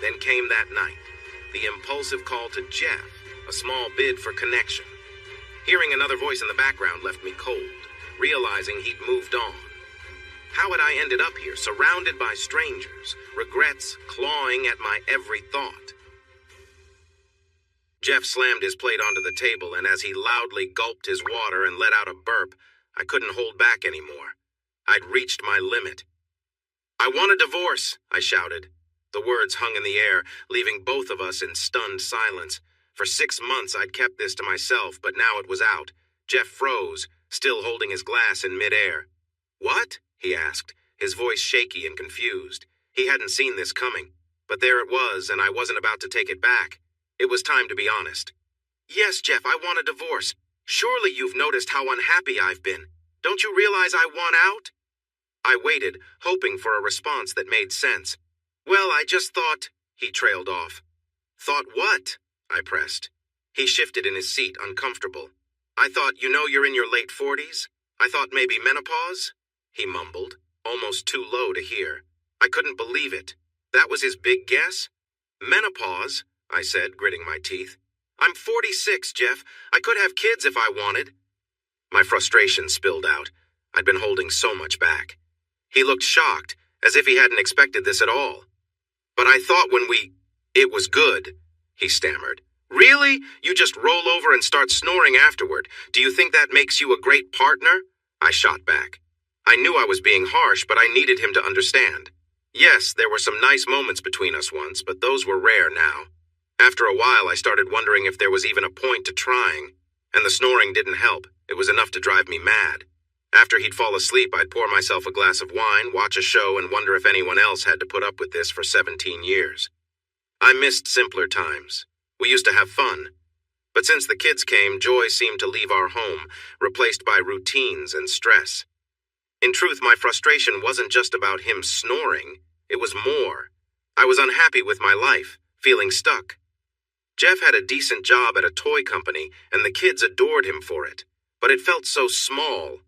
Then came that night, the impulsive call to Jeff, a small bid for connection. Hearing another voice in the background left me cold, realizing he'd moved on. How had I ended up here, surrounded by strangers, regrets clawing at my every thought? Jeff slammed his plate onto the table, and as he loudly gulped his water and let out a burp, I couldn't hold back anymore. I'd reached my limit. "I want a divorce," I shouted. The words hung in the air, leaving both of us in stunned silence. For 6 months I'd kept this to myself, but now it was out. Jeff froze, still holding his glass in midair. "What?" he asked, his voice shaky and confused. He hadn't seen this coming, but there it was, and I wasn't about to take it back. It was time to be honest. "Yes, Jeff, I want a divorce. Surely you've noticed how unhappy I've been. Don't you realize I want out?" I waited, hoping for a response that made sense. "Well, I just thought," he trailed off. "Thought what?" I pressed. He shifted in his seat, uncomfortable. "I thought, you're in your late 40s. I thought maybe menopause," he mumbled, almost too low to hear. I couldn't believe it. That was his big guess? "Menopause?" I said, gritting my teeth. "I'm 46, Jeff. I could have kids if I wanted." My frustration spilled out. I'd been holding so much back. He looked shocked, as if he hadn't expected this at all. "But I thought it was good," he stammered. "Really? You just roll over and start snoring afterward. Do you think that makes you a great partner?" I shot back. I knew I was being harsh, but I needed him to understand. Yes, there were some nice moments between us once, but those were rare now. After a while, I started wondering if there was even a point to trying, and the snoring didn't help. It was enough to drive me mad. After he'd fall asleep, I'd pour myself a glass of wine, watch a show, and wonder if anyone else had to put up with this for 17 years. I missed simpler times. We used to have fun. But since the kids came, joy seemed to leave our home, replaced by routines and stress. In truth, my frustration wasn't just about him snoring. It was more. I was unhappy with my life, feeling stuck. Jeff had a decent job at a toy company, and the kids adored him for it. But it felt so small.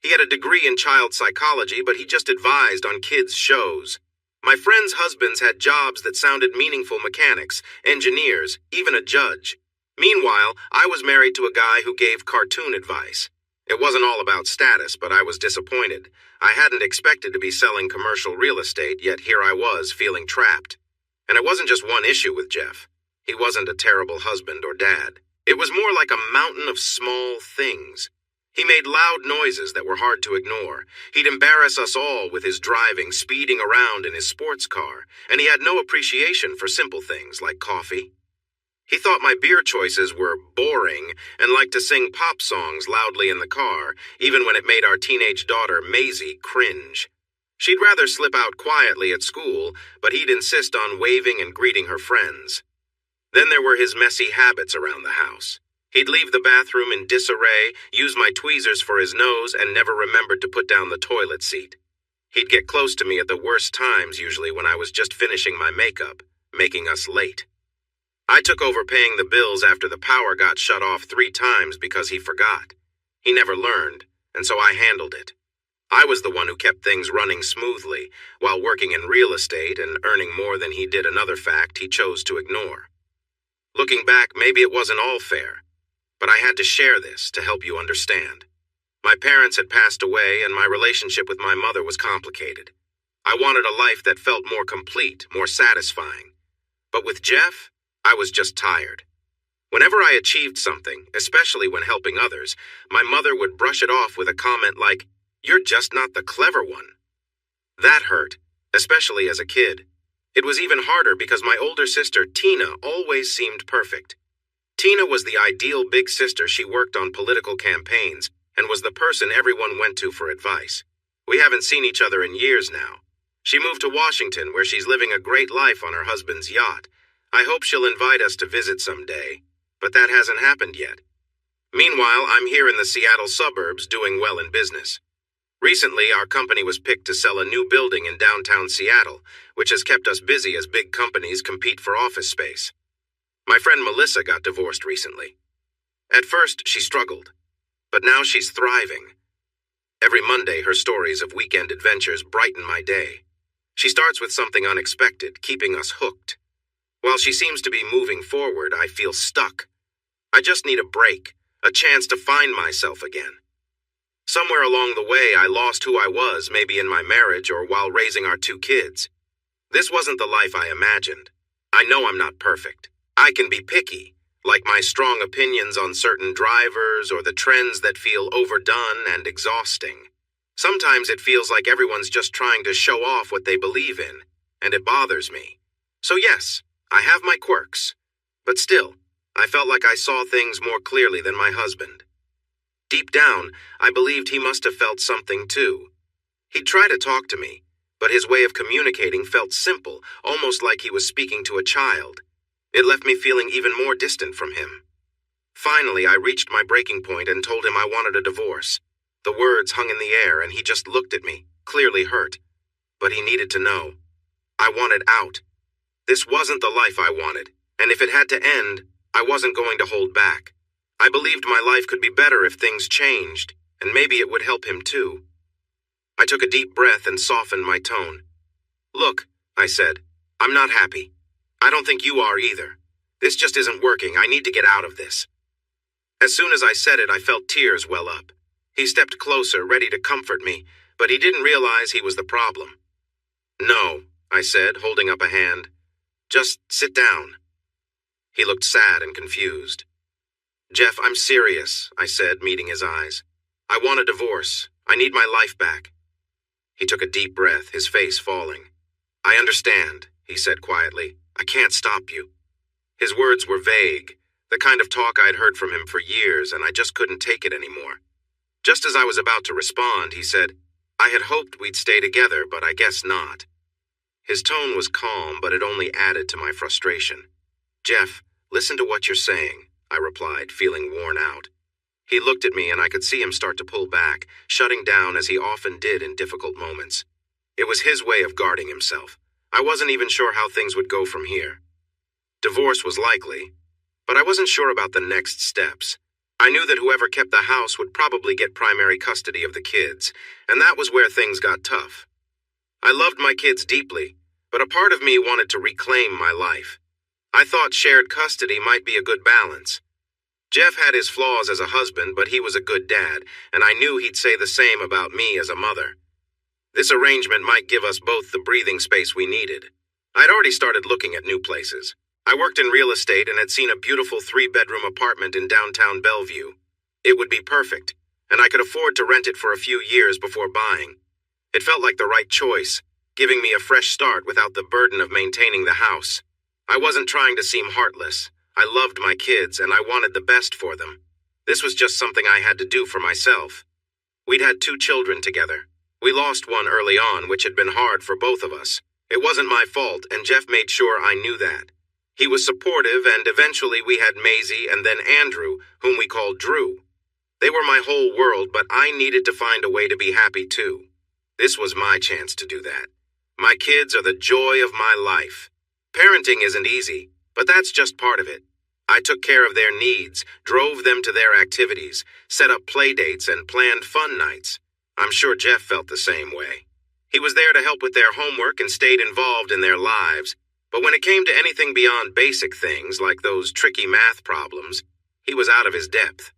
He had a degree in child psychology, but he just advised on kids' shows. My friends' husbands had jobs that sounded meaningful: mechanics, engineers, even a judge. Meanwhile, I was married to a guy who gave cartoon advice. It wasn't all about status, but I was disappointed. I hadn't expected to be selling commercial real estate, yet here I was, feeling trapped. And it wasn't just one issue with Jeff. He wasn't a terrible husband or dad. It was more like a mountain of small things. He made loud noises that were hard to ignore. He'd embarrass us all with his driving, speeding around in his sports car, and he had no appreciation for simple things like coffee. He thought my beer choices were boring and liked to sing pop songs loudly in the car, even when it made our teenage daughter, Maisie, cringe. She'd rather slip out quietly at school, but he'd insist on waving and greeting her friends. Then there were his messy habits around the house. He'd leave the bathroom in disarray, use my tweezers for his nose, and never remembered to put down the toilet seat. He'd get close to me at the worst times, usually when I was just finishing my makeup, making us late. I took over paying the bills after the power got shut off 3 times because he forgot. He never learned, and so I handled it. I was the one who kept things running smoothly, while working in real estate and earning more than he did, another fact he chose to ignore. Looking back, maybe it wasn't all fair, but I had to share this to help you understand. My parents had passed away, and my relationship with my mother was complicated. I wanted a life that felt more complete, more satisfying. But with Jeff, I was just tired. Whenever I achieved something, especially when helping others, my mother would brush it off with a comment like, "You're just not the clever one." That hurt, especially as a kid. It was even harder because my older sister, Tina, always seemed perfect. Tina was the ideal big sister. She worked on political campaigns and was the person everyone went to for advice. We haven't seen each other in years now. She moved to Washington, where she's living a great life on her husband's yacht. I hope she'll invite us to visit someday, but that hasn't happened yet. Meanwhile, I'm here in the Seattle suburbs doing well in business. Recently, our company was picked to sell a new building in downtown Seattle, which has kept us busy as big companies compete for office space. My friend Melissa got divorced recently. At first, she struggled, but now she's thriving. Every Monday, her stories of weekend adventures brighten my day. She starts with something unexpected, keeping us hooked. While she seems to be moving forward, I feel stuck. I just need a break, a chance to find myself again. Somewhere along the way, I lost who I was, maybe in my marriage or while raising our 2 kids. This wasn't the life I imagined. I know I'm not perfect. I can be picky, like my strong opinions on certain drivers or the trends that feel overdone and exhausting. Sometimes it feels like everyone's just trying to show off what they believe in, and it bothers me. So yes, I have my quirks. But still, I felt like I saw things more clearly than my husband. Deep down, I believed he must have felt something too. He'd try to talk to me, but his way of communicating felt simple, almost like he was speaking to a child. It left me feeling even more distant from him. Finally, I reached my breaking point and told him I wanted a divorce. The words hung in the air and he just looked at me, clearly hurt. But he needed to know. I wanted out. This wasn't the life I wanted, and if it had to end, I wasn't going to hold back. I believed my life could be better if things changed, and maybe it would help him too. I took a deep breath and softened my tone. Look, I said, I'm not happy. I don't think you are either. This just isn't working. I need to get out of this. As soon as I said it, I felt tears well up. He stepped closer, ready to comfort me, but he didn't realize he was the problem. No, I said, holding up a hand. Just sit down. He looked sad and confused. Jeff, I'm serious, I said, meeting his eyes. I want a divorce. I need my life back. He took a deep breath, his face falling. I understand, he said quietly. I can't stop you. His words were vague, the kind of talk I'd heard from him for years, and I just couldn't take it anymore. Just as I was about to respond, he said, I had hoped we'd stay together, but I guess not. His tone was calm, but it only added to my frustration. Jeff, listen to what you're saying, I replied, feeling worn out. He looked at me and I could see him start to pull back, shutting down as he often did in difficult moments. It was his way of guarding himself. I wasn't even sure how things would go from here. Divorce was likely, but I wasn't sure about the next steps. I knew that whoever kept the house would probably get primary custody of the kids, and that was where things got tough. I loved my kids deeply, but a part of me wanted to reclaim my life. I thought shared custody might be a good balance. Jeff had his flaws as a husband, but he was a good dad, and I knew he'd say the same about me as a mother. This arrangement might give us both the breathing space we needed. I'd already started looking at new places. I worked in real estate and had seen a beautiful 3-bedroom apartment in downtown Bellevue. It would be perfect, and I could afford to rent it for a few years before buying. It felt like the right choice, giving me a fresh start without the burden of maintaining the house. I wasn't trying to seem heartless. I loved my kids, and I wanted the best for them. This was just something I had to do for myself. We'd had 2 children together. We lost one early on, which had been hard for both of us. It wasn't my fault, and Jeff made sure I knew that. He was supportive, and eventually we had Maisie and then Andrew, whom we called Drew. They were my whole world, but I needed to find a way to be happy too. This was my chance to do that. My kids are the joy of my life. Parenting isn't easy, but that's just part of it. I took care of their needs, drove them to their activities, set up play dates, and planned fun nights. I'm sure Jeff felt the same way. He was there to help with their homework and stayed involved in their lives, but when it came to anything beyond basic things like those tricky math problems, he was out of his depth.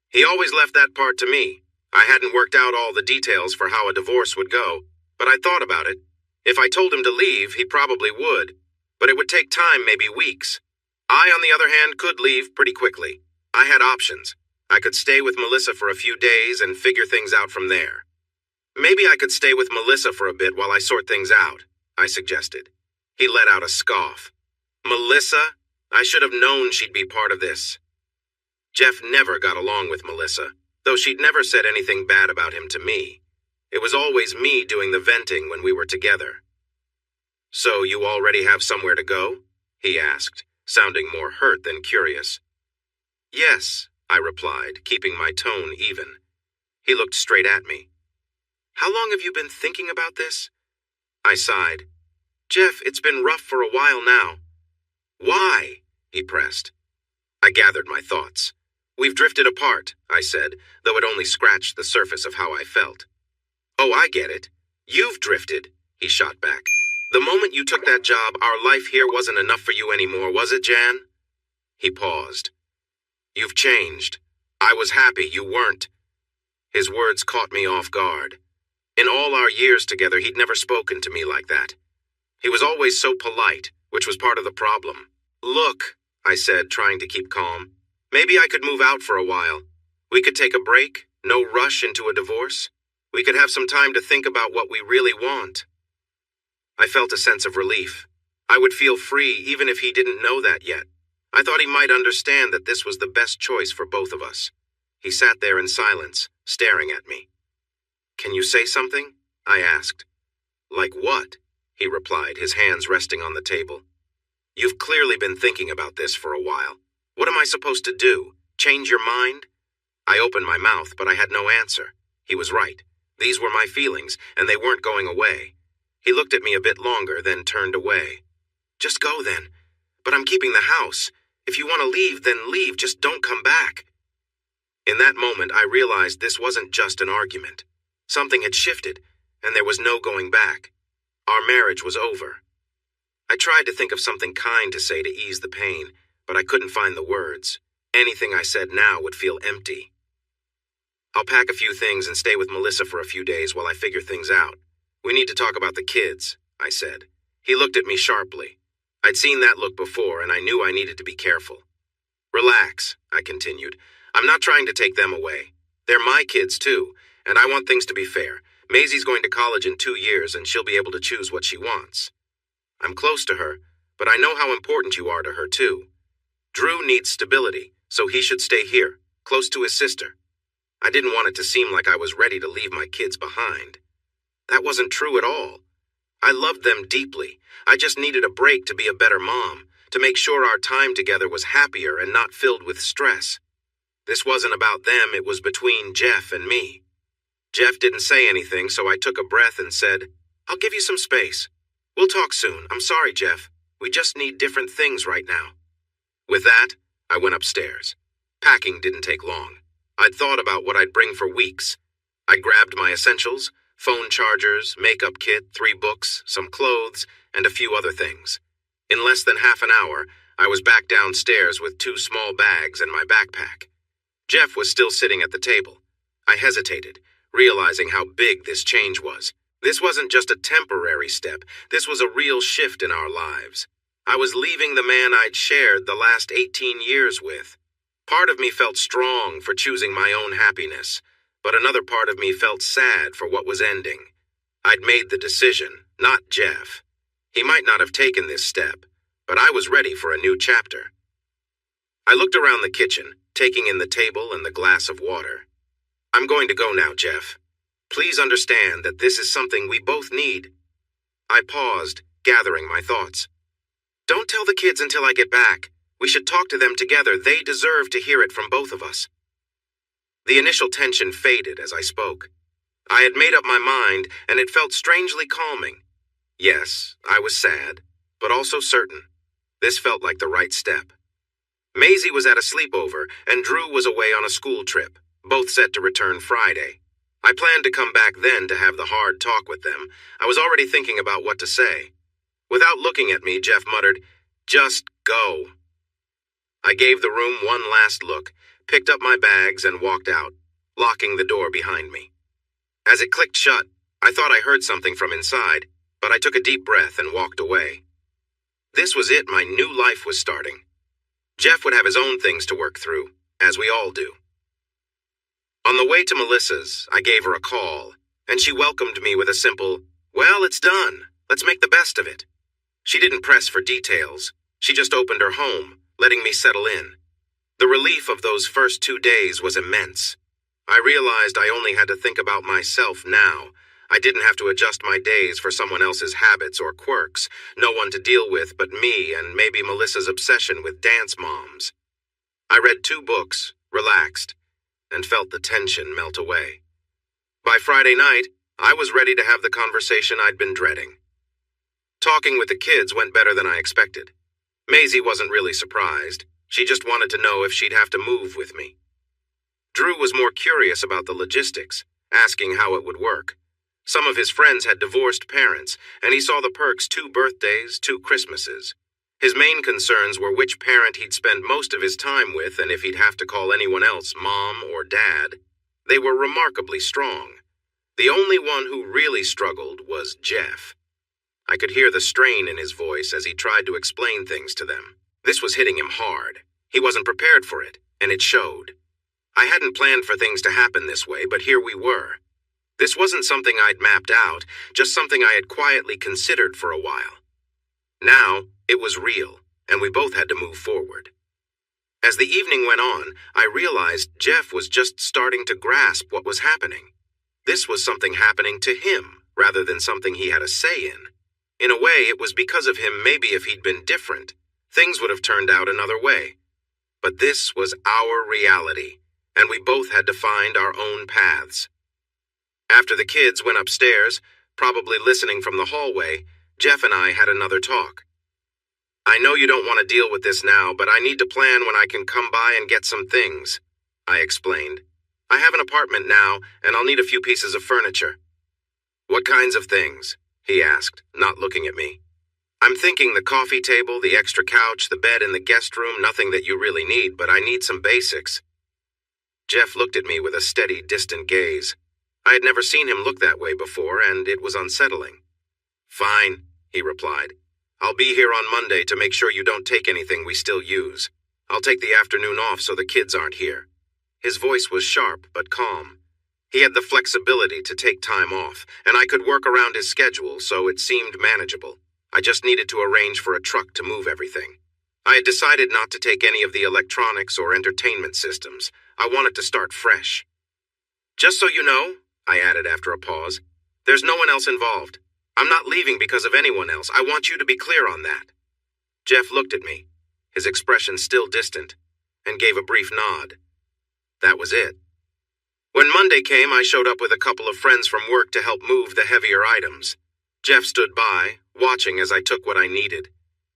He always left that part to me. I hadn't worked out all the details for how a divorce would go, but I thought about it. If I told him to leave, he probably would, but it would take time, maybe weeks. I, on the other hand, could leave pretty quickly. I had options. I could stay with Melissa for a few days and figure things out from there. Maybe I could stay with Melissa for a bit while I sort things out, I suggested. He let out a scoff. Melissa? I should have known she'd be part of this. Jeff never got along with Melissa, though she'd never said anything bad about him to me. It was always me doing the venting when we were together. So you already have somewhere to go? He asked, sounding more hurt than curious. Yes, I replied, keeping my tone even. He looked straight at me. How long have you been thinking about this? I sighed. Jeff, it's been rough for a while now. Why? He pressed. I gathered my thoughts. We've drifted apart, I said, though it only scratched the surface of how I felt. Oh, I get it. You've drifted, he shot back. The moment you took that job, our life here wasn't enough for you anymore, was it, Jan? He paused. You've changed. I was happy you weren't. His words caught me off guard. In all our years together, he'd never spoken to me like that. He was always so polite, which was part of the problem. Look, I said, trying to keep calm. Maybe I could move out for a while. We could take a break, no rush into a divorce. We could have some time to think about what we really want. I felt a sense of relief. I would feel free even if he didn't know that yet. I thought he might understand that this was the best choice for both of us. He sat there in silence, staring at me. Can you say something? I asked. Like what? He replied, his hands resting on the table. You've clearly been thinking about this for a while. What am I supposed to do? Change your mind? I opened my mouth, but I had no answer. He was right. These were my feelings, and they weren't going away. He looked at me a bit longer, then turned away. Just go then. But I'm keeping the house. If you want to leave, then leave. Just don't come back. In that moment, I realized this wasn't just an argument. Something had shifted, and there was no going back. Our marriage was over. I tried to think of something kind to say to ease the pain, but I couldn't find the words. Anything I said now would feel empty. I'll pack a few things and stay with Melissa for a few days while I figure things out. We need to talk about the kids, I said. He looked at me sharply. I'd seen that look before, and I knew I needed to be careful. Relax, I continued. I'm not trying to take them away. They're my kids, too, and I want things to be fair. Maisie's going to college in 2 years, and she'll be able to choose what she wants. I'm close to her, but I know how important you are to her, too. Drew needs stability, so he should stay here, close to his sister. I didn't want it to seem like I was ready to leave my kids behind. That wasn't true at all. I loved them deeply. I just needed a break to be a better mom, to make sure our time together was happier and not filled with stress. This wasn't about them, it was between Jeff and me. Jeff didn't say anything, so I took a breath and said, I'll give you some space. We'll talk soon. I'm sorry, Jeff. We just need different things right now. With that, I went upstairs. Packing didn't take long. I'd thought about what I'd bring for weeks. I grabbed my essentials, phone chargers, makeup kit, 3 books, some clothes, and a few other things. In less than half an hour, I was back downstairs with 2 small bags and my backpack. Jeff was still sitting at the table. I hesitated, realizing how big this change was. This wasn't just a temporary step. This was a real shift in our lives. I was leaving the man I'd shared the last 18 years with. Part of me felt strong for choosing my own happiness, but another part of me felt sad for what was ending. I'd made the decision, not Jeff. He might not have taken this step, but I was ready for a new chapter. I looked around the kitchen, taking in the table and the glass of water. I'm going to go now, Jeff. Please understand that this is something we both need. I paused, gathering my thoughts. Don't tell the kids until I get back. We should talk to them together. They deserve to hear it from both of us. The initial tension faded as I spoke. I had made up my mind, and it felt strangely calming. Yes, I was sad, but also certain. This felt like the right step. Maisie was at a sleepover, and Drew was away on a school trip, both set to return Friday. I planned to come back then to have the hard talk with them. I was already thinking about what to say. Without looking at me, Jeff muttered, "Just go." I gave the room one last look, picked up my bags, and walked out, locking the door behind me. As it clicked shut, I thought I heard something from inside, but I took a deep breath and walked away. This was it, my new life was starting. Jeff would have his own things to work through, as we all do. On the way to Melissa's, I gave her a call, and she welcomed me with a simple, "Well, it's done. Let's make the best of it." She didn't press for details. She just opened her home, letting me settle in. The relief of those first 2 days was immense. I realized I only had to think about myself now. I didn't have to adjust my days for someone else's habits or quirks, no one to deal with but me and maybe Melissa's obsession with dance moms. I read 2 books, relaxed, and felt the tension melt away. By Friday night, I was ready to have the conversation I'd been dreading. Talking with the kids went better than I expected. Maisie wasn't really surprised. She just wanted to know if she'd have to move with me. Drew was more curious about the logistics, asking how it would work. Some of his friends had divorced parents, and he saw the perks 2 birthdays, 2 Christmases. His main concerns were which parent he'd spend most of his time with and if he'd have to call anyone else mom or dad. They were remarkably strong. The only one who really struggled was Jeff. I could hear the strain in his voice as he tried to explain things to them. This was hitting him hard. He wasn't prepared for it, and it showed. I hadn't planned for things to happen this way, but here we were. This wasn't something I'd mapped out, just something I had quietly considered for a while. Now, it was real, and we both had to move forward. As the evening went on, I realized Jeff was just starting to grasp what was happening. This was something happening to him, rather than something he had a say in. In a way, it was because of him. Maybe if he'd been different, things would have turned out another way. But this was our reality, and we both had to find our own paths. After the kids went upstairs, probably listening from the hallway, Jeff and I had another talk. I know you don't want to deal with this now, but I need to plan when I can come by and get some things, I explained. I have an apartment now, and I'll need a few pieces of furniture. What kinds of things? He asked, not looking at me. I'm thinking the coffee table, the extra couch, the bed in the guest room, nothing that you really need, but I need some basics. Jeff looked at me with a steady, distant gaze. I had never seen him look that way before, and it was unsettling. Fine, he replied. I'll be here on Monday to make sure you don't take anything we still use. I'll take the afternoon off so the kids aren't here. His voice was sharp but calm. He had the flexibility to take time off, and I could work around his schedule, so it seemed manageable. I just needed to arrange for a truck to move everything. I had decided not to take any of the electronics or entertainment systems. I wanted to start fresh. Just so you know, I added after a pause, there's no one else involved. I'm not leaving because of anyone else. I want you to be clear on that. Jeff looked at me, his expression still distant, and gave a brief nod. That was it. When Monday came, I showed up with a couple of friends from work to help move the heavier items. Jeff stood by, watching as I took what I needed.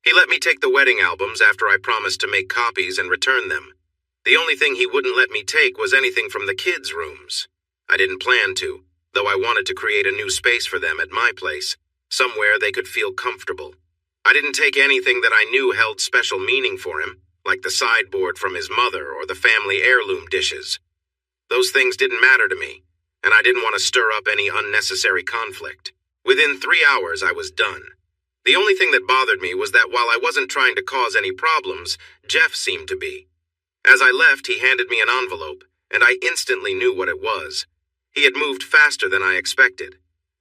He let me take the wedding albums after I promised to make copies and return them. The only thing he wouldn't let me take was anything from the kids' rooms. I didn't plan to, though I wanted to create a new space for them at my place, somewhere they could feel comfortable. I didn't take anything that I knew held special meaning for him, like the sideboard from his mother or the family heirloom dishes. Those things didn't matter to me, and I didn't want to stir up any unnecessary conflict. Within 3 hours, I was done. The only thing that bothered me was that while I wasn't trying to cause any problems, Jeff seemed to be. As I left, he handed me an envelope, and I instantly knew what it was. He had moved faster than I expected.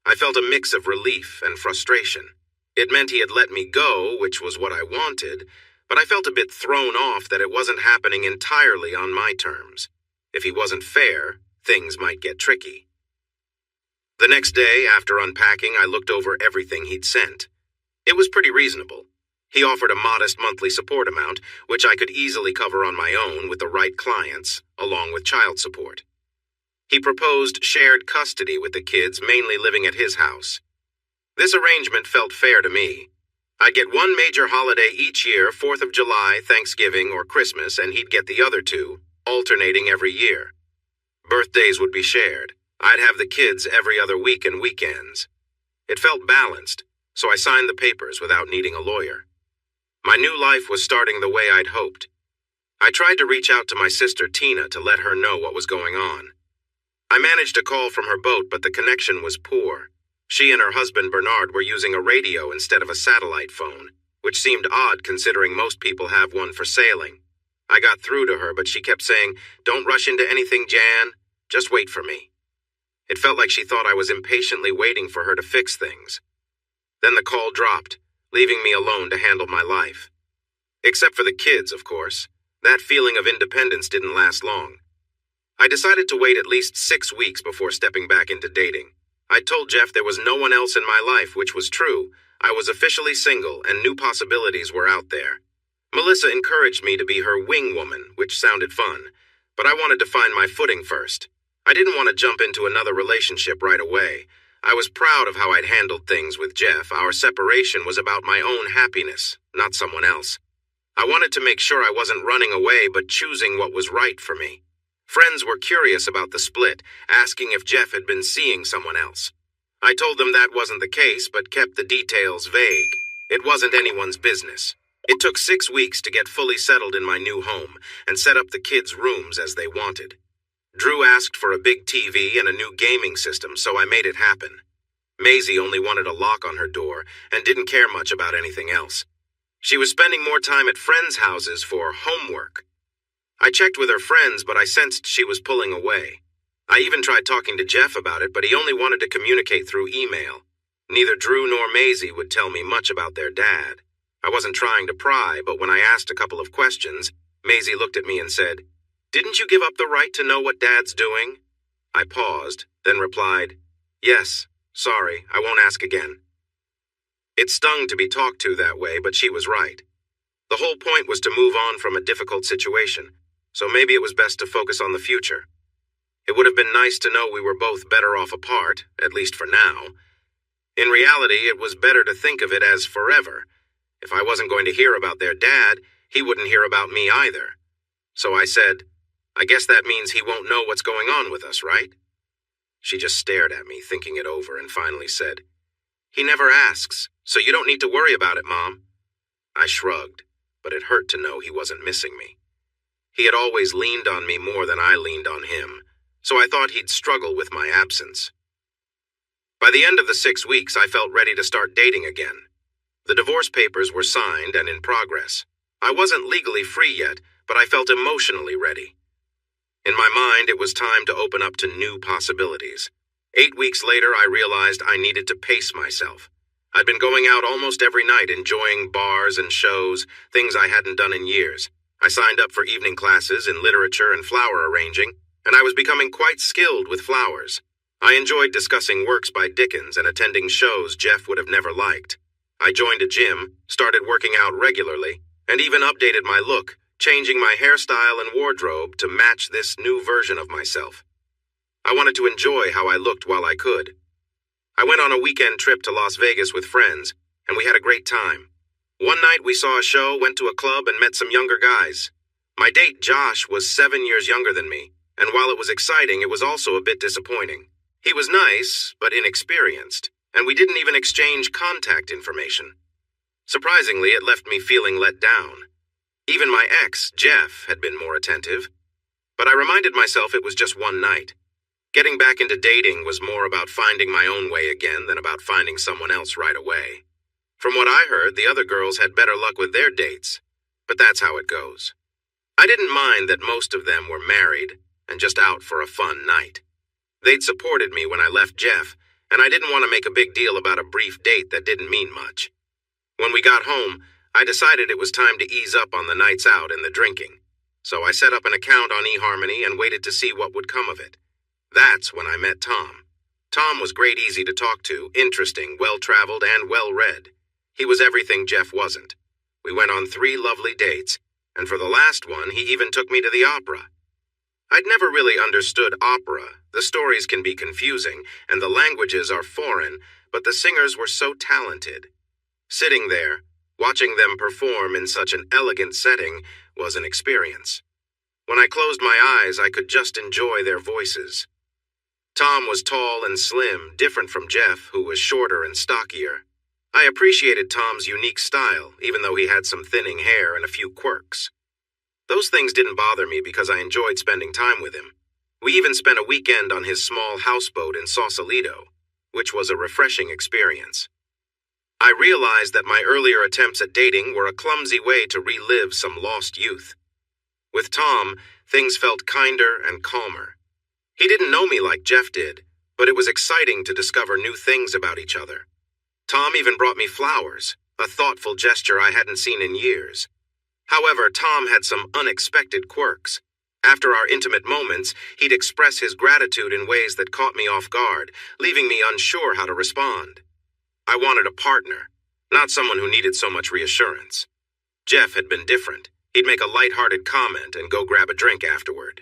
I felt a mix of relief and frustration. It meant he had let me go, which was what I wanted, but I felt a bit thrown off that it wasn't happening entirely on my terms. If he wasn't fair, things might get tricky. The next day, after unpacking, I looked over everything he'd sent. It was pretty reasonable. He offered a modest monthly support amount, which I could easily cover on my own with the right clients, along with child support. He proposed shared custody with the kids, mainly living at his house. This arrangement felt fair to me. I'd get one major holiday each year, 4th of July, Thanksgiving, or Christmas, and he'd get the other two, alternating every year. Birthdays would be shared. I'd have the kids every other week and weekends. It felt balanced, so I signed the papers without needing a lawyer. My new life was starting the way I'd hoped. I tried to reach out to my sister Tina to let her know what was going on. I managed a call from her boat, but the connection was poor. She and her husband Bernard were using a radio instead of a satellite phone, which seemed odd considering most people have one for sailing. I got through to her, but she kept saying, "Don't rush into anything, Jan. Just wait for me." It felt like she thought I was impatiently waiting for her to fix things. Then the call dropped, leaving me alone to handle my life. Except for the kids, of course. That feeling of independence didn't last long. I decided to wait at least 6 weeks before stepping back into dating. I'd told Jeff there was no one else in my life, which was true. I was officially single, and new possibilities were out there. Melissa encouraged me to be her wing woman, which sounded fun, but I wanted to find my footing first. I didn't want to jump into another relationship right away. I was proud of how I'd handled things with Jeff. Our separation was about my own happiness, not someone else. I wanted to make sure I wasn't running away, but choosing what was right for me. Friends were curious about the split, asking if Jeff had been seeing someone else. I told them that wasn't the case, but kept the details vague. It wasn't anyone's business. It took 6 weeks to get fully settled in my new home and set up the kids' rooms as they wanted. Drew asked for a big TV and a new gaming system, so I made it happen. Maisie only wanted a lock on her door and didn't care much about anything else. She was spending more time at friends' houses for homework. I checked with her friends, but I sensed she was pulling away. I even tried talking to Jeff about it, but he only wanted to communicate through email. Neither Drew nor Maisie would tell me much about their dad. I wasn't trying to pry, but when I asked a couple of questions, Maisie looked at me and said, "Didn't you give up the right to know what Dad's doing?" I paused, then replied, "Yes, sorry, I won't ask again." It stung to be talked to that way, but she was right. The whole point was to move on from a difficult situation, so maybe it was best to focus on the future. It would have been nice to know we were both better off apart, at least for now. In reality, it was better to think of it as forever. If I wasn't going to hear about their dad, he wouldn't hear about me either. So I said, "I guess that means he won't know what's going on with us, right?" She just stared at me, thinking it over, and finally said, "He never asks, so you don't need to worry about it, Mom." I shrugged, but it hurt to know he wasn't missing me. He had always leaned on me more than I leaned on him, so I thought he'd struggle with my absence. By the end of the 6 weeks, I felt ready to start dating again. The divorce papers were signed and in progress. I wasn't legally free yet, but I felt emotionally ready. In my mind, it was time to open up to new possibilities. 8 weeks later, I realized I needed to pace myself. I'd been going out almost every night, enjoying bars and shows, things I hadn't done in years. I signed up for evening classes in literature and flower arranging, and I was becoming quite skilled with flowers. I enjoyed discussing works by Dickens and attending shows Jeff would have never liked. I joined a gym, started working out regularly, and even updated my look, changing my hairstyle and wardrobe to match this new version of myself. I wanted to enjoy how I looked while I could. I went on a weekend trip to Las Vegas with friends, and we had a great time. One night we saw a show, went to a club, and met some younger guys. My date, Josh, was 7 years younger than me, and while it was exciting, it was also a bit disappointing. He was nice, but inexperienced, and we didn't even exchange contact information. Surprisingly, it left me feeling let down. Even my ex, Jeff, had been more attentive. But I reminded myself it was just one night. Getting back into dating was more about finding my own way again than about finding someone else right away. From what I heard, the other girls had better luck with their dates, but that's how it goes. I didn't mind that most of them were married and just out for a fun night. They'd supported me when I left Jeff, and I didn't want to make a big deal about a brief date that didn't mean much. When we got home, I decided it was time to ease up on the nights out and the drinking, so I set up an account on eHarmony and waited to see what would come of it. That's when I met Tom. Tom was great, easy to talk to, interesting, well-traveled, and well-read. He was everything Jeff wasn't. We went on 3 lovely dates, and for the last one, he even took me to the opera. I'd never really understood opera. The stories can be confusing, and the languages are foreign, but the singers were so talented. Sitting there, watching them perform in such an elegant setting, was an experience. When I closed my eyes, I could just enjoy their voices. Tom was tall and slim, different from Jeff, who was shorter and stockier. I appreciated Tom's unique style, even though he had some thinning hair and a few quirks. Those things didn't bother me because I enjoyed spending time with him. We even spent a weekend on his small houseboat in Sausalito, which was a refreshing experience. I realized that my earlier attempts at dating were a clumsy way to relive some lost youth. With Tom, things felt kinder and calmer. He didn't know me like Jeff did, but it was exciting to discover new things about each other. Tom even brought me flowers, a thoughtful gesture I hadn't seen in years. However, Tom had some unexpected quirks. After our intimate moments, he'd express his gratitude in ways that caught me off guard, leaving me unsure how to respond. I wanted a partner, not someone who needed so much reassurance. Jeff had been different. He'd make a light-hearted comment and go grab a drink afterward.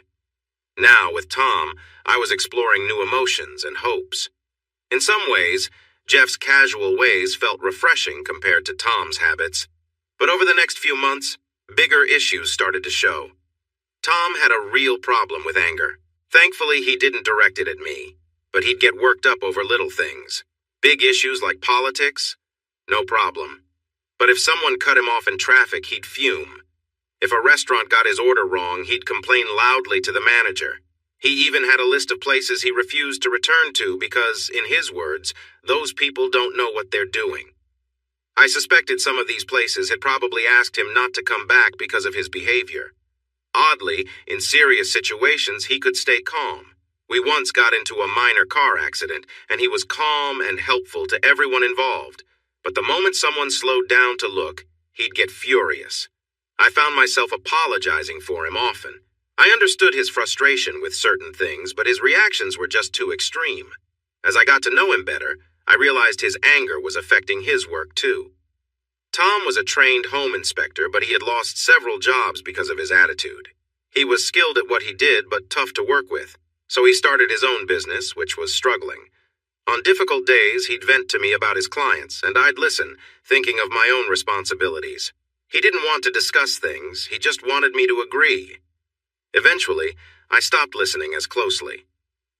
Now, with Tom, I was exploring new emotions and hopes. In some ways, Jeff's casual ways felt refreshing compared to Tom's habits. But over the next few months, bigger issues started to show. Tom had a real problem with anger. Thankfully, he didn't direct it at me, but he'd get worked up over little things. Big issues like politics? No problem. But if someone cut him off in traffic, he'd fume. If a restaurant got his order wrong, he'd complain loudly to the manager. He even had a list of places he refused to return to because, in his words, those people don't know what they're doing. I suspected some of these places had probably asked him not to come back because of his behavior. Oddly, in serious situations, he could stay calm. We once got into a minor car accident, and he was calm and helpful to everyone involved. But the moment someone slowed down to look, he'd get furious. I found myself apologizing for him often. I understood his frustration with certain things, but his reactions were just too extreme. As I got to know him better, I realized his anger was affecting his work too. Tom was a trained home inspector, but he had lost several jobs because of his attitude. He was skilled at what he did, but tough to work with, so he started his own business, which was struggling. On difficult days, he'd vent to me about his clients, and I'd listen, thinking of my own responsibilities. He didn't want to discuss things, he just wanted me to agree. Eventually, I stopped listening as closely.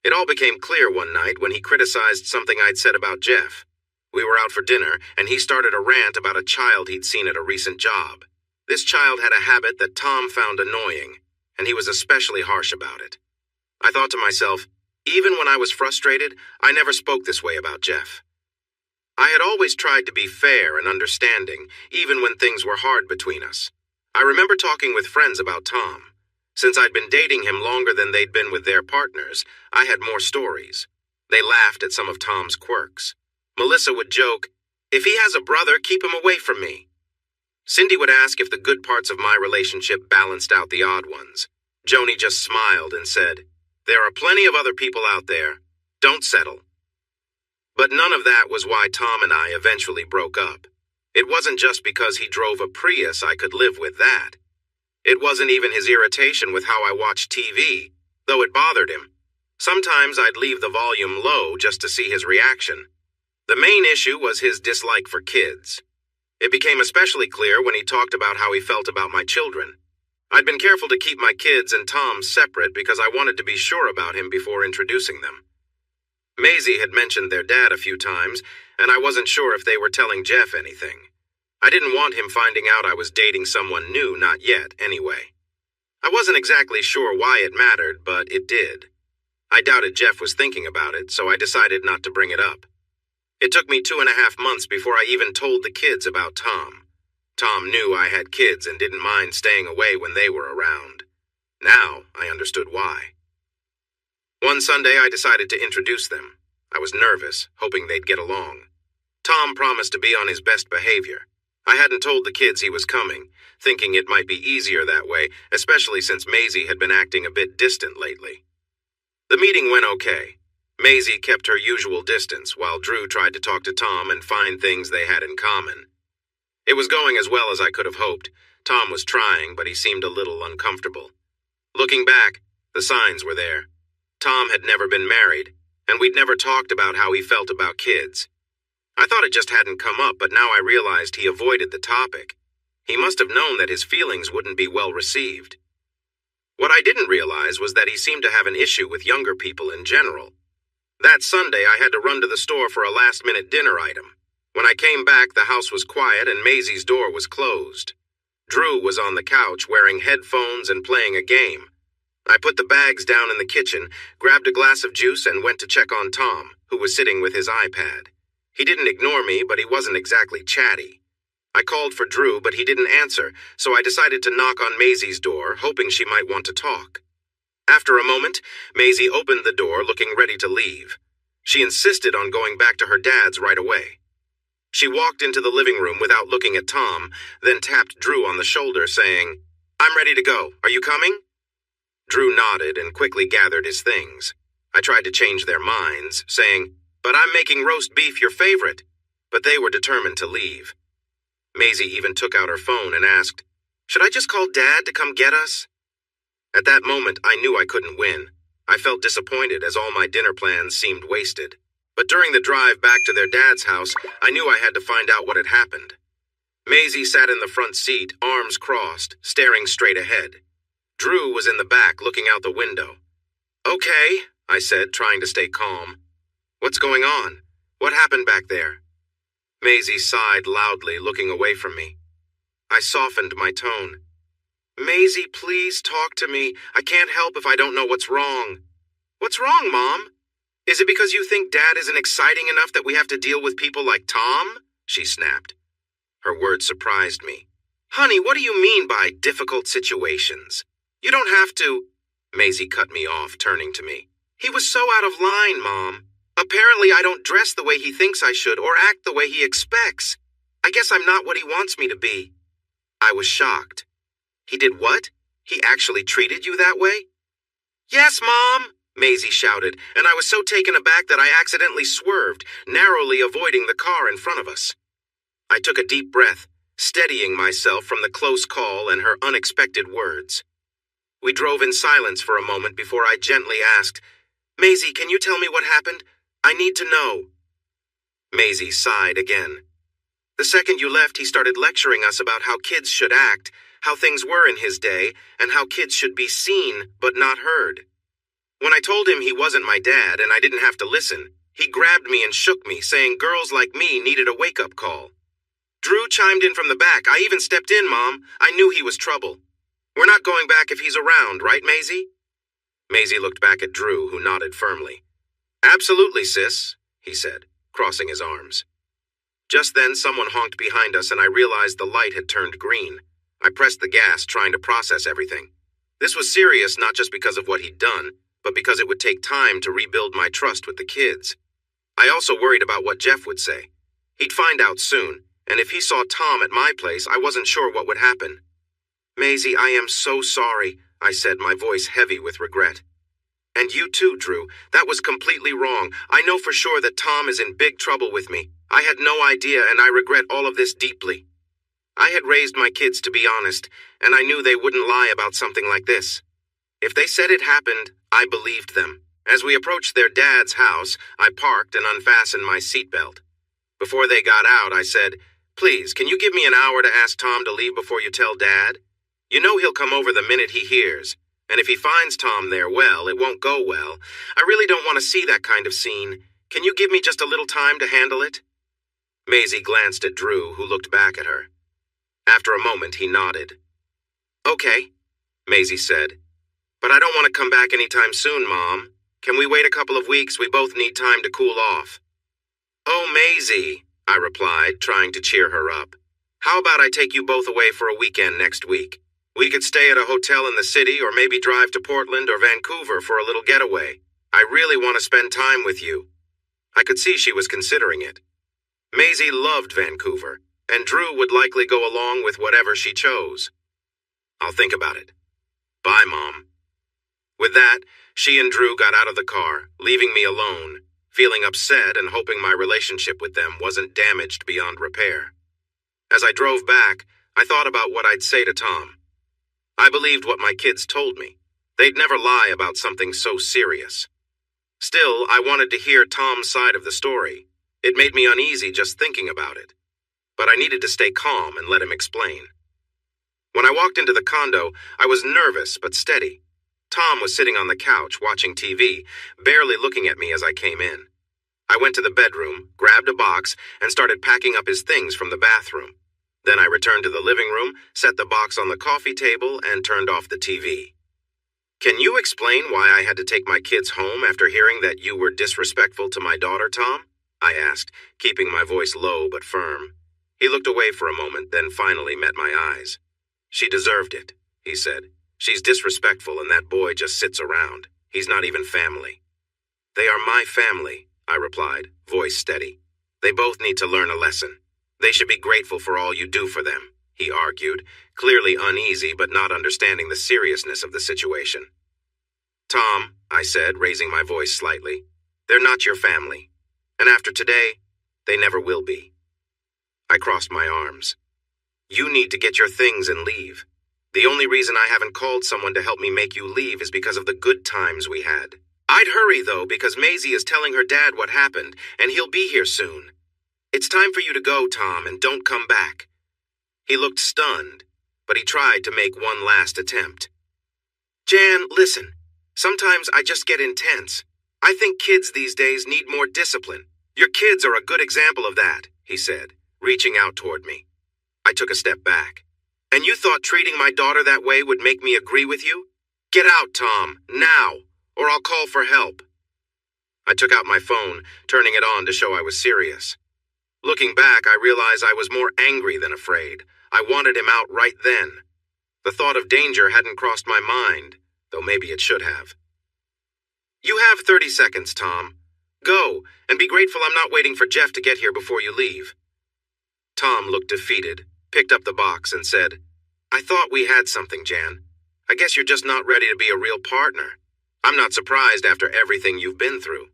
It all became clear one night when he criticized something I'd said about Jeff. We were out for dinner, and he started a rant about a child he'd seen at a recent job. This child had a habit that Tom found annoying, and he was especially harsh about it. I thought to myself, even when I was frustrated, I never spoke this way about Jeff. I had always tried to be fair and understanding, even when things were hard between us. I remember talking with friends about Tom. Since I'd been dating him longer than they'd been with their partners, I had more stories. They laughed at some of Tom's quirks. Melissa would joke, "If he has a brother, keep him away from me." Cindy would ask if the good parts of my relationship balanced out the odd ones. Joni just smiled and said, "There are plenty of other people out there. Don't settle." But none of that was why Tom and I eventually broke up. It wasn't just because he drove a Prius I could live with that. It wasn't even his irritation with how I watched TV, though it bothered him. Sometimes I'd leave the volume low just to see his reaction. The main issue was his dislike for kids. It became especially clear when he talked about how he felt about my children. I'd been careful to keep my kids and Tom separate because I wanted to be sure about him before introducing them. Maisie had mentioned their dad a few times, and I wasn't sure if they were telling Jeff anything. I didn't want him finding out I was dating someone new, not yet, anyway. I wasn't exactly sure why it mattered, but it did. I doubted Jeff was thinking about it, so I decided not to bring it up. It took me 2.5 months before I even told the kids about Tom. Tom knew I had kids and didn't mind staying away when they were around. Now I understood why. One Sunday I decided to introduce them. I was nervous, hoping they'd get along. Tom promised to be on his best behavior. I hadn't told the kids he was coming, thinking it might be easier that way, especially since Maisie had been acting a bit distant lately. The meeting went okay. Maisie kept her usual distance, while Drew tried to talk to Tom and find things they had in common. It was going as well as I could have hoped. Tom was trying, but he seemed a little uncomfortable. Looking back, the signs were there. Tom had never been married, and we'd never talked about how he felt about kids. I thought it just hadn't come up, but now I realized he avoided the topic. He must have known that his feelings wouldn't be well received. What I didn't realize was that he seemed to have an issue with younger people in general. That Sunday, I had to run to the store for a last-minute dinner item. When I came back, the house was quiet and Maisie's door was closed. Drew was on the couch wearing headphones and playing a game. I put the bags down in the kitchen, grabbed a glass of juice, and went to check on Tom, who was sitting with his iPad. He didn't ignore me, but he wasn't exactly chatty. I called for Drew, but he didn't answer, so I decided to knock on Maisie's door, hoping she might want to talk. After a moment, Maisie opened the door, looking ready to leave. She insisted on going back to her dad's right away. She walked into the living room without looking at Tom, then tapped Drew on the shoulder, saying, "I'm ready to go. Are you coming?" Drew nodded and quickly gathered his things. I tried to change their minds, saying, "But I'm making roast beef your favorite." But they were determined to leave. Maisie even took out her phone and asked, "Should I just call Dad to come get us?" At that moment, I knew I couldn't win. I felt disappointed as all my dinner plans seemed wasted. But during the drive back to their dad's house, I knew I had to find out what had happened. Maisie sat in the front seat, arms crossed, staring straight ahead. Drew was in the back, looking out the window. "Okay," I said, trying to stay calm. What's going on? What happened back there? Maisie sighed loudly, looking away from me. I softened my tone. Maisie, please talk to me. I can't help if I don't know what's wrong. What's wrong, Mom? Is it because you think Dad isn't exciting enough that we have to deal with people like Tom? She snapped. Her words surprised me. Honey, what do you mean by difficult situations? You don't have to... Maisie cut me off, turning to me. He was so out of line, Mom. Apparently I don't dress the way he thinks I should or act the way he expects. I guess I'm not what he wants me to be. I was shocked. He did what? He actually treated you that way? Yes, Mom, Maisie shouted, and I was so taken aback that I accidentally swerved, narrowly avoiding the car in front of us. I took a deep breath, steadying myself from the close call and her unexpected words. We drove in silence for a moment before I gently asked, Maisie, can you tell me what happened? I need to know. Maisie sighed again. The second you left, he started lecturing us about how kids should act, how things were in his day, and how kids should be seen but not heard. When I told him he wasn't my dad and I didn't have to listen, he grabbed me and shook me, saying girls like me needed a wake-up call. Drew chimed in from the back. I even stepped in, Mom. I knew he was trouble. We're not going back if he's around, right, Maisie? Maisie looked back at Drew, who nodded firmly. Absolutely, sis, he said, crossing his arms. Just then, someone honked behind us and I realized the light had turned green. I pressed the gas, trying to process everything. This was serious not just because of what he'd done, but because it would take time to rebuild my trust with the kids. I also worried about what Jeff would say. He'd find out soon, and if he saw Tom at my place, I wasn't sure what would happen. Maisie, I am so sorry, I said, my voice heavy with regret. And you too, Drew. That was completely wrong. I know for sure that Tom is in big trouble with me. I had no idea, and I regret all of this deeply. I had raised my kids to be honest, and I knew they wouldn't lie about something like this. If they said it happened, I believed them. As we approached their dad's house, I parked and unfastened my seatbelt. Before they got out, I said, Please, can you give me an hour to ask Tom to leave before you tell Dad? You know he'll come over the minute he hears. And if he finds Tom there, well, it won't go well. I really don't want to see that kind of scene. Can you give me just a little time to handle it? Maisie glanced at Drew, who looked back at her. After a moment, he nodded. Okay, Maisie said. But I don't want to come back anytime soon, Mom. Can we wait a couple of weeks? We both need time to cool off. Oh, Maisie, I replied, trying to cheer her up. How about I take you both away for a weekend next week? We could stay at a hotel in the city or maybe drive to Portland or Vancouver for a little getaway. I really want to spend time with you. I could see she was considering it. Maisie loved Vancouver, and Drew would likely go along with whatever she chose. I'll think about it. Bye, Mom. With that, she and Drew got out of the car, leaving me alone, feeling upset and hoping my relationship with them wasn't damaged beyond repair. As I drove back, I thought about what I'd say to Tom. I believed what my kids told me. They'd never lie about something so serious. Still, I wanted to hear Tom's side of the story. It made me uneasy just thinking about it. But I needed to stay calm and let him explain. When I walked into the condo, I was nervous but steady. Tom was sitting on the couch watching TV, barely looking at me as I came in. I went to the bedroom, grabbed a box, and started packing up his things from the bathroom. Then I returned to the living room, set the box on the coffee table, and turned off the TV. Can you explain why I had to take my kids home after hearing that you were disrespectful to my daughter, Tom? I asked, keeping my voice low but firm. He looked away for a moment, then finally met my eyes. She deserved it, he said. She's disrespectful and that boy just sits around. He's not even family. They are my family, I replied, voice steady. They both need to learn a lesson. They should be grateful for all you do for them, he argued, clearly uneasy but not understanding the seriousness of the situation. Tom, I said, raising my voice slightly, they're not your family. And after today, they never will be. I crossed my arms. You need to get your things and leave. The only reason I haven't called someone to help me make you leave is because of the good times we had. I'd hurry, though, because Maisie is telling her dad what happened, and he'll be here soon. It's time for you to go, Tom, and don't come back. He looked stunned, but he tried to make one last attempt. Jan, listen. Sometimes I just get intense. I think kids these days need more discipline. Your kids are a good example of that, he said, reaching out toward me. I took a step back. And you thought treating my daughter that way would make me agree with you? Get out, Tom, now, or I'll call for help. I took out my phone, turning it on to show I was serious. Looking back, I realized I was more angry than afraid. I wanted him out right then. The thought of danger hadn't crossed my mind, though maybe it should have. You have 30 seconds, Tom. Go, and be grateful I'm not waiting for Jeff to get here before you leave. Tom looked defeated, picked up the box, and said, I thought we had something, Jan. I guess you're just not ready to be a real partner. I'm not surprised after everything you've been through.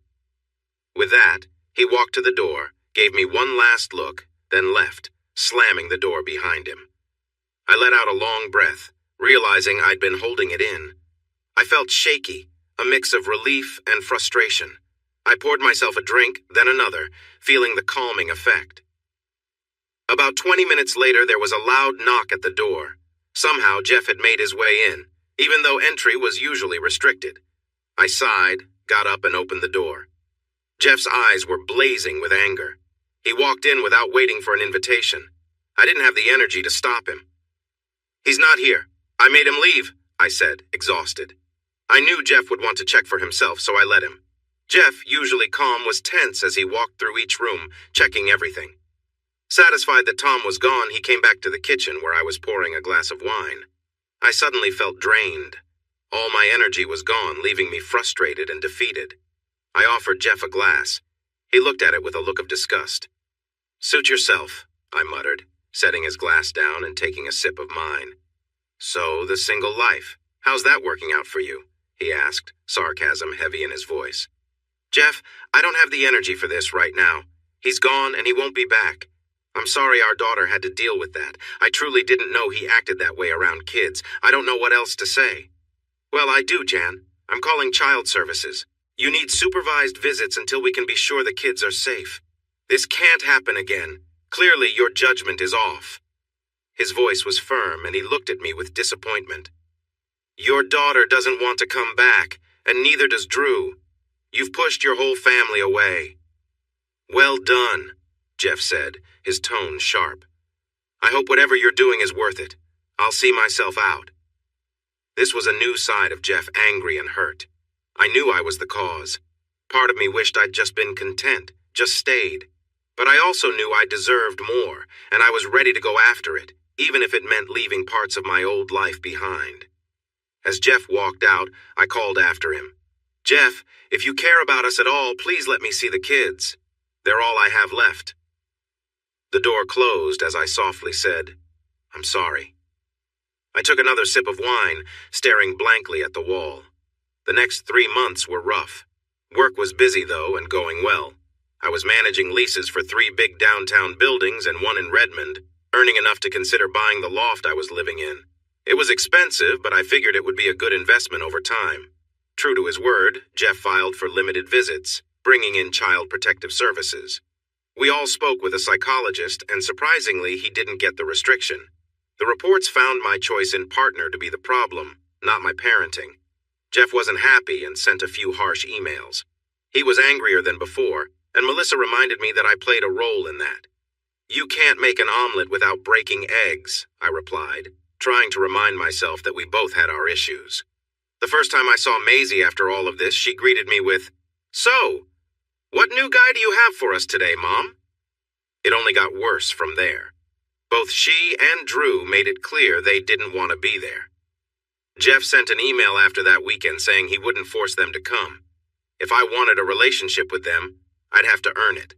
With that, he walked to the door, gave me one last look, then left, slamming the door behind him. I let out a long breath, realizing I'd been holding it in. I felt shaky, a mix of relief and frustration. I poured myself a drink, then another, feeling the calming effect. About 20 minutes later, there was a loud knock at the door. Somehow, Jeff had made his way in, even though entry was usually restricted. I sighed, got up, and opened the door. Jeff's eyes were blazing with anger. He walked in without waiting for an invitation. I didn't have the energy to stop him. He's not here. I made him leave, I said, exhausted. I knew Jeff would want to check for himself, so I let him. Jeff, usually calm, was tense as he walked through each room, checking everything. Satisfied that Tom was gone, he came back to the kitchen where I was pouring a glass of wine. I suddenly felt drained. All my energy was gone, leaving me frustrated and defeated. I offered Jeff a glass. He looked at it with a look of disgust. Suit yourself, I muttered, setting his glass down and taking a sip of mine. So, the single life, how's that working out for you? He asked, sarcasm heavy in his voice. Jeff, I don't have the energy for this right now. He's gone and he won't be back. I'm sorry our daughter had to deal with that. I truly didn't know he acted that way around kids. I don't know what else to say. Well, I do, Jan. I'm calling child services. You need supervised visits until we can be sure the kids are safe. This can't happen again. Clearly, your judgment is off. His voice was firm, and he looked at me with disappointment. Your daughter doesn't want to come back, and neither does Drew. You've pushed your whole family away. Well done, Jeff said, his tone sharp. I hope whatever you're doing is worth it. I'll see myself out. This was a new side of Jeff, angry and hurt. I knew I was the cause. Part of me wished I'd just been content, just stayed. But I also knew I deserved more, and I was ready to go after it, even if it meant leaving parts of my old life behind. As Jeff walked out, I called after him. Jeff, if you care about us at all, please let me see the kids. They're all I have left. The door closed as I softly said, I'm sorry. I took another sip of wine, staring blankly at the wall. The next 3 months were rough. Work was busy, though, and going well. I was managing leases for 3 big downtown buildings and 1 in Redmond, earning enough to consider buying the loft I was living in. It was expensive, but I figured it would be a good investment over time. True to his word, Jeff filed for limited visits, bringing in Child Protective Services. We all spoke with a psychologist, and surprisingly, he didn't get the restriction. The reports found my choice in partner to be the problem, not my parenting. Jeff wasn't happy and sent a few harsh emails. He was angrier than before, and Melissa reminded me that I played a role in that. You can't make an omelet without breaking eggs, I replied, trying to remind myself that we both had our issues. The first time I saw Maisie after all of this, she greeted me with, So, what new guy do you have for us today, Mom? It only got worse from there. Both she and Drew made it clear they didn't want to be there. Jeff sent an email after that weekend saying he wouldn't force them to come. If I wanted a relationship with them, I'd have to earn it.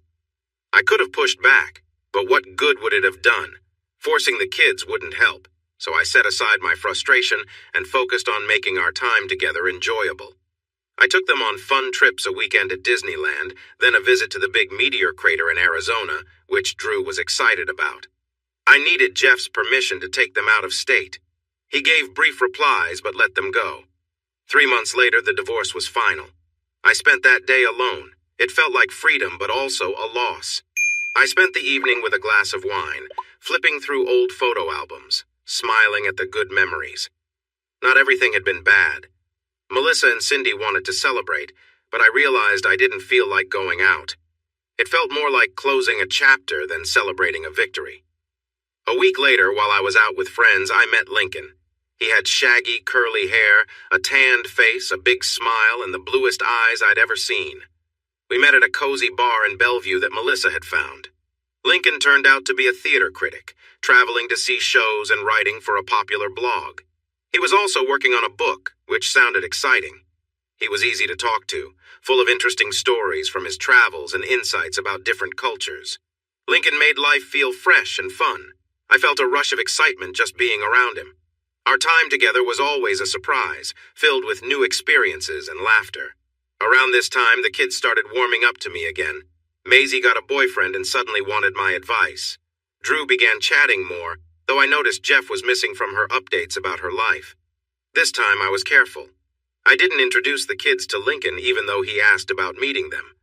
I could have pushed back, but what good would it have done? Forcing the kids wouldn't help, so I set aside my frustration and focused on making our time together enjoyable. I took them on fun trips a weekend at Disneyland, then a visit to the big meteor crater in Arizona, which Drew was excited about. I needed Jeff's permission to take them out of state. He gave brief replies but let them go. 3 months later, the divorce was final. I spent that day alone. It felt like freedom, but also a loss. I spent the evening with a glass of wine, flipping through old photo albums, smiling at the good memories. Not everything had been bad. Melissa and Cindy wanted to celebrate, but I realized I didn't feel like going out. It felt more like closing a chapter than celebrating a victory. A week later, while I was out with friends, I met Lincoln. He had shaggy, curly hair, a tanned face, a big smile, and the bluest eyes I'd ever seen. We met at a cozy bar in Bellevue that Melissa had found. Lincoln turned out to be a theater critic, traveling to see shows and writing for a popular blog. He was also working on a book, which sounded exciting. He was easy to talk to, full of interesting stories from his travels and insights about different cultures. Lincoln made life feel fresh and fun. I felt a rush of excitement just being around him. Our time together was always a surprise, filled with new experiences and laughter. Around this time, the kids started warming up to me again. Maisie got a boyfriend and suddenly wanted my advice. Drew began chatting more, though I noticed Jeff was missing from her updates about her life. This time I was careful. I didn't introduce the kids to Lincoln even though he asked about meeting them.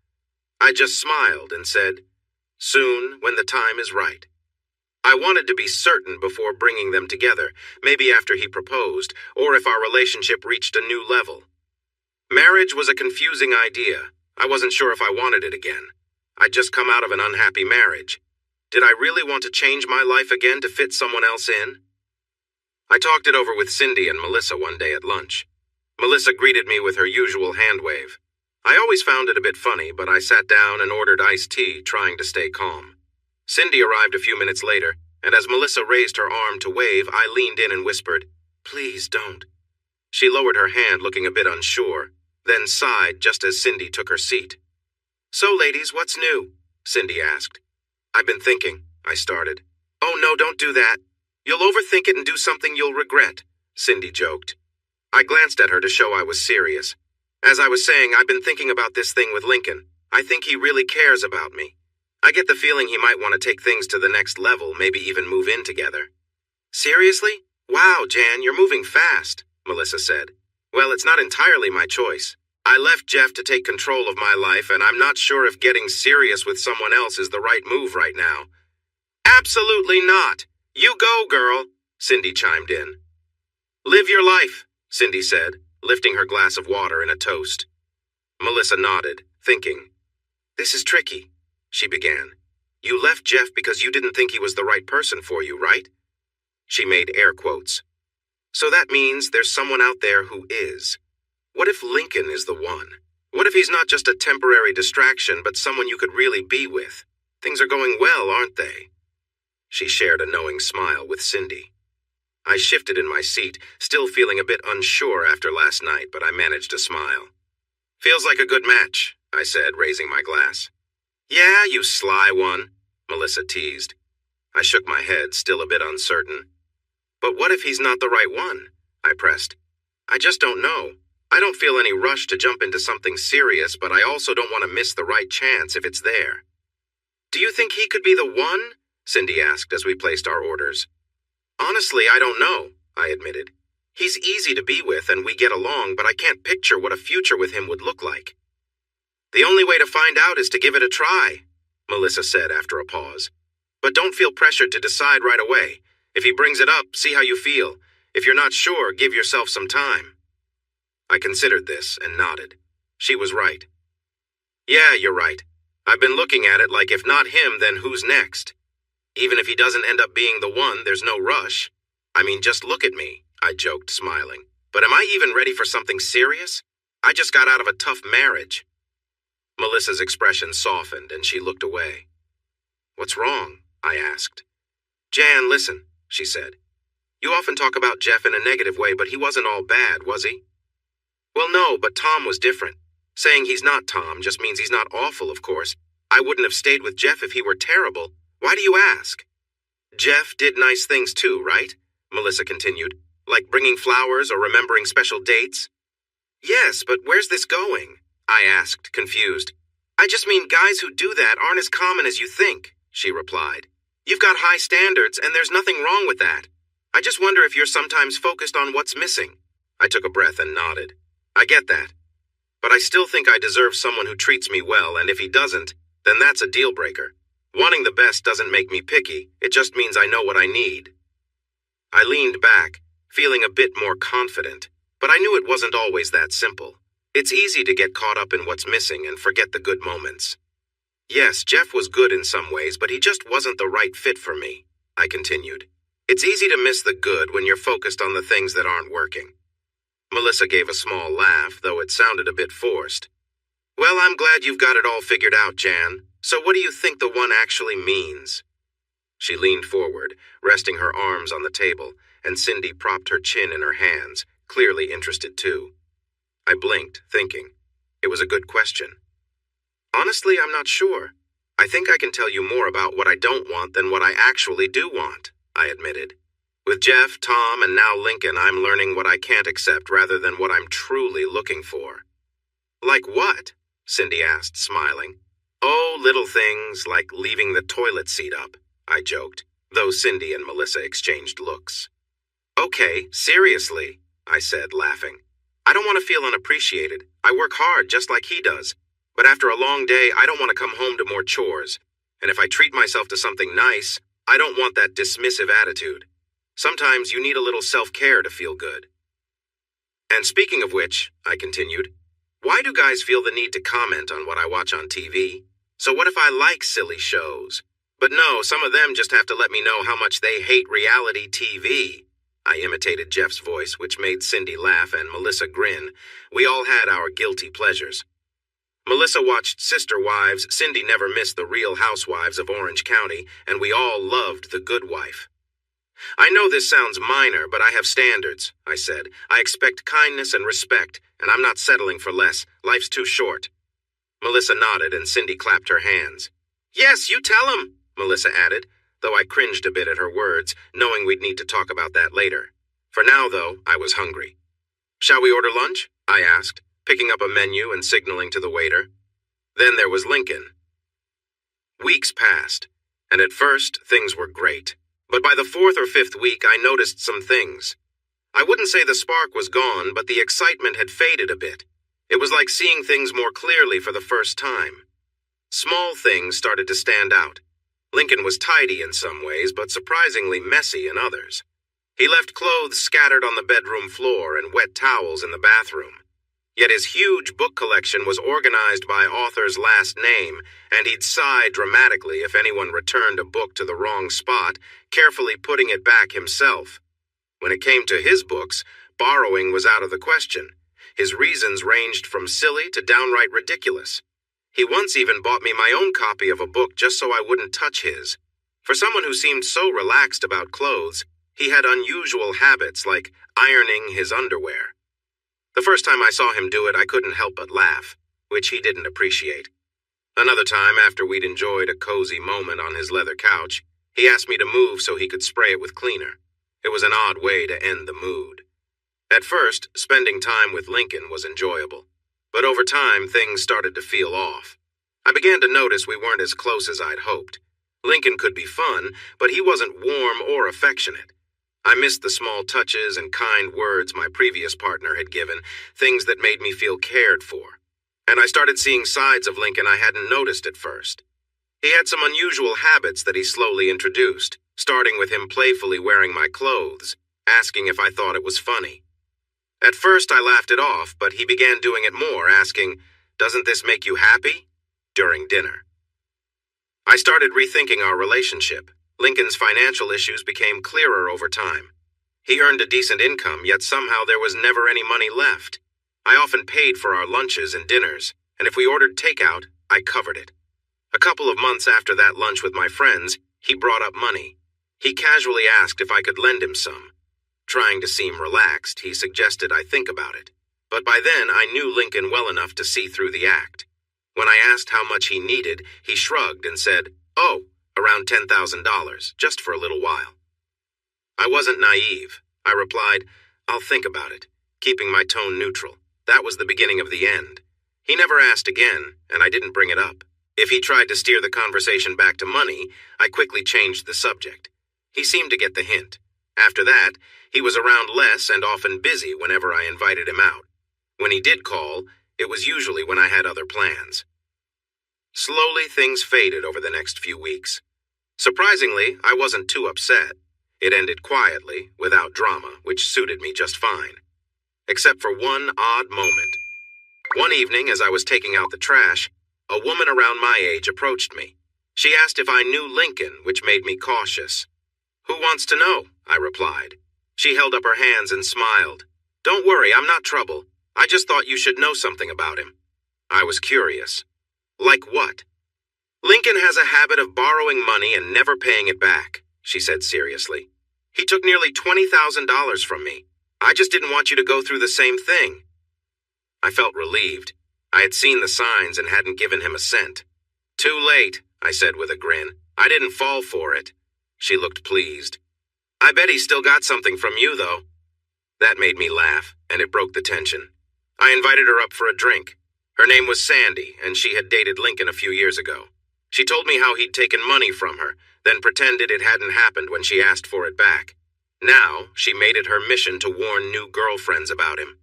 I just smiled and said, "Soon, when the time is right." I wanted to be certain before bringing them together, maybe after he proposed, or if our relationship reached a new level. Marriage was a confusing idea. I wasn't sure if I wanted it again. I'd just come out of an unhappy marriage. Did I really want to change my life again to fit someone else in? I talked it over with Cindy and Melissa one day at lunch. Melissa greeted me with her usual hand wave. I always found it a bit funny, but I sat down and ordered iced tea, trying to stay calm. Cindy arrived a few minutes later, and as Melissa raised her arm to wave, I leaned in and whispered, "Please don't." She lowered her hand, looking a bit unsure, then sighed just as Cindy took her seat. "So, ladies, what's new?" Cindy asked. "I've been thinking," I started. "Oh, no, don't do that. You'll overthink it and do something you'll regret," Cindy joked. I glanced at her to show I was serious. As I was saying, I've been thinking about this thing with Lincoln. I think he really cares about me. I get the feeling he might want to take things to the next level, maybe even move in together. "Seriously? Wow, Jan, you're moving fast," Melissa said. "Well, it's not entirely my choice. I left Jeff to take control of my life, and I'm not sure if getting serious with someone else is the right move right now." "Absolutely not. You go, girl," Cindy chimed in. "Live your life," Cindy said, lifting her glass of water in a toast. Melissa nodded, thinking. "This is tricky," she began. "You left Jeff because you didn't think he was the right person for you, right?" She made air quotes. "So that means there's someone out there who is. What if Lincoln is the one? What if he's not just a temporary distraction, but someone you could really be with? Things are going well, aren't they?" She shared a knowing smile with Cindy. I shifted in my seat, still feeling a bit unsure after last night, but I managed to smile. "Feels like a good match," I said, raising my glass. "Yeah, you sly one," Melissa teased. I shook my head, still a bit uncertain. "But what if he's not the right one?" I pressed. "I just don't know. I don't feel any rush to jump into something serious, but I also don't want to miss the right chance if it's there." "Do you think he could be the one?" Cindy asked as we placed our orders. "Honestly, I don't know," I admitted. "He's easy to be with and we get along, but I can't picture what a future with him would look like." "The only way to find out is to give it a try," Melissa said after a pause. "But don't feel pressured to decide right away. If he brings it up, see how you feel. If you're not sure, give yourself some time." I considered this and nodded. She was right. "Yeah, you're right. I've been looking at it like if not him, then who's next? Even if he doesn't end up being the one, there's no rush. I mean, just look at me," I joked, smiling. "But am I even ready for something serious? I just got out of a tough marriage." Melissa's expression softened and she looked away. "What's wrong?" I asked. "Jan, listen," she said. "You often talk about Jeff in a negative way, but he wasn't all bad, was he?" "Well, no, but Tom was different. Saying he's not Tom just means he's not awful, of course. I wouldn't have stayed with Jeff if he were terrible. Why do you ask?" "Jeff did nice things too, right?" Melissa continued. "Like bringing flowers or remembering special dates?" "Yes, but where's this going?" I asked, confused. "I just mean guys who do that aren't as common as you think," she replied. "You've got high standards and there's nothing wrong with that. I just wonder if you're sometimes focused on what's missing." I took a breath and nodded. "I get that. But I still think I deserve someone who treats me well, and if he doesn't, then that's a deal breaker. Wanting the best doesn't make me picky, it just means I know what I need." I leaned back, feeling a bit more confident, but I knew it wasn't always that simple. It's easy to get caught up in what's missing and forget the good moments. Yes, Jeff was good in some ways, but he just wasn't the right fit for me, I continued. It's easy to miss the good when you're focused on the things that aren't working. Melissa gave a small laugh, though it sounded a bit forced. Well, I'm glad you've got it all figured out, Jan. So what do you think the one actually means? She leaned forward, resting her arms on the table, and Cindy propped her chin in her hands, clearly interested too. I blinked, thinking. It was a good question. Honestly, I'm not sure. I think I can tell you more about what I don't want than what I actually do want, I admitted. With Jeff, Tom, and now Lincoln, I'm learning what I can't accept rather than what I'm truly looking for. Like what? Cindy asked, smiling. Oh, little things like leaving the toilet seat up, I joked, though Cindy and Melissa exchanged looks. Okay, seriously, I said, laughing. I don't want to feel unappreciated. I work hard just like he does. But after a long day, I don't want to come home to more chores. And if I treat myself to something nice, I don't want that dismissive attitude. Sometimes you need a little self-care to feel good. And speaking of which, I continued, why do guys feel the need to comment on what I watch on TV? So what if I like silly shows? But no, some of them just have to let me know how much they hate reality TV. I imitated Jeff's voice, which made Cindy laugh and Melissa grin. We all had our guilty pleasures. Melissa watched Sister Wives, Cindy never missed The Real Housewives of Orange County, and we all loved The Good Wife. I know this sounds minor, but I have standards, I said. I expect kindness and respect, and I'm not settling for less. Life's too short. Melissa nodded and Cindy clapped her hands. Yes, you tell him, Melissa added, though I cringed a bit at her words, knowing we'd need to talk about that later. For now, though, I was hungry. Shall we order lunch? I asked, picking up a menu and signaling to the waiter. Then there was Lincoln. Weeks passed, and at first, things were great. But by the 4th or 5th week, I noticed some things. I wouldn't say the spark was gone, but the excitement had faded a bit. It was like seeing things more clearly for the first time. Small things started to stand out. Lincoln was tidy in some ways, but surprisingly messy in others. He left clothes scattered on the bedroom floor and wet towels in the bathroom. Yet his huge book collection was organized by author's last name, and he'd sigh dramatically if anyone returned a book to the wrong spot, carefully putting it back himself. When it came to his books, borrowing was out of the question. His reasons ranged from silly to downright ridiculous. He once even bought me my own copy of a book just so I wouldn't touch his. For someone who seemed so relaxed about clothes, he had unusual habits like ironing his underwear. The first time I saw him do it, I couldn't help but laugh, which he didn't appreciate. Another time, after we'd enjoyed a cozy moment on his leather couch, he asked me to move so he could spray it with cleaner. It was an odd way to end the mood. At first, spending time with Lincoln was enjoyable, but over time, things started to feel off. I began to notice we weren't as close as I'd hoped. Lincoln could be fun, but he wasn't warm or affectionate. I missed the small touches and kind words my previous partner had given, things that made me feel cared for. And I started seeing sides of Lincoln I hadn't noticed at first. He had some unusual habits that he slowly introduced, starting with him playfully wearing my clothes, asking if I thought it was funny. At first I laughed it off, but he began doing it more, asking, "Doesn't this make you happy?" during dinner. I started rethinking our relationship. Lincoln's financial issues became clearer over time. He earned a decent income, yet somehow there was never any money left. I often paid for our lunches and dinners, and if we ordered takeout, I covered it. A couple of months after that lunch with my friends, he brought up money. He casually asked if I could lend him some. Trying to seem relaxed, he suggested I think about it. But by then, I knew Lincoln well enough to see through the act. When I asked how much he needed, he shrugged and said, "Oh, around $10,000, just for a little while." I wasn't naive. I replied, "I'll think about it," keeping my tone neutral. That was the beginning of the end. He never asked again, and I didn't bring it up. If he tried to steer the conversation back to money, I quickly changed the subject. He seemed to get the hint. After that, he was around less and often busy whenever I invited him out. When he did call, it was usually when I had other plans. Slowly, things faded over the next few weeks. Surprisingly, I wasn't too upset. It ended quietly, without drama, which suited me just fine. Except for one odd moment. One evening, as I was taking out the trash, a woman around my age approached me. She asked if I knew Lincoln, which made me cautious. "Who wants to know?" I replied. She held up her hands and smiled. "Don't worry, I'm not trouble. I just thought you should know something about him." I was curious. "Like what?" "Lincoln has a habit of borrowing money and never paying it back," she said seriously. "He took nearly $20,000 from me. I just didn't want you to go through the same thing." I felt relieved. I had seen the signs and hadn't given him a cent. "Too late," I said with a grin. "I didn't fall for it." She looked pleased. "I bet he still got something from you, though." That made me laugh, and it broke the tension. I invited her up for a drink. Her name was Sandy, and she had dated Lincoln a few years ago. She told me how he'd taken money from her, then pretended it hadn't happened when she asked for it back. Now, she made it her mission to warn new girlfriends about him.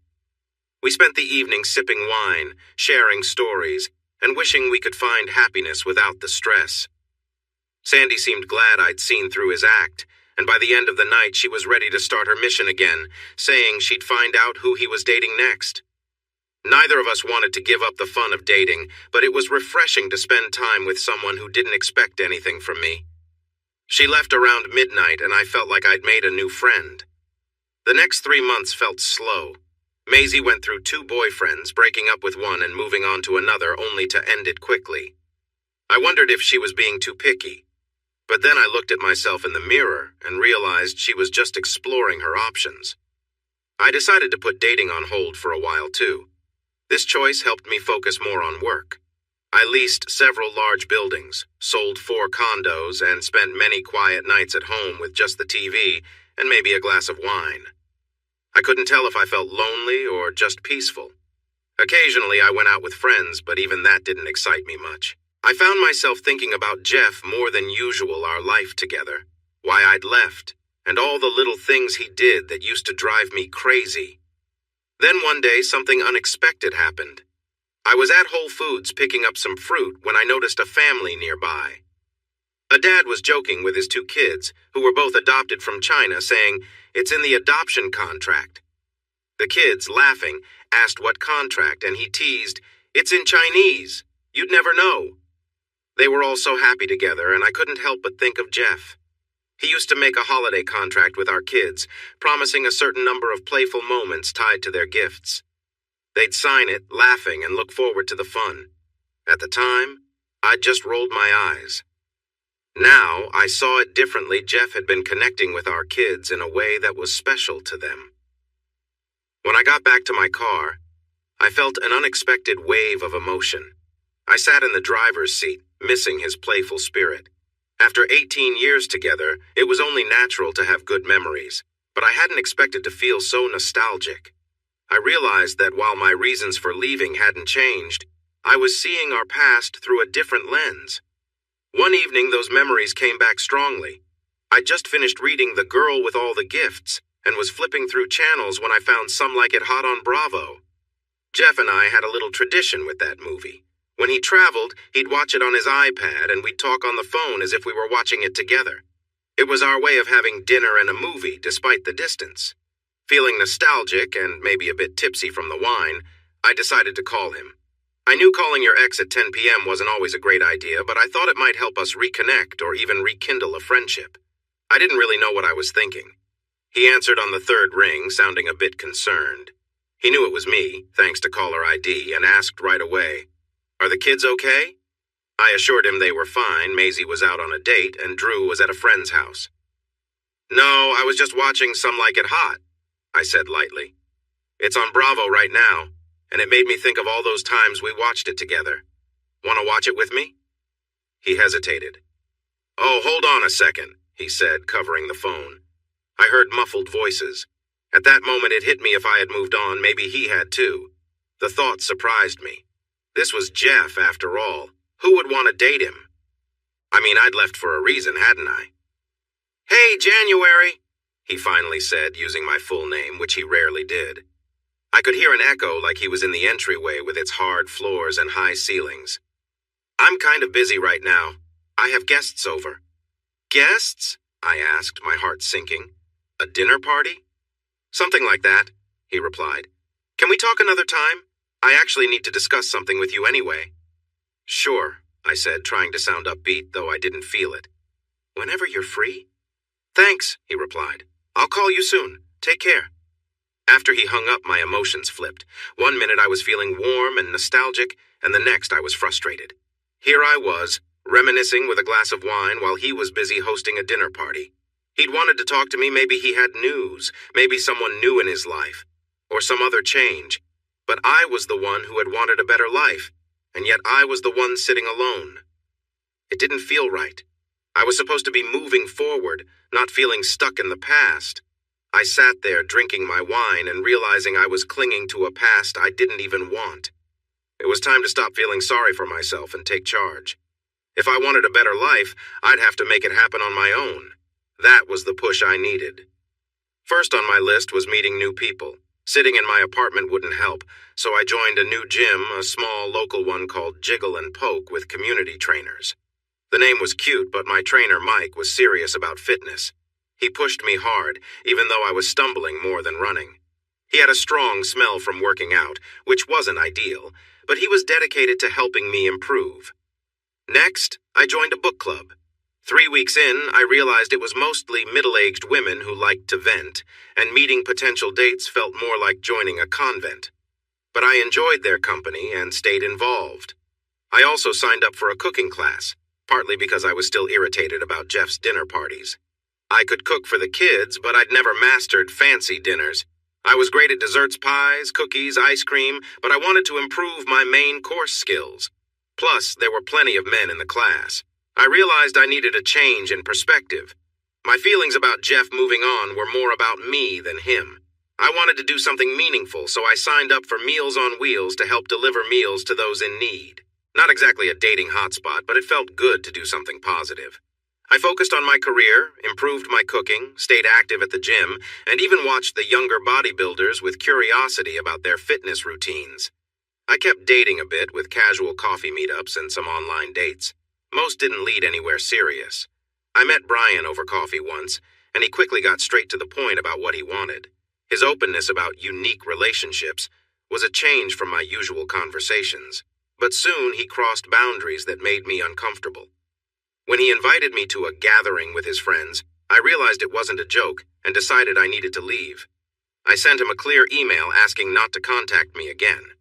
We spent the evening sipping wine, sharing stories, and wishing we could find happiness without the stress. Sandy seemed glad I'd seen through his act, and by the end of the night she was ready to start her mission again, saying she'd find out who he was dating next. Neither of us wanted to give up the fun of dating, but it was refreshing to spend time with someone who didn't expect anything from me. She left around midnight, and I felt like I'd made a new friend. The next 3 months felt slow. Maisie went through 2 boyfriends, breaking up with one and moving on to another only to end it quickly. I wondered if she was being too picky. But then I looked at myself in the mirror and realized she was just exploring her options. I decided to put dating on hold for a while, too. This choice helped me focus more on work. I leased several large buildings, sold 4 condos, and spent many quiet nights at home with just the TV and maybe a glass of wine. I couldn't tell if I felt lonely or just peaceful. Occasionally I went out with friends, but even that didn't excite me much. I found myself thinking about Jeff more than usual, our life together, why I'd left, and all the little things he did that used to drive me crazy. Then one day something unexpected happened. I was at Whole Foods picking up some fruit when I noticed a family nearby. A dad was joking with his 2 kids, who were both adopted from China, saying, "It's in the adoption contract." The kids, laughing, asked what contract, and he teased, "It's in Chinese. You'd never know." They were all so happy together, and I couldn't help but think of Jeff. He used to make a holiday contract with our kids, promising a certain number of playful moments tied to their gifts. They'd sign it, laughing, and look forward to the fun. At the time, I'd just rolled my eyes. Now, I saw it differently. Jeff had been connecting with our kids in a way that was special to them. When I got back to my car, I felt an unexpected wave of emotion. I sat in the driver's seat, missing his playful spirit. After 18 years together, it was only natural to have good memories, but I hadn't expected to feel so nostalgic. I realized that while my reasons for leaving hadn't changed, I was seeing our past through a different lens. One evening, those memories came back strongly. I'd just finished reading The Girl with All the Gifts and was flipping through channels when I found Some Like It Hot on Bravo. Jeff and I had a little tradition with that movie. When he traveled, he'd watch it on his iPad and we'd talk on the phone as if we were watching it together. It was our way of having dinner and a movie despite the distance. Feeling nostalgic and maybe a bit tipsy from the wine, I decided to call him. I knew calling your ex at 10 p.m. wasn't always a great idea, but I thought it might help us reconnect or even rekindle a friendship. I didn't really know what I was thinking. He answered on the 3rd ring, sounding a bit concerned. He knew it was me, thanks to caller ID, and asked right away, "Are the kids okay?" I assured him they were fine. Maisie was out on a date, and Drew was at a friend's house. "No, I was just watching Some Like It Hot," I said lightly. "It's on Bravo right now, and it made me think of all those times we watched it together. Want to watch it with me?" He hesitated. "Oh, hold on a second," he said, covering the phone. I heard muffled voices. At that moment, it hit me if I had moved on, maybe he had too. The thought surprised me. This was Jeff, after all. Who would want to date him? I mean, I'd left for a reason, hadn't I? "Hey, January," he finally said, using my full name, which he rarely did. I could hear an echo like he was in the entryway with its hard floors and high ceilings. "I'm kind of busy right now. I have guests over." "Guests?" I asked, my heart sinking. "A dinner party?" "Something like that," he replied. "Can we talk another time? I actually need to discuss something with you anyway. Sure, I said, trying to sound upbeat, though I didn't feel it. Whenever you're free? Thanks, he replied. I'll call you soon. Take care. After he hung up, my emotions flipped. 1 minute I was feeling warm and nostalgic, and the next I was frustrated. Here I was, reminiscing with a glass of wine while he was busy hosting a dinner party. He'd wanted to talk to me. Maybe he had news, maybe someone new in his life, or some other change. But I was the one who had wanted a better life, and yet I was the one sitting alone. It didn't feel right. I was supposed to be moving forward, not feeling stuck in the past. I sat there drinking my wine and realizing I was clinging to a past I didn't even want. It was time to stop feeling sorry for myself and take charge. If I wanted a better life, I'd have to make it happen on my own. That was the push I needed. First on my list was meeting new people. Sitting in my apartment wouldn't help, so I joined a new gym, a small local one called Jiggle and Poke with community trainers. The name was cute, but my trainer, Mike, was serious about fitness. He pushed me hard, even though I was stumbling more than running. He had a strong smell from working out, which wasn't ideal, but he was dedicated to helping me improve. Next, I joined a book club. 3 weeks in, I realized it was mostly middle-aged women who liked to vent, and meeting potential dates felt more like joining a convent. But I enjoyed their company and stayed involved. I also signed up for a cooking class, partly because I was still irritated about Jeff's dinner parties. I could cook for the kids, but I'd never mastered fancy dinners. I was great at desserts, pies, cookies, ice cream, but I wanted to improve my main course skills. Plus, there were plenty of men in the class. I realized I needed a change in perspective. My feelings about Jeff moving on were more about me than him. I wanted to do something meaningful, so I signed up for Meals on Wheels to help deliver meals to those in need. Not exactly a dating hotspot, but it felt good to do something positive. I focused on my career, improved my cooking, stayed active at the gym, and even watched the younger bodybuilders with curiosity about their fitness routines. I kept dating a bit with casual coffee meetups and some online dates. Most didn't lead anywhere serious. I met Brian over coffee once, and he quickly got straight to the point about what he wanted. His openness about unique relationships was a change from my usual conversations, but soon he crossed boundaries that made me uncomfortable. When he invited me to a gathering with his friends, I realized it wasn't a joke and decided I needed to leave. I sent him a clear email asking not to contact me again.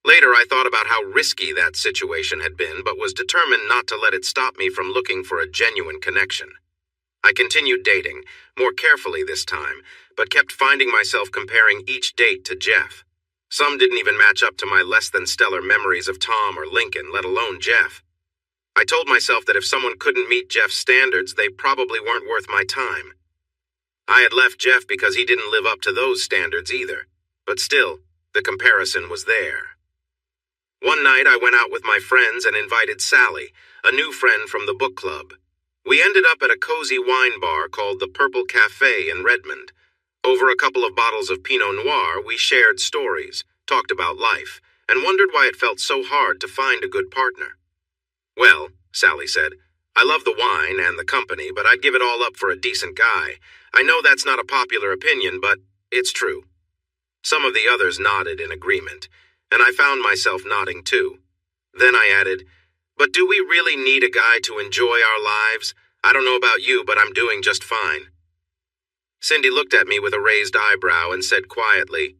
Later, I thought about how risky that situation had been, but was determined not to let it stop me from looking for a genuine connection. I continued dating, more carefully this time, but kept finding myself comparing each date to Jeff. Some didn't even match up to my less-than-stellar memories of Tom or Lincoln, let alone Jeff. I told myself that if someone couldn't meet Jeff's standards, they probably weren't worth my time. I had left Jeff because he didn't live up to those standards either, but still, the comparison was there. One night I went out with my friends and invited Sally, a new friend from the book club. We ended up at a cozy wine bar called the Purple Cafe in Redmond. Over a couple of bottles of Pinot Noir, we shared stories, talked about life, and wondered why it felt so hard to find a good partner. Well, Sally said, I love the wine and the company, but I'd give it all up for a decent guy. I know that's not a popular opinion, but it's true. Some of the others nodded in agreement, and I found myself nodding too. Then I added, but do we really need a guy to enjoy our lives? I don't know about you, but I'm doing just fine. Cindy looked at me with a raised eyebrow and said quietly,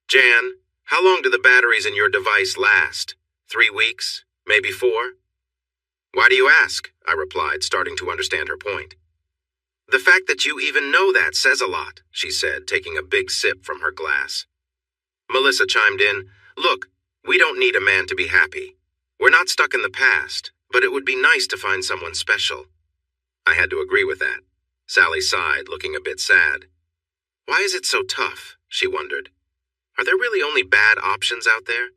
Jan, how long do the batteries in your device last? 3 weeks? Maybe 4? Why do you ask? I replied, starting to understand her point. The fact that you even know that says a lot, she said, taking a big sip from her glass. Melissa chimed in, Look, we don't need a man to be happy. We're not stuck in the past, but it would be nice to find someone special. I had to agree with that. Sally sighed, looking a bit sad. Why is it so tough? She wondered. Are there really only bad options out there?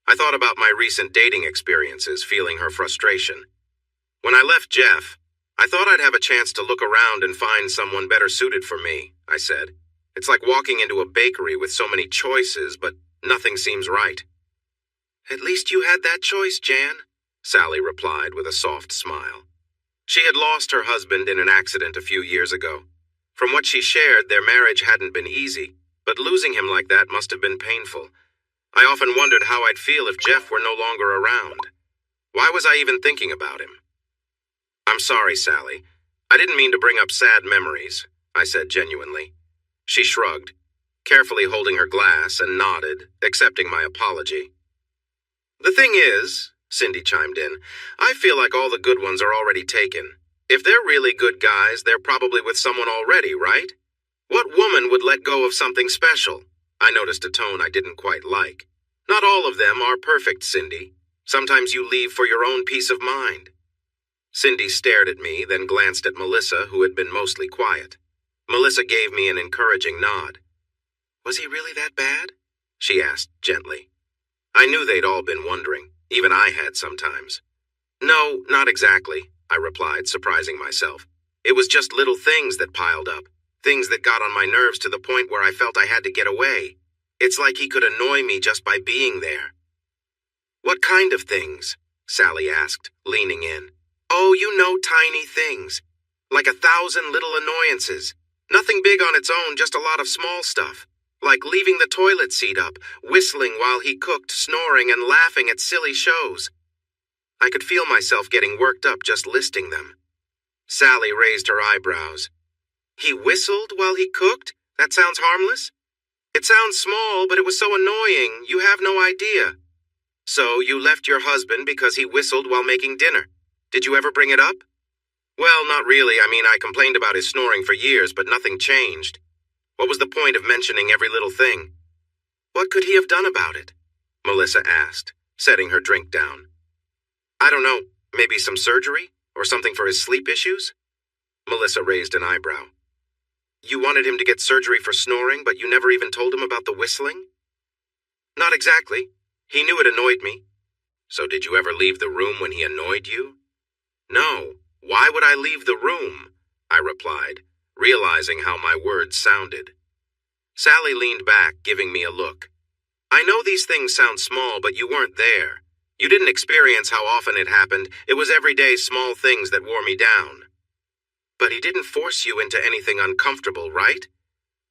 I thought about my recent dating experiences, feeling her frustration. When I left Jeff, I thought I'd have a chance to look around and find someone better suited for me, I said. It's like walking into a bakery with so many choices, but nothing seems right. At least you had that choice, Jan, Sally replied with a soft smile. She had lost her husband in an accident a few years ago. From what she shared, their marriage hadn't been easy, but losing him like that must have been painful. I often wondered how I'd feel if Jeff were no longer around. Why was I even thinking about him? I'm sorry, Sally. I didn't mean to bring up sad memories, I said genuinely. She shrugged, carefully holding her glass, and nodded, accepting my apology. The thing is, Cindy chimed in, I feel like all the good ones are already taken. If they're really good guys, they're probably with someone already, right? What woman would let go of something special? I noticed a tone I didn't quite like. Not all of them are perfect, Cindy. Sometimes you leave for your own peace of mind. Cindy stared at me, then glanced at Melissa, who had been mostly quiet. Melissa gave me an encouraging nod. Was he really that bad? She asked gently. I knew they'd all been wondering. Even I had sometimes. No, not exactly, I replied, surprising myself. It was just little things that piled up. Things that got on my nerves to the point where I felt I had to get away. It's like he could annoy me just by being there. What kind of things? Sally asked, leaning in. Oh, you know, tiny things. Like 1,000 little annoyances. Nothing big on its own, just a lot of small stuff. Like leaving the toilet seat up, whistling while he cooked, snoring, and laughing at silly shows. I could feel myself getting worked up just listing them. Sally raised her eyebrows. He whistled while he cooked? That sounds harmless? It sounds small, but it was so annoying, you have no idea. So you left your husband because he whistled while making dinner. Did you ever bring it up? Well, not really. I mean, I complained about his snoring for years, but nothing changed. What was the point of mentioning every little thing? What could he have done about it? Melissa asked, setting her drink down. I don't know, maybe some surgery? Or something for his sleep issues? Melissa raised an eyebrow. You wanted him to get surgery for snoring, but you never even told him about the whistling? Not exactly. He knew it annoyed me. So did you ever leave the room when he annoyed you? No. Why would I leave the room? I replied, realizing how my words sounded. Sally leaned back, giving me a look. I know these things sound small, but you weren't there. You didn't experience how often it happened. It was everyday small things that wore me down. But he didn't force you into anything uncomfortable, right?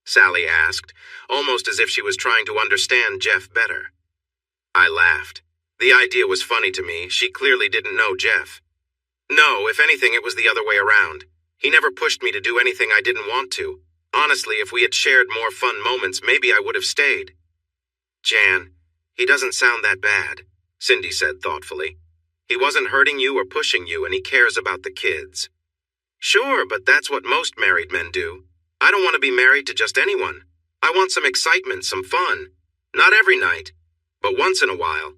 Sally asked, almost as if she was trying to understand Jeff better. I laughed. The idea was funny to me. She clearly didn't know Jeff. No, if anything, it was the other way around. He never pushed me to do anything I didn't want to. Honestly, if we had shared more fun moments, maybe I would have stayed. Jan, he doesn't sound that bad, Cindy said thoughtfully. He wasn't hurting you or pushing you, and he cares about the kids. Sure, but that's what most married men do. I don't want to be married to just anyone. I want some excitement, some fun. Not every night, but once in a while.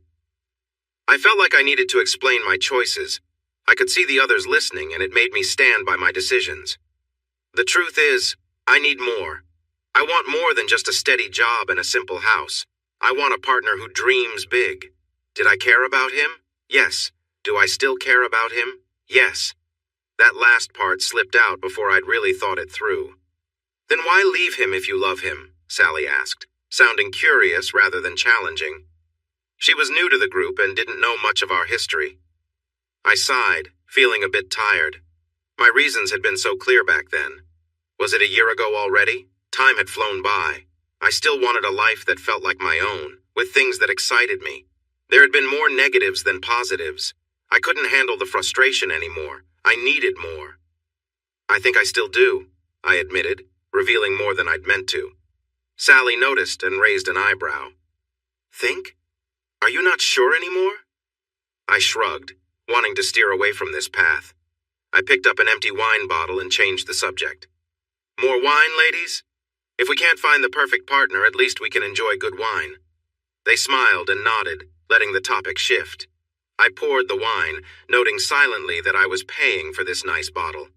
I felt like I needed to explain my choices. I could see the others listening, and it made me stand by my decisions. The truth is, I need more. I want more than just a steady job and a simple house. I want a partner who dreams big. Did I care about him? Yes. Do I still care about him? Yes. That last part slipped out before I'd really thought it through. Then why leave him if you love him? Sally asked, sounding curious rather than challenging. She was new to the group and didn't know much of our history. I sighed, feeling a bit tired. My reasons had been so clear back then. Was it a year ago already? Time had flown by. I still wanted a life that felt like my own, with things that excited me. There had been more negatives than positives. I couldn't handle the frustration anymore. I needed more. I think I still do, I admitted, revealing more than I'd meant to. Sally noticed and raised an eyebrow. Think? Are you not sure anymore? I shrugged, wanting to steer away from this path. I picked up an empty wine bottle and changed the subject. More wine, ladies? If we can't find the perfect partner, at least we can enjoy good wine. They smiled and nodded, letting the topic shift. I poured the wine, noting silently that I was paying for this nice bottle.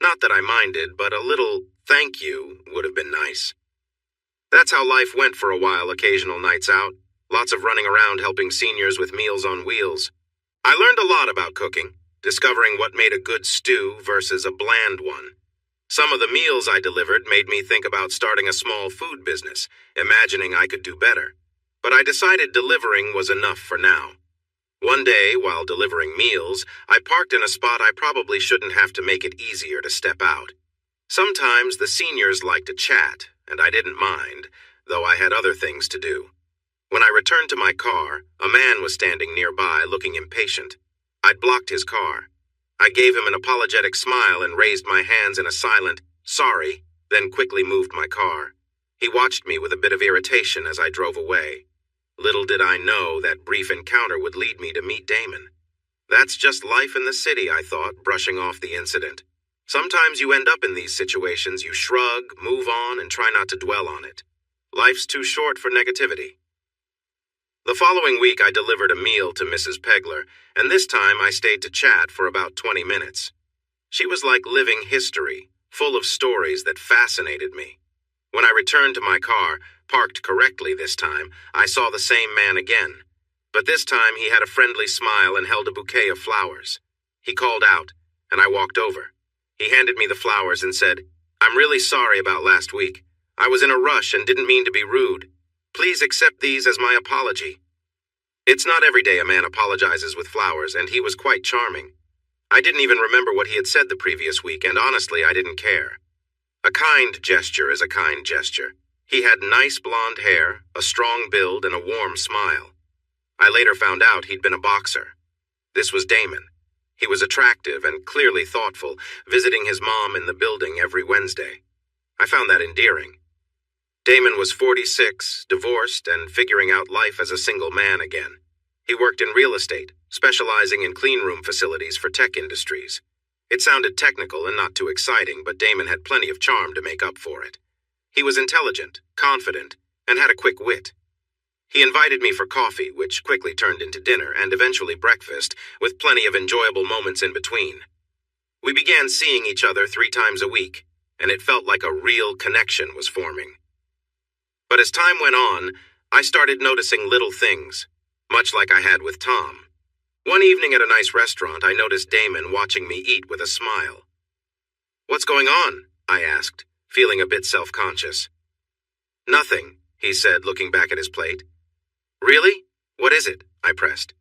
Not that I minded, but a little thank you would have been nice. That's how life went for a while, occasional nights out. Lots of running around helping seniors with Meals on Wheels. I learned a lot about cooking, discovering what made a good stew versus a bland one. Some of the meals I delivered made me think about starting a small food business, imagining I could do better. But I decided delivering was enough for now. One day, while delivering meals, I parked in a spot I probably shouldn't have to make it easier to step out. Sometimes the seniors like to chat, and I didn't mind, though I had other things to do. When I returned to my car, a man was standing nearby looking impatient. I'd blocked his car. I gave him an apologetic smile and raised my hands in a silent, "Sorry," then quickly moved my car. He watched me with a bit of irritation as I drove away. Little did I know that brief encounter would lead me to meet Damon. That's just life in the city, I thought, brushing off the incident. Sometimes you end up in these situations, you shrug, move on, and try not to dwell on it. Life's too short for negativity. The following week, I delivered a meal to Mrs. Pegler, and this time I stayed to chat for about 20 minutes. She was like living history, full of stories that fascinated me. When I returned to my car, parked correctly this time, I saw the same man again. But this time he had a friendly smile and held a bouquet of flowers. He called out, and I walked over. He handed me the flowers and said, "I'm really sorry about last week. I was in a rush and didn't mean to be rude. Please accept these as my apology." It's not every day a man apologizes with flowers, and he was quite charming. I didn't even remember what he had said the previous week, and honestly, I didn't care. A kind gesture is a kind gesture. He had nice blonde hair, a strong build, and a warm smile. I later found out he'd been a boxer. This was Damon. He was attractive and clearly thoughtful, visiting his mom in the building every Wednesday. I found that endearing. Damon was 46, divorced, and figuring out life as a single man again. He worked in real estate, specializing in cleanroom facilities for tech industries. It sounded technical and not too exciting, but Damon had plenty of charm to make up for it. He was intelligent, confident, and had a quick wit. He invited me for coffee, which quickly turned into dinner and eventually breakfast, with plenty of enjoyable moments in between. We began seeing each other 3 times a week, and it felt like a real connection was forming. But as time went on, I started noticing little things, much like I had with Tom. One evening at a nice restaurant, I noticed Damon watching me eat with a smile. "What's going on?" I asked, feeling a bit self-conscious. "Nothing," he said, looking back at his plate. "Really? What is it?" I pressed.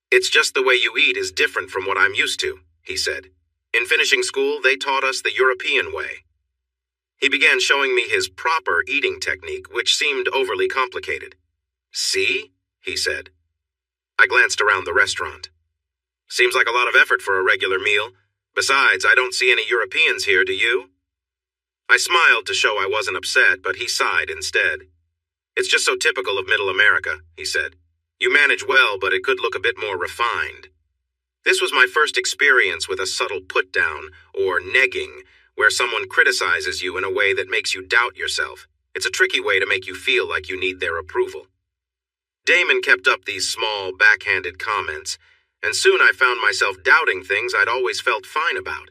"It's just the way you eat is different from what I'm used to," he said. "In finishing school, they taught us the European way." He began showing me his proper eating technique, which seemed overly complicated. "See?" he said. I glanced around the restaurant. "Seems like a lot of effort for a regular meal. Besides, I don't see any Europeans here, do you?" I smiled to show I wasn't upset, but he sighed instead. "It's just so typical of Middle America," he said. "You manage well, but it could look a bit more refined." This was my first experience with a subtle put-down, or negging, where someone criticizes you in a way that makes you doubt yourself. It's a tricky way to make you feel like you need their approval. Damon kept up these small, backhanded comments, and soon I found myself doubting things I'd always felt fine about.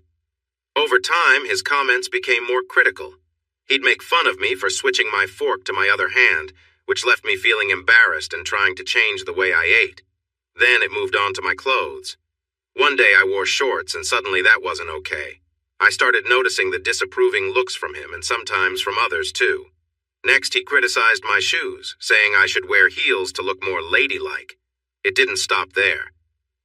Over time, his comments became more critical. He'd make fun of me for switching my fork to my other hand, which left me feeling embarrassed and trying to change the way I ate. Then it moved on to my clothes. One day I wore shorts, and suddenly that wasn't okay. I started noticing the disapproving looks from him, and sometimes from others too. Next, he criticized my shoes, saying I should wear heels to look more ladylike. It didn't stop there.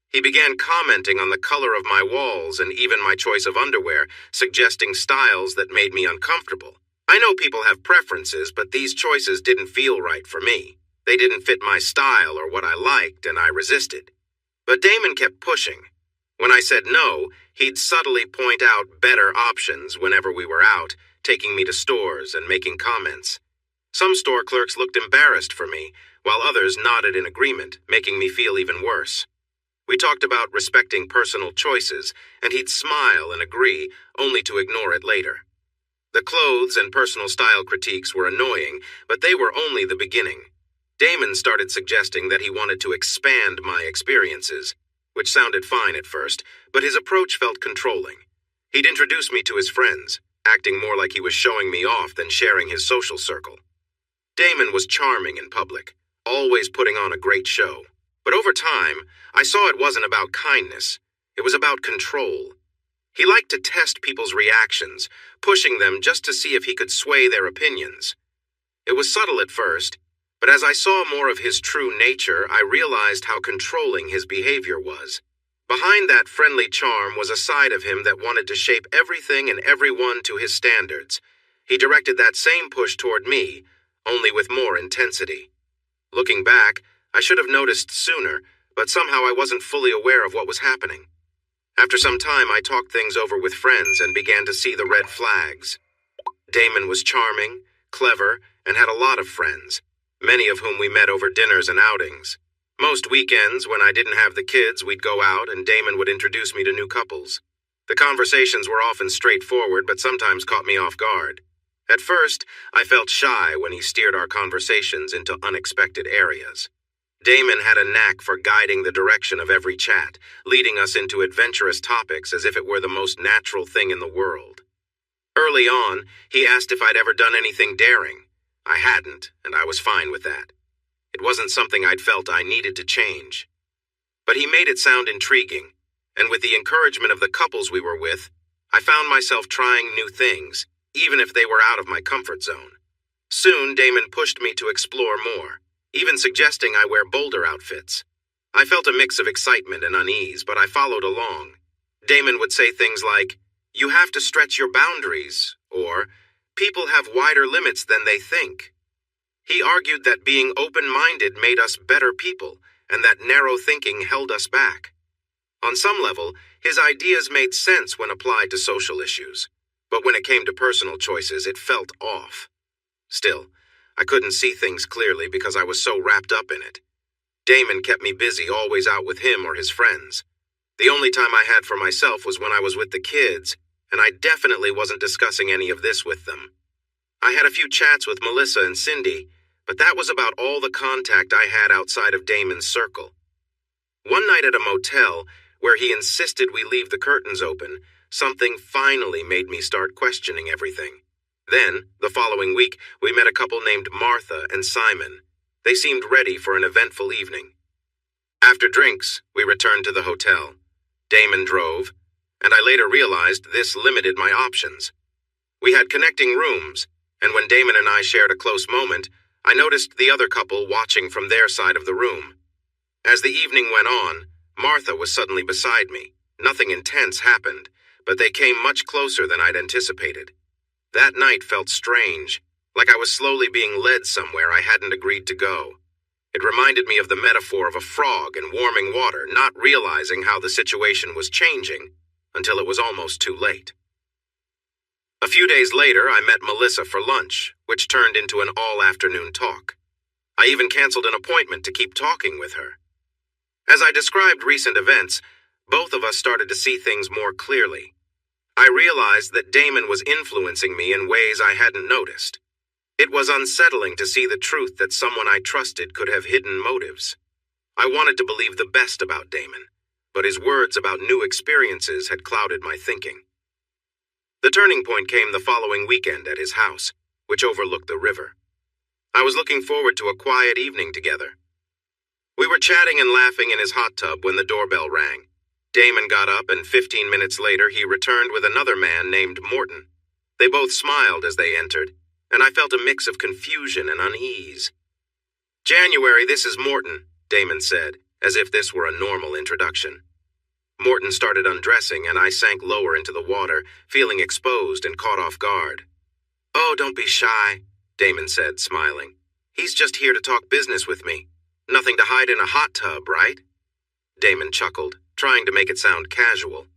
He began commenting on the color of my walls and even my choice of underwear, suggesting styles that made me uncomfortable. I know people have preferences, but these choices didn't feel right for me. They didn't fit my style or what I liked, and I resisted. But Damon kept pushing. When I said no, he'd subtly point out better options whenever we were out, taking me to stores and making comments. Some store clerks looked embarrassed for me, while others nodded in agreement, making me feel even worse. We talked about respecting personal choices, and he'd smile and agree, only to ignore it later. The clothes and personal style critiques were annoying, but they were only the beginning. Damon started suggesting that he wanted to expand my experiences, which sounded fine at first, but his approach felt controlling. He'd introduce me to his friends, acting more like he was showing me off than sharing his social circle. Damon was charming in public, always putting on a great show. But over time, I saw it wasn't about kindness. It was about control. He liked to test people's reactions, pushing them just to see if he could sway their opinions. It was subtle at first, but as I saw more of his true nature, I realized how controlling his behavior was. Behind that friendly charm was a side of him that wanted to shape everything and everyone to his standards. He directed that same push toward me, only with more intensity. Looking back, I should have noticed sooner, but somehow I wasn't fully aware of what was happening. After some time, I talked things over with friends and began to see the red flags. Damon was charming, clever, and had a lot of friends, many of whom we met over dinners and outings. Most weekends, when I didn't have the kids, we'd go out and Damon would introduce me to new couples. The conversations were often straightforward, but sometimes caught me off guard. At first, I felt shy when he steered our conversations into unexpected areas. Damon had a knack for guiding the direction of every chat, leading us into adventurous topics as if it were the most natural thing in the world. Early on, he asked if I'd ever done anything daring. I hadn't, and I was fine with that. It wasn't something I'd felt I needed to change. But he made it sound intriguing, and with the encouragement of the couples we were with, I found myself trying new things, even if they were out of my comfort zone. Soon, Damon pushed me to explore more, even suggesting I wear bolder outfits. I felt a mix of excitement and unease, but I followed along. Damon would say things like, "You have to stretch your boundaries," or, "People have wider limits than they think." He argued that being open-minded made us better people, and that narrow thinking held us back. On some level, his ideas made sense when applied to social issues, but when it came to personal choices, it felt off. Still, I couldn't see things clearly because I was so wrapped up in it. Damon kept me busy, always out with him or his friends. The only time I had for myself was when I was with the kids, and I definitely wasn't discussing any of this with them. I had a few chats with Melissa and Cindy, but that was about all the contact I had outside of Damon's circle. One night at a motel, where he insisted we leave the curtains open, something finally made me start questioning everything. Then, the following week, we met a couple named Martha and Simon. They seemed ready for an eventful evening. After drinks, we returned to the hotel. Damon drove, and I later realized this limited my options. We had connecting rooms, and when Damon and I shared a close moment, I noticed the other couple watching from their side of the room. As the evening went on, Martha was suddenly beside me. Nothing intense happened, but they came much closer than I'd anticipated. That night felt strange, like I was slowly being led somewhere I hadn't agreed to go. It reminded me of the metaphor of a frog in warming water, not realizing how the situation was changing until it was almost too late. A few days later, I met Melissa for lunch, which turned into an all-afternoon talk. I even canceled an appointment to keep talking with her. As I described recent events, both of us started to see things more clearly. I realized that Damon was influencing me in ways I hadn't noticed. It was unsettling to see the truth that someone I trusted could have hidden motives. I wanted to believe the best about Damon, but his words about new experiences had clouded my thinking. The turning point came the following weekend at his house, which overlooked the river. I was looking forward to a quiet evening together. We were chatting and laughing in his hot tub when the doorbell rang. Damon got up, and 15 minutes later he returned with another man named Morton. They both smiled as they entered, and I felt a mix of confusion and unease. "January, this is Morton," Damon said, as if this were a normal introduction. Morton started undressing, and I sank lower into the water, feeling exposed and caught off guard. "Oh, don't be shy," Damon said, smiling. "He's just here to talk business with me. Nothing to hide in a hot tub, right?" Damon chuckled, trying to make it sound casual.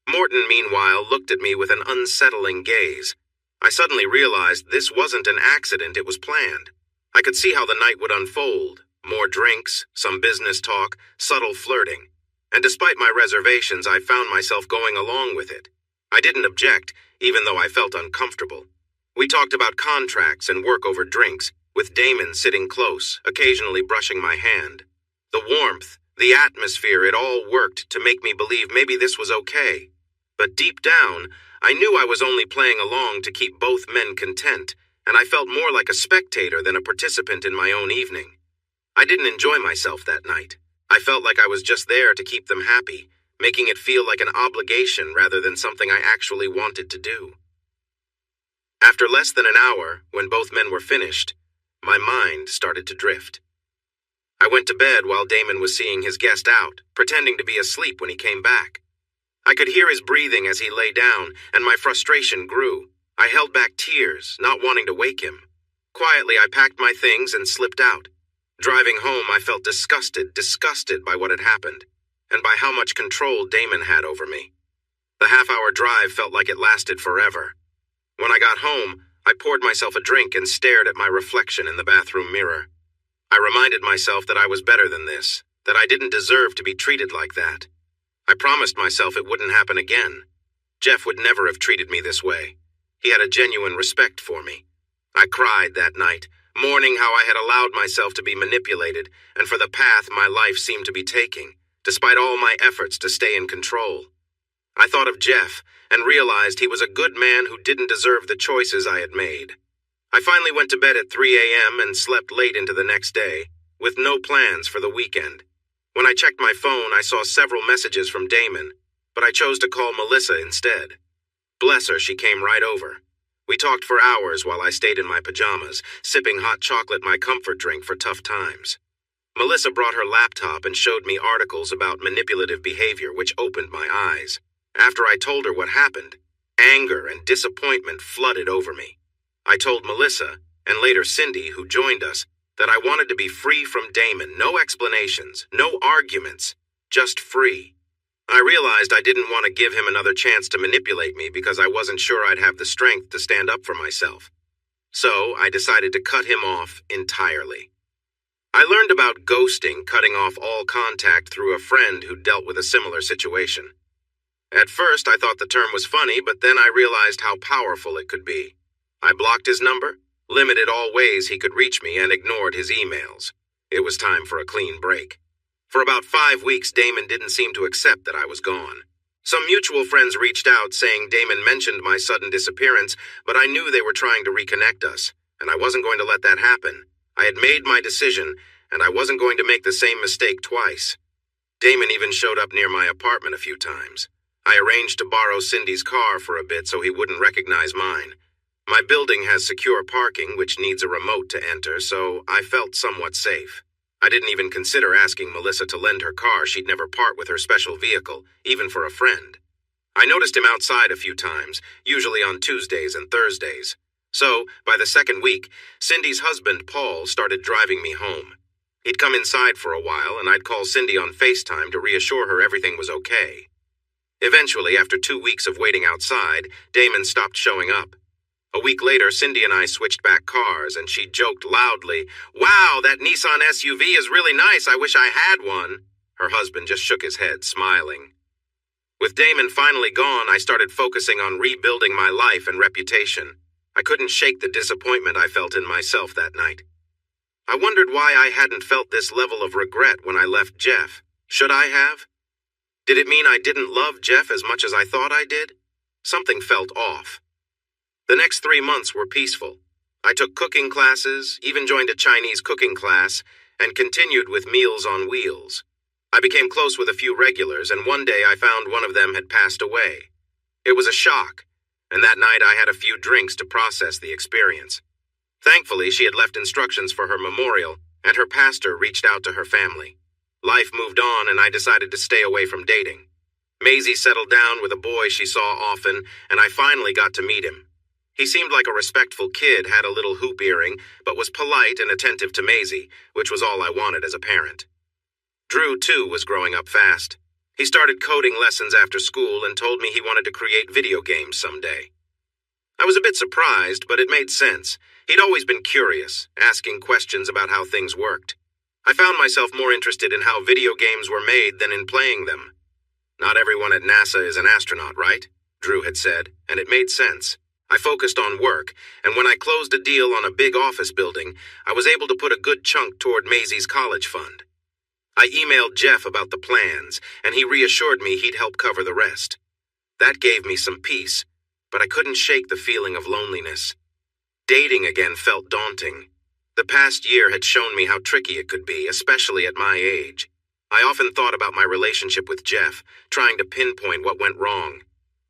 Morton, meanwhile, looked at me with an unsettling gaze. I suddenly realized this wasn't an accident, it was planned. I could see how the night would unfold. More drinks, some business talk, subtle flirting. And despite my reservations, I found myself going along with it. I didn't object, even though I felt uncomfortable. We talked about contracts and work over drinks, with Damon sitting close, occasionally brushing my hand. The warmth, the atmosphere, it all worked to make me believe maybe this was okay. But deep down, I knew I was only playing along to keep both men content, and I felt more like a spectator than a participant in my own evening. I didn't enjoy myself that night. I felt like I was just there to keep them happy, making it feel like an obligation rather than something I actually wanted to do. After less than an hour, when both men were finished, my mind started to drift. I went to bed while Damon was seeing his guest out, pretending to be asleep when he came back. I could hear his breathing as he lay down, and my frustration grew. I held back tears, not wanting to wake him. Quietly, I packed my things and slipped out. Driving home, I felt disgusted by what had happened, and by how much control Damon had over me. The half-hour drive felt like it lasted forever. When I got home, I poured myself a drink and stared at my reflection in the bathroom mirror. I reminded myself that I was better than this, that I didn't deserve to be treated like that. I promised myself it wouldn't happen again. Jeff would never have treated me this way. He had a genuine respect for me. I cried that night, mourning how I had allowed myself to be manipulated and for the path my life seemed to be taking, despite all my efforts to stay in control. I thought of Jeff and realized he was a good man who didn't deserve the choices I had made. I finally went to bed at 3 a.m. and slept late into the next day, with no plans for the weekend. When I checked my phone, I saw several messages from Damon, but I chose to call Melissa instead. Bless her, she came right over. We talked for hours while I stayed in my pajamas, sipping hot chocolate, my comfort drink for tough times. Melissa brought her laptop and showed me articles about manipulative behavior, which opened my eyes. After I told her what happened, anger and disappointment flooded over me. I told Melissa, and later Cindy, who joined us, that I wanted to be free from Damon, no explanations, no arguments, just free. I realized I didn't want to give him another chance to manipulate me because I wasn't sure I'd have the strength to stand up for myself. So I decided to cut him off entirely. I learned about ghosting, cutting off all contact, through a friend who dealt with a similar situation. At first, I thought the term was funny, but then I realized how powerful it could be. I blocked his number, limited all ways he could reach me, and ignored his emails. It was time for a clean break. For about 5 weeks, Damon didn't seem to accept that I was gone. Some mutual friends reached out saying Damon mentioned my sudden disappearance, but I knew they were trying to reconnect us, and I wasn't going to let that happen. I had made my decision, and I wasn't going to make the same mistake twice. Damon even showed up near my apartment a few times. I arranged to borrow Cindy's car for a bit so he wouldn't recognize mine. My building has secure parking, which needs a remote to enter, so I felt somewhat safe. I didn't even consider asking Melissa to lend her car. She'd never part with her special vehicle, even for a friend. I noticed him outside a few times, usually on Tuesdays and Thursdays. So, by the second week, Cindy's husband, Paul, started driving me home. He'd come inside for a while, and I'd call Cindy on FaceTime to reassure her everything was okay. Eventually, after 2 weeks of waiting outside, Damon stopped showing up. A week later, Cindy and I switched back cars, and she joked loudly, "Wow, that Nissan SUV is really nice. I wish I had one." Her husband just shook his head, smiling. With Damon finally gone, I started focusing on rebuilding my life and reputation. I couldn't shake the disappointment I felt in myself that night. I wondered why I hadn't felt this level of regret when I left Jeff. Should I have? Did it mean I didn't love Jeff as much as I thought I did? Something felt off. The next 3 months were peaceful. I took cooking classes, even joined a Chinese cooking class, and continued with Meals on Wheels. I became close with a few regulars, and one day I found one of them had passed away. It was a shock, and that night I had a few drinks to process the experience. Thankfully, she had left instructions for her memorial, and her pastor reached out to her family. Life moved on, and I decided to stay away from dating. Maisie settled down with a boy she saw often, and I finally got to meet him. He seemed like a respectful kid, had a little hoop earring, but was polite and attentive to Maisie, which was all I wanted as a parent. Drew, too, was growing up fast. He started coding lessons after school and told me he wanted to create video games someday. I was a bit surprised, but it made sense. He'd always been curious, asking questions about how things worked. I found myself more interested in how video games were made than in playing them. "Not everyone at NASA is an astronaut, right?" Drew had said, and it made sense. I focused on work, and when I closed a deal on a big office building, I was able to put a good chunk toward Maisie's college fund. I emailed Jeff about the plans, and he reassured me he'd help cover the rest. That gave me some peace, but I couldn't shake the feeling of loneliness. Dating again felt daunting. The past year had shown me how tricky it could be, especially at my age. I often thought about my relationship with Jeff, trying to pinpoint what went wrong.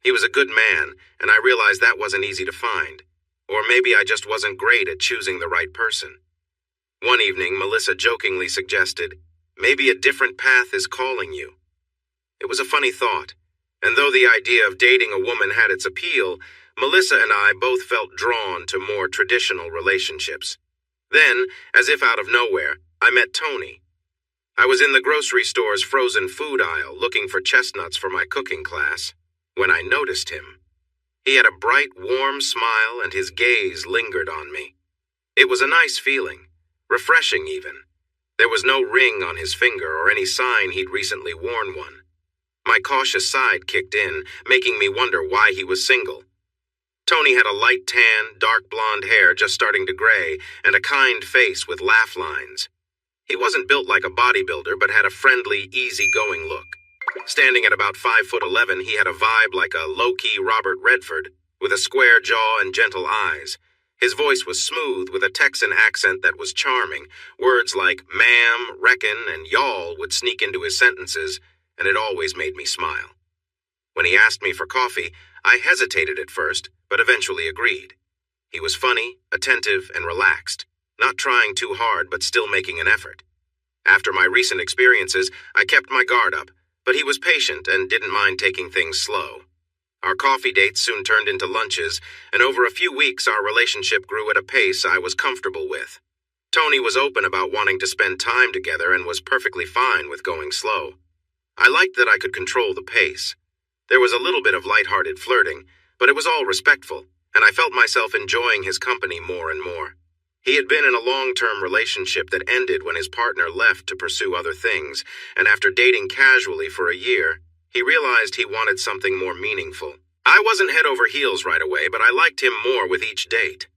He was a good man, and I realized that wasn't easy to find. Or maybe I just wasn't great at choosing the right person. One evening, Melissa jokingly suggested, "Maybe a different path is calling you." It was a funny thought, and though the idea of dating a woman had its appeal, Melissa and I both felt drawn to more traditional relationships. Then, as if out of nowhere, I met Tony. I was in the grocery store's frozen food aisle looking for chestnuts for my cooking class when I noticed him. He had a bright, warm smile and his gaze lingered on me. It was a nice feeling, refreshing even. There was no ring on his finger or any sign he'd recently worn one. My cautious side kicked in, making me wonder why he was single. Tony had a light tan, dark blonde hair just starting to gray, and a kind face with laugh lines. He wasn't built like a bodybuilder, but had a friendly, easy-going look. Standing at about 5'11", he had a vibe like a low-key Robert Redford, with a square jaw and gentle eyes. His voice was smooth with a Texan accent that was charming. Words like ma'am, reckon, and y'all would sneak into his sentences, and it always made me smile. When he asked me for coffee, I hesitated at first, but eventually agreed. He was funny, attentive, and relaxed, not trying too hard but still making an effort. After my recent experiences, I kept my guard up, but he was patient and didn't mind taking things slow. Our coffee dates soon turned into lunches, and over a few weeks our relationship grew at a pace I was comfortable with. Tony was open about wanting to spend time together and was perfectly fine with going slow. I liked that I could control the pace. There was a little bit of lighthearted flirting, but it was all respectful, and I felt myself enjoying his company more and more. He had been in a long-term relationship that ended when his partner left to pursue other things, and after dating casually for a year, he realized he wanted something more meaningful. I wasn't head over heels right away, but I liked him more with each date.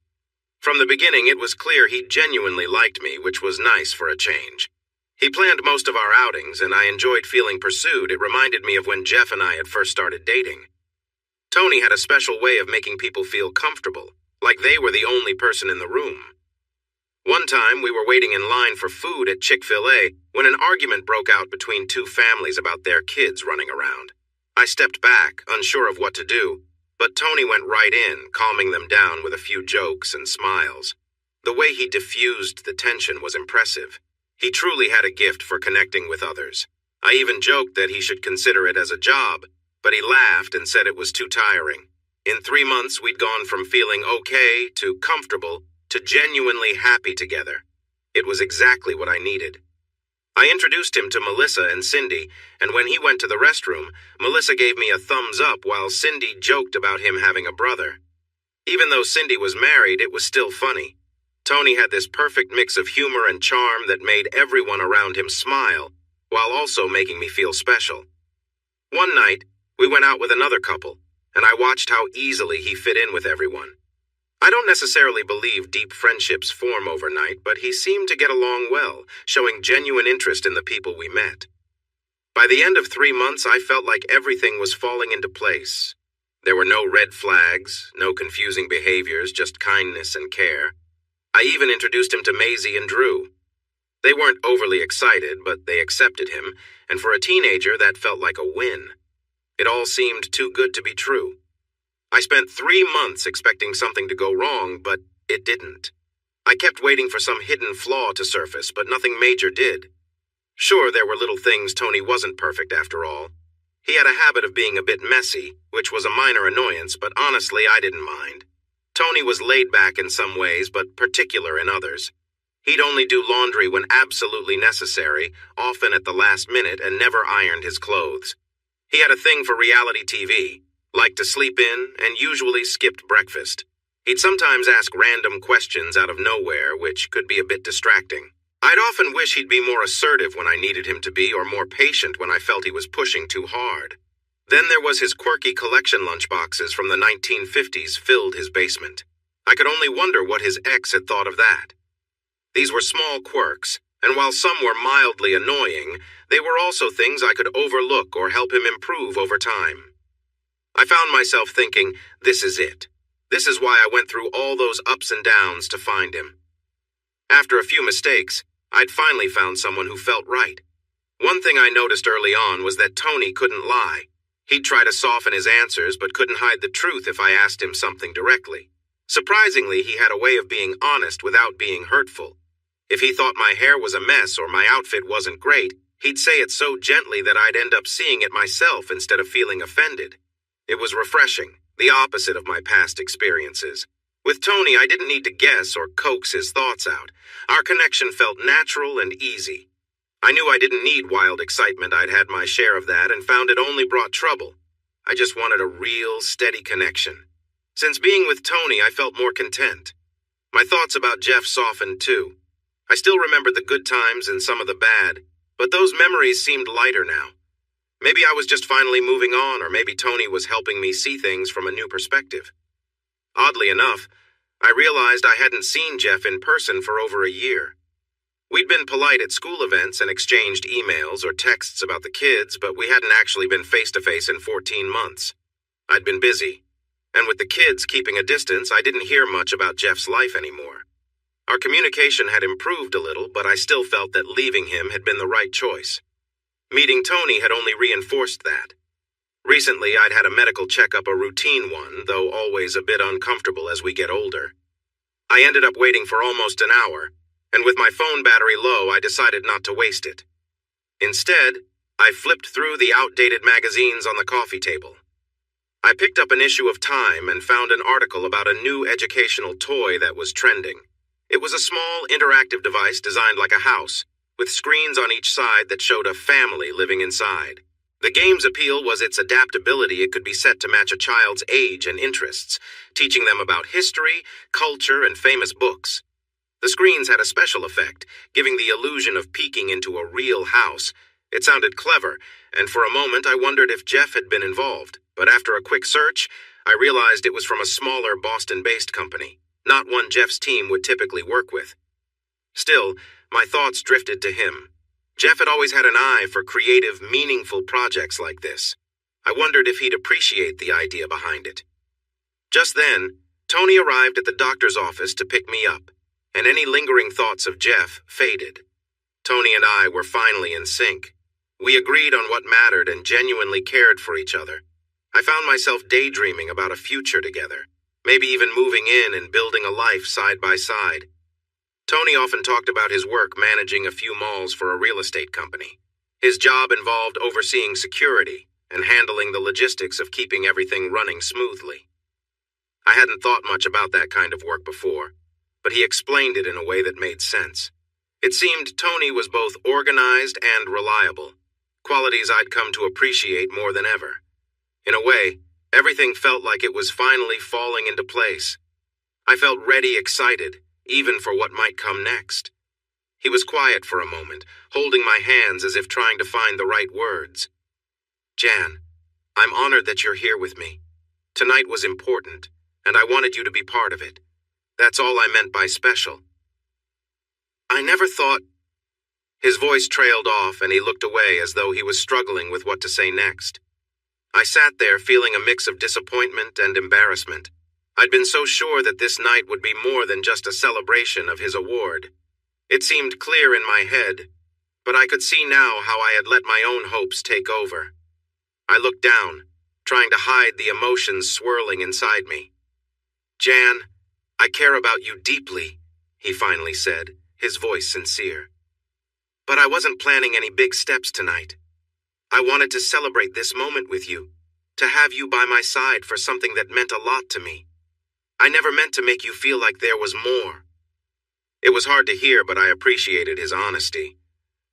From the beginning, it was clear he genuinely liked me, which was nice for a change. He planned most of our outings, and I enjoyed feeling pursued. It reminded me of when Jeff and I had first started dating. Tony had a special way of making people feel comfortable, like they were the only person in the room. One time, we were waiting in line for food at Chick-fil-A when an argument broke out between two families about their kids running around. I stepped back, unsure of what to do, but Tony went right in, calming them down with a few jokes and smiles. The way he diffused the tension was impressive. He truly had a gift for connecting with others. I even joked that he should consider it as a job, but he laughed and said it was too tiring. In 3 months, we'd gone from feeling okay to comfortable to genuinely happy together. It was exactly what I needed. I introduced him to Melissa and Cindy, and when he went to the restroom, Melissa gave me a thumbs up while Cindy joked about him having a brother. Even though Cindy was married, it was still funny. Tony had this perfect mix of humor and charm that made everyone around him smile, while also making me feel special. One night, we went out with another couple, and I watched how easily he fit in with everyone. I don't necessarily believe deep friendships form overnight, but he seemed to get along well, showing genuine interest in the people we met. By the end of 3 months, I felt like everything was falling into place. There were no red flags, no confusing behaviors, just kindness and care. I even introduced him to Maisie and Drew. They weren't overly excited, but they accepted him, and for a teenager, that felt like a win. It all seemed too good to be true. I spent 3 months expecting something to go wrong, but it didn't. I kept waiting for some hidden flaw to surface, but nothing major did. Sure, there were little things. Tony wasn't perfect after all. He had a habit of being a bit messy, which was a minor annoyance, but honestly, I didn't mind. Tony was laid back in some ways, but particular in others. He'd only do laundry when absolutely necessary, often at the last minute, and never ironed his clothes. He had a thing for reality TV, liked to sleep in, and usually skipped breakfast. He'd sometimes ask random questions out of nowhere, which could be a bit distracting. I'd often wish he'd be more assertive when I needed him to be, or more patient when I felt he was pushing too hard. Then there was his quirky collection lunchboxes from the 1950s filled his basement. I could only wonder what his ex had thought of that. These were small quirks, and while some were mildly annoying, they were also things I could overlook or help him improve over time. I found myself thinking, this is it. This is why I went through all those ups and downs to find him. After a few mistakes, I'd finally found someone who felt right. One thing I noticed early on was that Tony couldn't lie. He'd try to soften his answers but couldn't hide the truth if I asked him something directly. Surprisingly, he had a way of being honest without being hurtful. If he thought my hair was a mess or my outfit wasn't great, he'd say it so gently that I'd end up seeing it myself instead of feeling offended. It was refreshing, the opposite of my past experiences. With Tony, I didn't need to guess or coax his thoughts out. Our connection felt natural and easy. I knew I didn't need wild excitement. I'd had my share of that and found it only brought trouble. I just wanted a real, steady connection. Since being with Tony, I felt more content. My thoughts about Jeff softened too. I still remembered the good times and some of the bad, but those memories seemed lighter now. Maybe I was just finally moving on, or maybe Tony was helping me see things from a new perspective. Oddly enough, I realized I hadn't seen Jeff in person for over a year. We'd been polite at school events and exchanged emails or texts about the kids, but we hadn't actually been face-to-face in 14 months. I'd been busy, and with the kids keeping a distance, I didn't hear much about Jeff's life anymore. Our communication had improved a little, but I still felt that leaving him had been the right choice. Meeting Tony had only reinforced that. Recently, I'd had a medical checkup, a routine one, though always a bit uncomfortable as we get older. I ended up waiting for almost an hour, and with my phone battery low, I decided not to waste it. Instead, I flipped through the outdated magazines on the coffee table. I picked up an issue of Time and found an article about a new educational toy that was trending. It was a small, interactive device designed like a house, with screens on each side that showed a family living inside. The game's appeal was its adaptability. It could be set to match a child's age and interests, teaching them about history, culture, and famous books. The screens had a special effect, giving the illusion of peeking into a real house. It sounded clever, and for a moment I wondered if Jeff had been involved, but after a quick search, I realized it was from a smaller Boston-based company, not one Jeff's team would typically work with. Still, my thoughts drifted to him. Jeff had always had an eye for creative, meaningful projects like this. I wondered if he'd appreciate the idea behind it. Just then, Tony arrived at the doctor's office to pick me up, and any lingering thoughts of Jeff faded. Tony and I were finally in sync. We agreed on what mattered and genuinely cared for each other. I found myself daydreaming about a future together, maybe even moving in and building a life side by side. Tony often talked about his work managing a few malls for a real estate company. His job involved overseeing security and handling the logistics of keeping everything running smoothly. I hadn't thought much about that kind of work before, but he explained it in a way that made sense. It seemed Tony was both organized and reliable, qualities I'd come to appreciate more than ever. In a way, everything felt like it was finally falling into place. I felt ready, excited, even for what might come next. He was quiet for a moment, holding my hands as if trying to find the right words. "Jan, I'm honored that you're here with me. Tonight was important, and I wanted you to be part of it. That's all I meant by special." I never thought... His voice trailed off, and he looked away as though he was struggling with what to say next. I sat there feeling a mix of disappointment and embarrassment. I'd been so sure that this night would be more than just a celebration of his award. It seemed clear in my head, but I could see now how I had let my own hopes take over. I looked down, trying to hide the emotions swirling inside me. "Jan, I care about you deeply," he finally said, his voice sincere. "But I wasn't planning any big steps tonight. I wanted to celebrate this moment with you, to have you by my side for something that meant a lot to me. I never meant to make you feel like there was more." It was hard to hear, but I appreciated his honesty.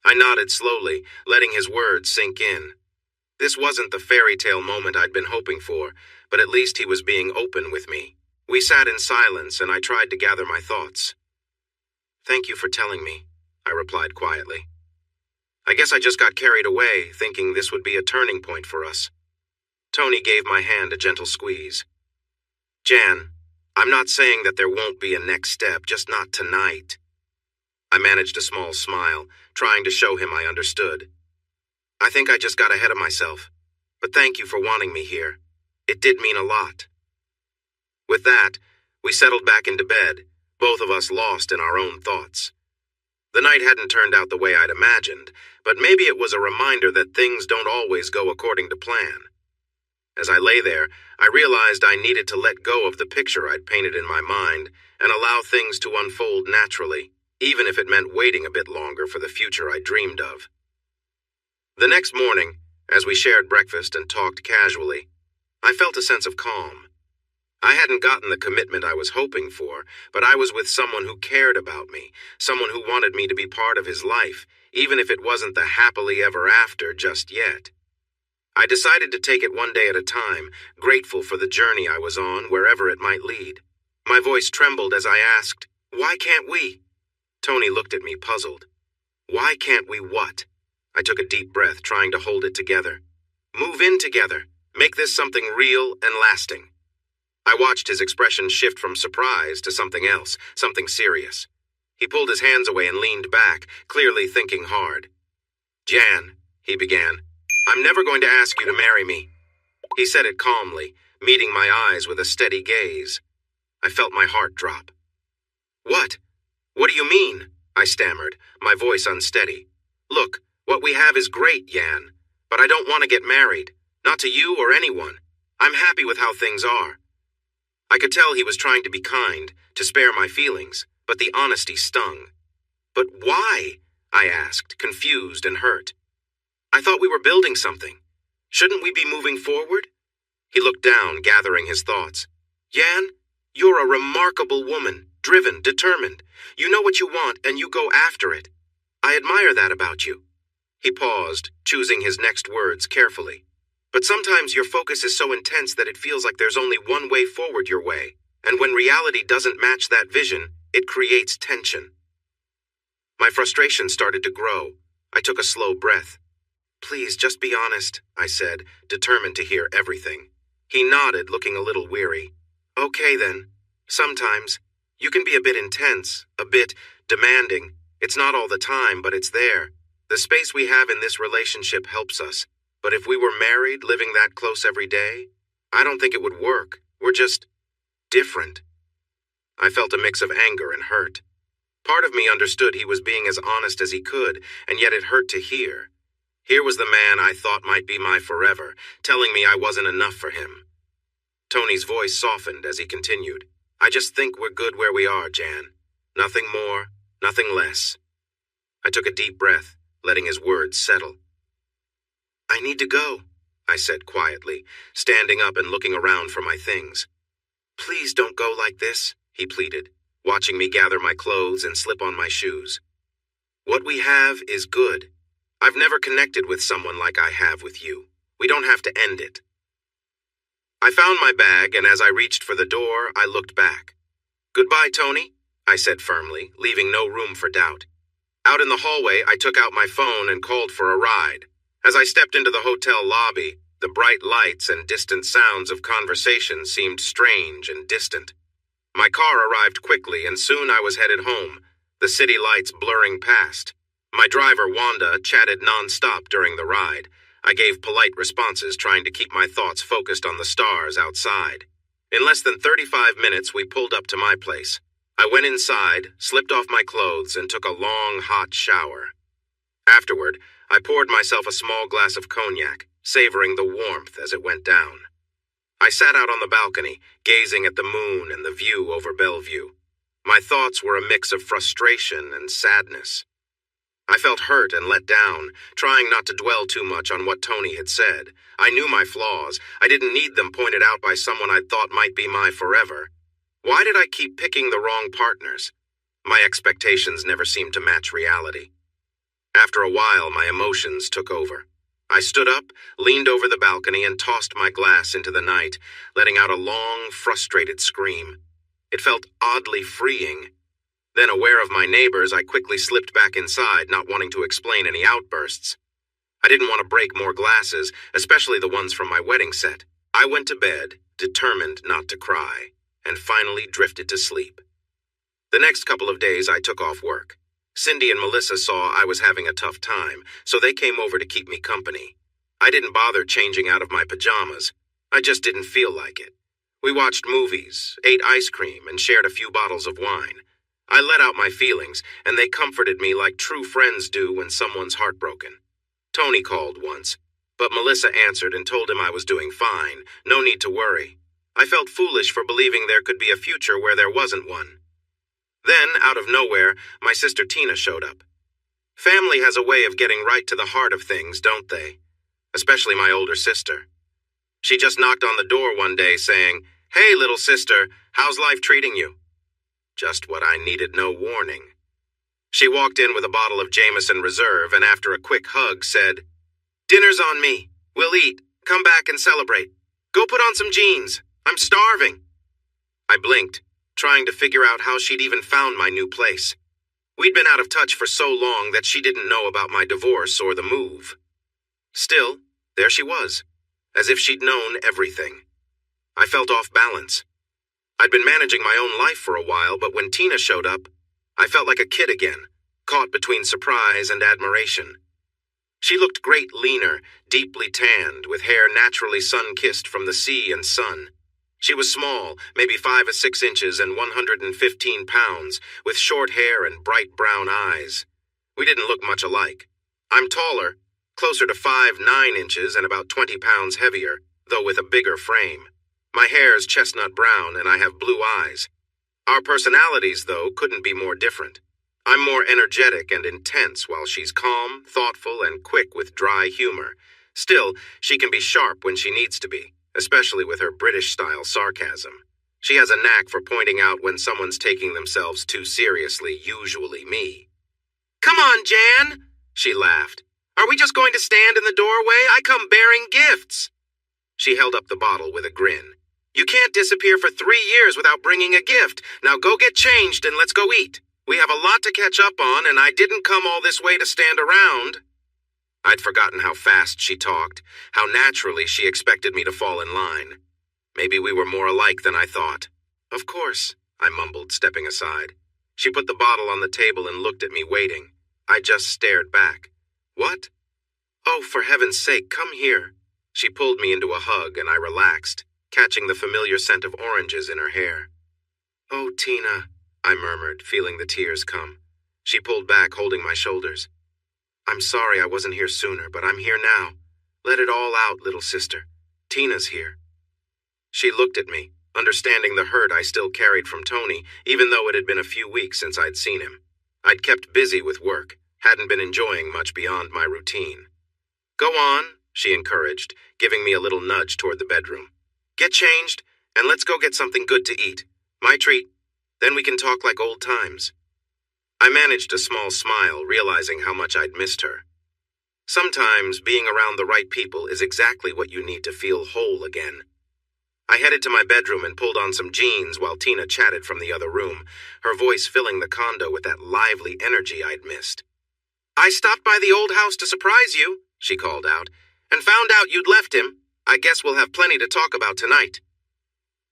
I nodded slowly, letting his words sink in. This wasn't the fairy tale moment I'd been hoping for, but at least he was being open with me. We sat in silence, and I tried to gather my thoughts. "Thank you for telling me," I replied quietly. I guess I just got carried away, thinking this would be a turning point for us. Tony gave my hand a gentle squeeze. "Jan, I'm not saying that there won't be a next step, just not tonight." I managed a small smile, trying to show him I understood. "I think I just got ahead of myself, but thank you for wanting me here. It did mean a lot." With that, we settled back into bed, both of us lost in our own thoughts. The night hadn't turned out the way I'd imagined, but maybe it was a reminder that things don't always go according to plan. As I lay there, I realized I needed to let go of the picture I'd painted in my mind and allow things to unfold naturally, even if it meant waiting a bit longer for the future I dreamed of. The next morning, as we shared breakfast and talked casually, I felt a sense of calm. I hadn't gotten the commitment I was hoping for, but I was with someone who cared about me, someone who wanted me to be part of his life, even if it wasn't the happily ever after just yet. I decided to take it one day at a time, grateful for the journey I was on, wherever it might lead. My voice trembled as I asked, "Why can't we?" Tony looked at me, puzzled. Why can't we what? I took a deep breath, trying to hold it together. Move in together. Make this something real and lasting. I watched his expression shift from surprise to something else, something serious. He pulled his hands away and leaned back, clearly thinking hard. "Jan," he began, "I'm never going to ask you to marry me." He said it calmly, meeting my eyes with a steady gaze. I felt my heart drop. "What? What do you mean?" I stammered, my voice unsteady. "Look, what we have is great, Jan, but I don't want to get married. Not to you or anyone. I'm happy with how things are." I could tell he was trying to be kind, to spare my feelings, but the honesty stung. "But why?" I asked, confused and hurt. "I thought we were building something. Shouldn't we be moving forward?" He looked down, gathering his thoughts. "Jan, you're a remarkable woman, driven, determined. You know what you want, and you go after it. I admire that about you." He paused, choosing his next words carefully. "But sometimes your focus is so intense that it feels like there's only one way forward your way, and when reality doesn't match that vision, it creates tension." My frustration started to grow. I took a slow breath. "Please, just be honest," I said, determined to hear everything. He nodded, looking a little weary. "Okay then. Sometimes. You can be a bit intense, a bit demanding. It's not all the time, but it's there. The space we have in this relationship helps us. But if we were married, living that close every day, I don't think it would work. We're just different." I felt a mix of anger and hurt. Part of me understood he was being as honest as he could, and yet it hurt to hear. Here was the man I thought might be my forever, telling me I wasn't enough for him. Tony's voice softened as he continued. "I just think we're good where we are, Jan. Nothing more, nothing less." I took a deep breath, letting his words settle. "I need to go," I said quietly, standing up and looking around for my things. "Please don't go like this," he pleaded, watching me gather my clothes and slip on my shoes. "What we have is good. I've never connected with someone like I have with you. We don't have to end it." I found my bag, and as I reached for the door, I looked back. "Goodbye, Tony," I said firmly, leaving no room for doubt. Out in the hallway, I took out my phone and called for a ride. As I stepped into the hotel lobby, the bright lights and distant sounds of conversation seemed strange and distant. My car arrived quickly, and soon I was headed home, the city lights blurring past. My driver, Wanda, chatted non-stop during the ride. I gave polite responses, trying to keep my thoughts focused on the stars outside. In less than 35 minutes, we pulled up to my place. I went inside, slipped off my clothes, and took a long, hot shower. Afterward, I poured myself a small glass of cognac, savoring the warmth as it went down. I sat out on the balcony, gazing at the moon and the view over Bellevue. My thoughts were a mix of frustration and sadness. I felt hurt and let down, trying not to dwell too much on what Tony had said. I knew my flaws. I didn't need them pointed out by someone I'd thought might be my forever. Why did I keep picking the wrong partners? My expectations never seemed to match reality. After a while, my emotions took over. I stood up, leaned over the balcony, and tossed my glass into the night, letting out a long, frustrated scream. It felt oddly freeing. Then, aware of my neighbors, I quickly slipped back inside, not wanting to explain any outbursts. I didn't want to break more glasses, especially the ones from my wedding set. I went to bed, determined not to cry, and finally drifted to sleep. The next couple of days, I took off work. Cindy and Melissa saw I was having a tough time, so they came over to keep me company. I didn't bother changing out of my pajamas. I just didn't feel like it. We watched movies, ate ice cream, and shared a few bottles of wine. I let out my feelings, and they comforted me like true friends do when someone's heartbroken. Tony called once, but Melissa answered and told him I was doing fine, no need to worry. I felt foolish for believing there could be a future where there wasn't one. Then, out of nowhere, my sister Tina showed up. Family has a way of getting right to the heart of things, don't they? Especially my older sister. She just knocked on the door one day saying, "Hey, little sister, how's life treating you?" Just what I needed, no warning. She walked in with a bottle of Jameson Reserve and after a quick hug said, "Dinner's on me. We'll eat. Come back and celebrate. Go put on some jeans. I'm starving." I blinked, trying to figure out how she'd even found my new place. We'd been out of touch for so long that she didn't know about my divorce or the move. Still, there she was, as if she'd known everything. I felt off balance. I'd been managing my own life for a while, but when Tina showed up, I felt like a kid again, caught between surprise and admiration. She looked great leaner, deeply tanned, with hair naturally sun-kissed from the sea and sun. She was small, maybe 5 or 6 inches and 115 pounds, with short hair and bright brown eyes. We didn't look much alike. I'm taller, closer to 5'9" inches and about 20 pounds heavier, though with a bigger frame. My hair's chestnut brown and I have blue eyes. Our personalities, though, couldn't be more different. I'm more energetic and intense while she's calm, thoughtful, and quick with dry humor. Still, she can be sharp when she needs to be, especially with her British-style sarcasm. She has a knack for pointing out when someone's taking themselves too seriously, usually me. "Come on, Jan," she laughed. "Are we just going to stand in the doorway? I come bearing gifts." She held up the bottle with a grin. "You can't disappear for 3 years without bringing a gift. Now go get changed and let's go eat. We have a lot to catch up on, and I didn't come all this way to stand around." I'd forgotten how fast she talked, how naturally she expected me to fall in line. Maybe we were more alike than I thought. "Of course," I mumbled, stepping aside. She put the bottle on the table and looked at me, waiting. I just stared back. "What?" "Oh, for heaven's sake, come here." She pulled me into a hug, and I relaxed, catching the familiar scent of oranges in her hair. "Oh, Tina," I murmured, feeling the tears come. She pulled back, holding my shoulders. "I'm sorry I wasn't here sooner, but I'm here now. Let it all out, little sister. Tina's here." She looked at me, understanding the hurt I still carried from Tony, even though it had been a few weeks since I'd seen him. I'd kept busy with work, hadn't been enjoying much beyond my routine. "Go on," she encouraged, giving me a little nudge toward the bedroom. "Get changed, and let's go get something good to eat. My treat. Then we can talk like old times." I managed a small smile, realizing how much I'd missed her. Sometimes being around the right people is exactly what you need to feel whole again. I headed to my bedroom and pulled on some jeans while Tina chatted from the other room, her voice filling the condo with that lively energy I'd missed. "I stopped by the old house to surprise you," she called out, "and found out you'd left him. I guess we'll have plenty to talk about tonight."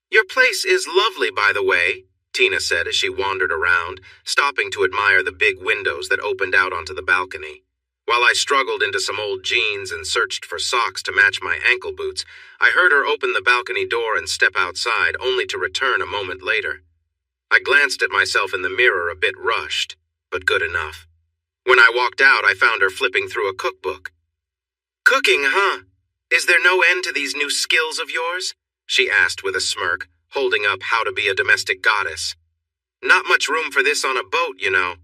"Your place is lovely, by the way," Tina said as she wandered around, stopping to admire the big windows that opened out onto the balcony. While I struggled into some old jeans and searched for socks to match my ankle boots, I heard her open the balcony door and step outside, only to return a moment later. I glanced at myself in the mirror a bit rushed, but good enough. When I walked out, I found her flipping through a cookbook. "Cooking, huh? Is there no end to these new skills of yours?" she asked with a smirk, holding up How to Be a Domestic Goddess. "Not much room for this on a boat, you know.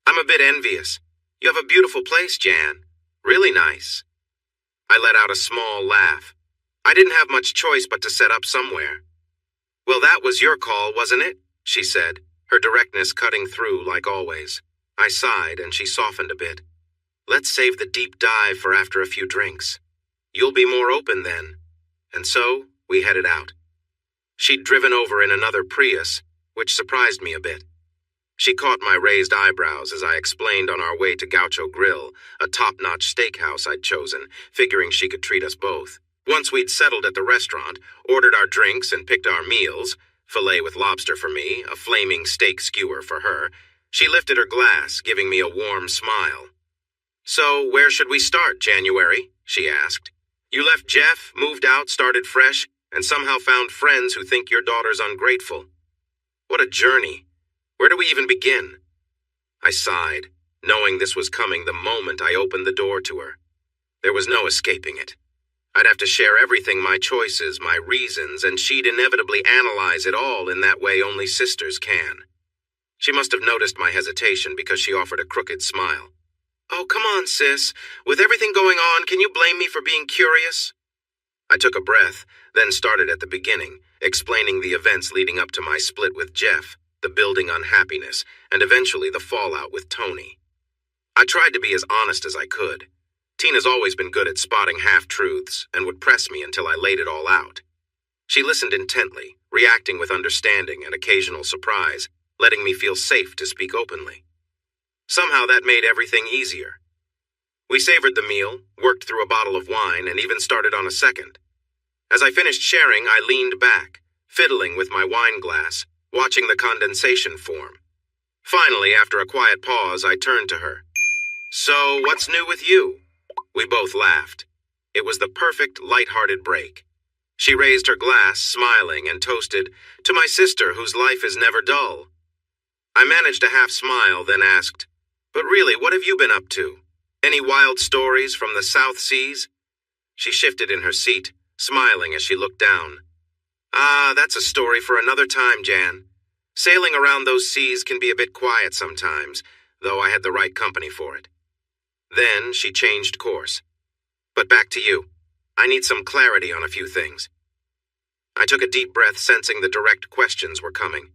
I'm a bit envious. You have a beautiful place, Jan. Really nice." I let out a small laugh. I didn't have much choice but to set up somewhere. "Well, that was your call, wasn't it?" she said, her directness cutting through like always. I sighed and she softened a bit. "Let's save the deep dive for after a few drinks. You'll be more open then." And so we headed out. She'd driven over in another Prius, which surprised me a bit. She caught my raised eyebrows as I explained on our way to Gaucho Grill, a top-notch steakhouse I'd chosen, figuring she could treat us both. Once we'd settled at the restaurant, ordered our drinks and picked our meals, filet with lobster for me, a flaming steak skewer for her, she lifted her glass, giving me a warm smile. "So, where should we start, January?" she asked. "You left Jeff, moved out, started fresh, and somehow found friends who think your daughter's ungrateful. What a journey. Where do we even begin?" I sighed, knowing this was coming the moment I opened the door to her. There was no escaping it. I'd have to share everything, my choices, my reasons, and she'd inevitably analyze it all in that way only sisters can. She must have noticed my hesitation because she offered a crooked smile. "Oh, come on, sis. With everything going on, can you blame me for being curious?" I took a breath, then started at the beginning, explaining the events leading up to my split with Jeff, the building unhappiness, and eventually the fallout with Tony. I tried to be as honest as I could. Tina's always been good at spotting half-truths and would press me until I laid it all out. She listened intently, reacting with understanding and occasional surprise, letting me feel safe to speak openly. Somehow that made everything easier. We savored the meal, worked through a bottle of wine, and even started on a second. As I finished sharing, I leaned back, fiddling with my wine glass, watching the condensation form. Finally, after a quiet pause, I turned to her. "So, what's new with you?" We both laughed. It was the perfect, light-hearted break. She raised her glass, smiling, and toasted, "To my sister, whose life is never dull." I managed a half-smile, then asked, "But really, what have you been up to? Any wild stories from the South Seas?" She shifted in her seat, smiling as she looked down. That's a story for another time, Jan. Sailing around those seas can be a bit quiet sometimes, though I had the right company for it." Then she changed course. "But back to you. I need some clarity on a few things." I took a deep breath, sensing the direct questions were coming.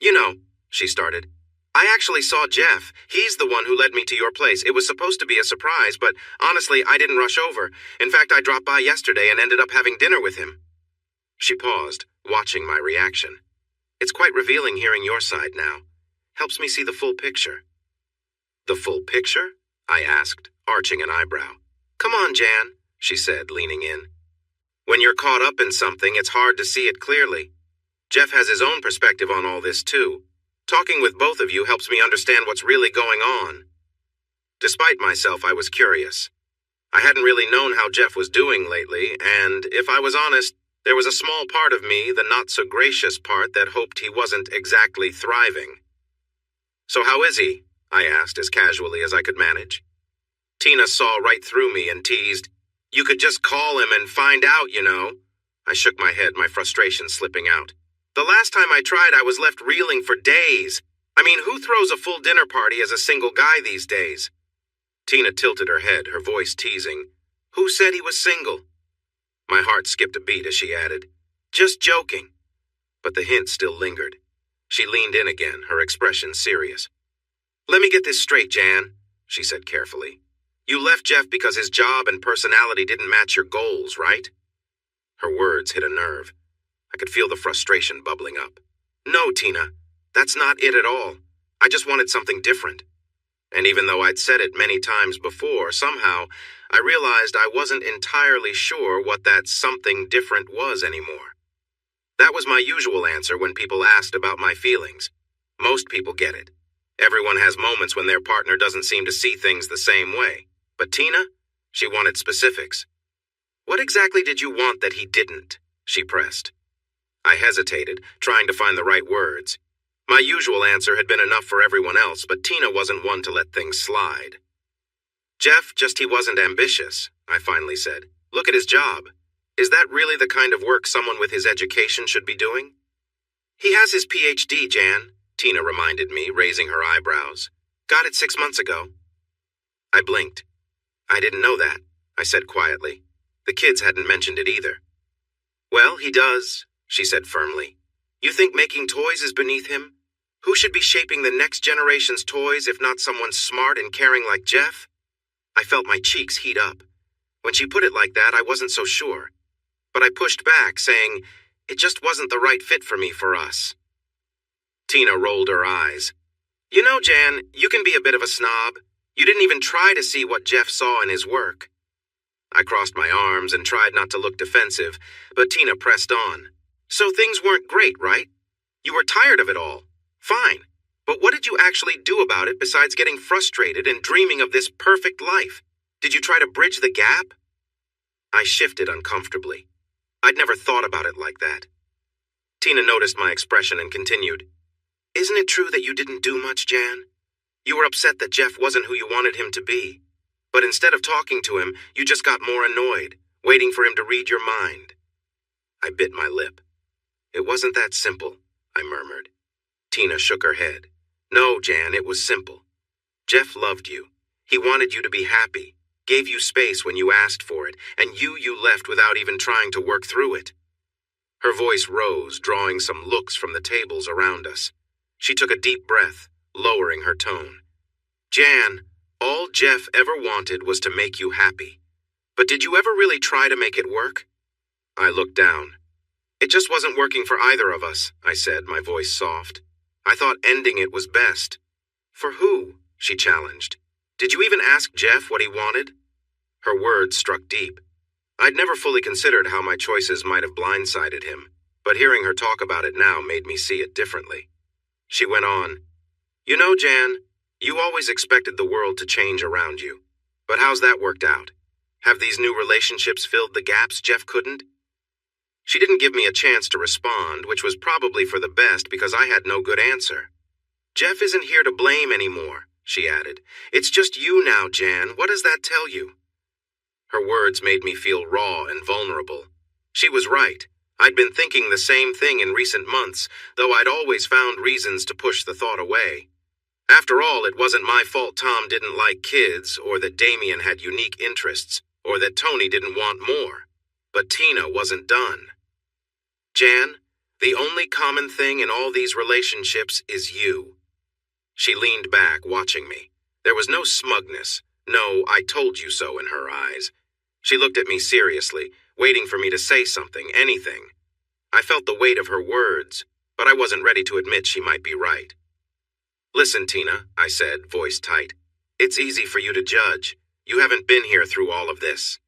"You know," she started, "I actually saw Jeff. He's the one who led me to your place. It was supposed to be a surprise, but honestly, I didn't rush over. In fact, I dropped by yesterday and ended up having dinner with him." She paused, watching my reaction. "It's quite revealing hearing your side now. Helps me see the full picture." "The full picture?" I asked, arching an eyebrow. "Come on, Jan," she said, leaning in. "When you're caught up in something, it's hard to see it clearly. Jeff has his own perspective on all this, too. Talking with both of you helps me understand what's really going on." Despite myself, I was curious. I hadn't really known how Jeff was doing lately, and if I was honest, there was a small part of me, the not-so-gracious part, that hoped he wasn't exactly thriving. "So how is he?" I asked as casually as I could manage. Tina saw right through me and teased, "You could just call him and find out, you know." I shook my head, my frustration slipping out. "The last time I tried, I was left reeling for days. I mean, who throws a full dinner party as a single guy these days?" Tina tilted her head, her voice teasing. "Who said he was single?" My heart skipped a beat as she added, "Just joking." But the hint still lingered. She leaned in again, her expression serious. "Let me get this straight, Jan," she said carefully. "You left Jeff because his job and personality didn't match your goals, right?" Her words hit a nerve. I could feel the frustration bubbling up. "No, Tina, that's not it at all. I just wanted something different." And even though I'd said it many times before, somehow I realized I wasn't entirely sure what that something different was anymore. That was my usual answer when people asked about my feelings. Most people get it. Everyone has moments when their partner doesn't seem to see things the same way. But Tina? She wanted specifics. "What exactly did you want that he didn't?" she pressed. I hesitated, trying to find the right words. My usual answer had been enough for everyone else, but Tina wasn't one to let things slide. "Jeff, just he wasn't ambitious," I finally said. "Look at his job. Is that really the kind of work someone with his education should be doing?" "He has his PhD, Jan," Tina reminded me, raising her eyebrows. "Got it 6 months ago." I blinked. "I didn't know that," I said quietly. The kids hadn't mentioned it either. "Well, he does," she said firmly. "You think making toys is beneath him? Who should be shaping the next generation's toys if not someone smart and caring like Jeff?" I felt my cheeks heat up. When she put it like that, I wasn't so sure. But I pushed back, saying, "It just wasn't the right fit for me for us." Tina rolled her eyes. "You know, Jan, you can be a bit of a snob. You didn't even try to see what Jeff saw in his work." I crossed my arms and tried not to look defensive, but Tina pressed on. "So things weren't great, right? You were tired of it all. Fine. But what did you actually do about it besides getting frustrated and dreaming of this perfect life? Did you try to bridge the gap?" I shifted uncomfortably. I'd never thought about it like that. Tina noticed my expression and continued. "Isn't it true that you didn't do much, Jan? You were upset that Jeff wasn't who you wanted him to be. But instead of talking to him, you just got more annoyed, waiting for him to read your mind." I bit my lip. "It wasn't that simple," I murmured. Tina shook her head. "No, Jan, it was simple. Jeff loved you. He wanted you to be happy, gave you space when you asked for it, and you left without even trying to work through it." Her voice rose, drawing some looks from the tables around us. She took a deep breath, lowering her tone. Jan, all Jeff ever wanted was to make you happy. But did you ever really try to make it work? I looked down. It just wasn't working for either of us, I said, my voice soft. I thought ending it was best. For who? She challenged. Did you even ask Jeff what he wanted? Her words struck deep. I'd never fully considered how my choices might have blindsided him, but hearing her talk about it now made me see it differently. She went on, You know, Jan, you always expected the world to change around you. But how's that worked out? Have these new relationships filled the gaps Jeff couldn't? She didn't give me a chance to respond, which was probably for the best because I had no good answer. Jeff isn't here to blame anymore, she added. It's just you now, Jan. What does that tell you? Her words made me feel raw and vulnerable. She was right. I'd been thinking the same thing in recent months, though I'd always found reasons to push the thought away. After all, it wasn't my fault Tom didn't like kids, or that Damien had unique interests, or that Tony didn't want more. But Tina wasn't done. Jan, the only common thing in all these relationships is you. She leaned back, watching me. There was no smugness, no "I told you so" in her eyes. She looked at me seriously, waiting for me to say something, anything. I felt the weight of her words, but I wasn't ready to admit she might be right. Listen, Tina, I said, voice tight. It's easy for you to judge. You haven't been here through all of this.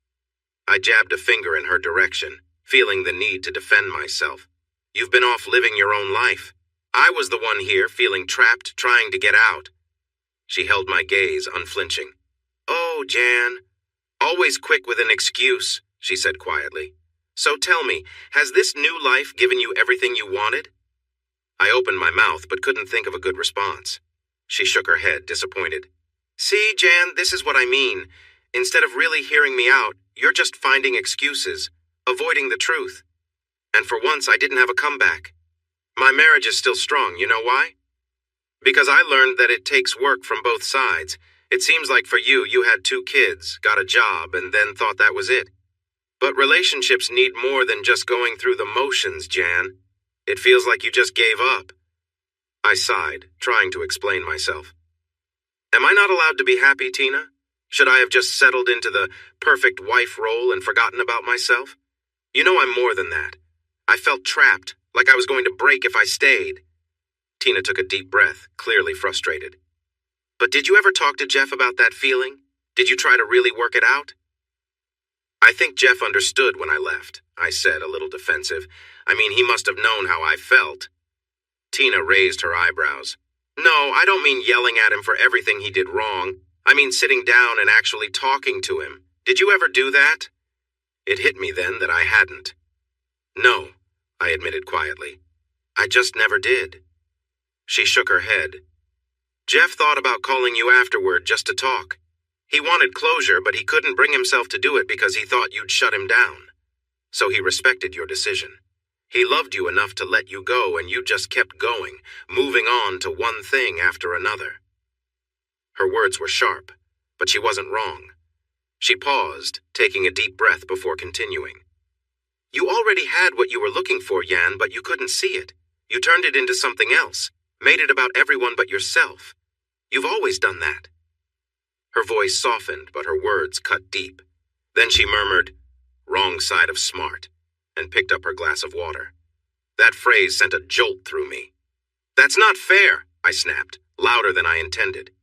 I jabbed a finger in her direction, feeling the need to defend myself. You've been off living your own life. I was the one here feeling trapped, trying to get out. She held my gaze, unflinching. Oh, Jan. Always quick with an excuse, she said quietly. So tell me, has this new life given you everything you wanted? I opened my mouth but couldn't think of a good response. She shook her head, disappointed. See, Jan, this is what I mean. Instead of really hearing me out, you're just finding excuses, avoiding the truth. And for once, I didn't have a comeback. My marriage is still strong, you know why? Because I learned that it takes work from both sides. It seems like for you, you had 2 kids, got a job, and then thought that was it. But relationships need more than just going through the motions, Jan. It feels like you just gave up. I sighed, trying to explain myself. Am I not allowed to be happy, Tina? Should I have just settled into the perfect wife role and forgotten about myself? You know I'm more than that. I felt trapped, like I was going to break if I stayed. Tina took a deep breath, clearly frustrated. But did you ever talk to Jeff about that feeling? Did you try to really work it out? I think Jeff understood when I left, I said, a little defensive. I mean, he must have known how I felt. Tina raised her eyebrows. No, I don't mean yelling at him for everything he did wrong. I mean sitting down and actually talking to him. Did you ever do that? It hit me then that I hadn't. No, I admitted quietly. I just never did. She shook her head. Jeff thought about calling you afterward just to talk. He wanted closure, but he couldn't bring himself to do it because he thought you'd shut him down. So he respected your decision. He loved you enough to let you go, and you just kept going, moving on to one thing after another. Her words were sharp, but she wasn't wrong. She paused, taking a deep breath before continuing. You already had what you were looking for, Jan, but you couldn't see it. You turned it into something else, made it about everyone but yourself. You've always done that. Her voice softened, but her words cut deep. Then she murmured, "Wrong side of smart," and picked up her glass of water. That phrase sent a jolt through me. That's not fair, I snapped, louder than I intended.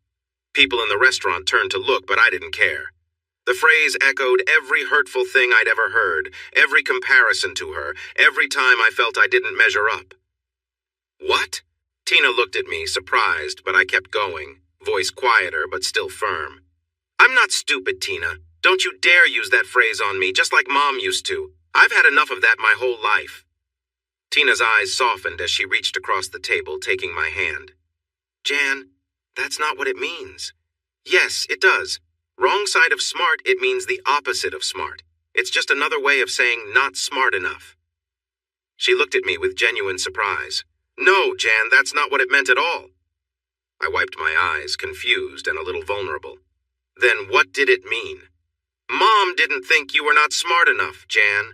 People in the restaurant turned to look, but I didn't care. The phrase echoed every hurtful thing I'd ever heard, every comparison to her, every time I felt I didn't measure up. What? Tina looked at me, surprised, but I kept going, voice quieter but still firm. I'm not stupid, Tina. Don't you dare use that phrase on me, just like Mom used to. I've had enough of that my whole life. Tina's eyes softened as she reached across the table, taking my hand. Jan, that's not what it means. Yes, it does. Wrong side of smart, it means the opposite of smart. It's just another way of saying not smart enough. She looked at me with genuine surprise. No, Jan, that's not what it meant at all. I wiped my eyes, confused and a little vulnerable. Then what did it mean? Mom didn't think you were not smart enough, Jan.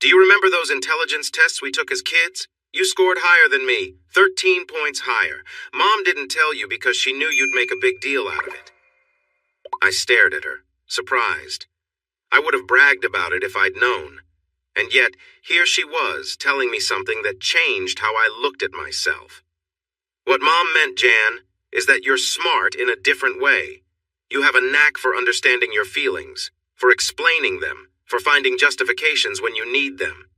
Do you remember those intelligence tests we took as kids? You scored higher than me, 13 points higher. Mom didn't tell you because she knew you'd make a big deal out of it. I stared at her, surprised. I would have bragged about it if I'd known. And yet, here she was, telling me something that changed how I looked at myself. What Mom meant, Jan, is that you're smart in a different way. You have a knack for understanding your feelings, for explaining them, for finding justifications when you need them.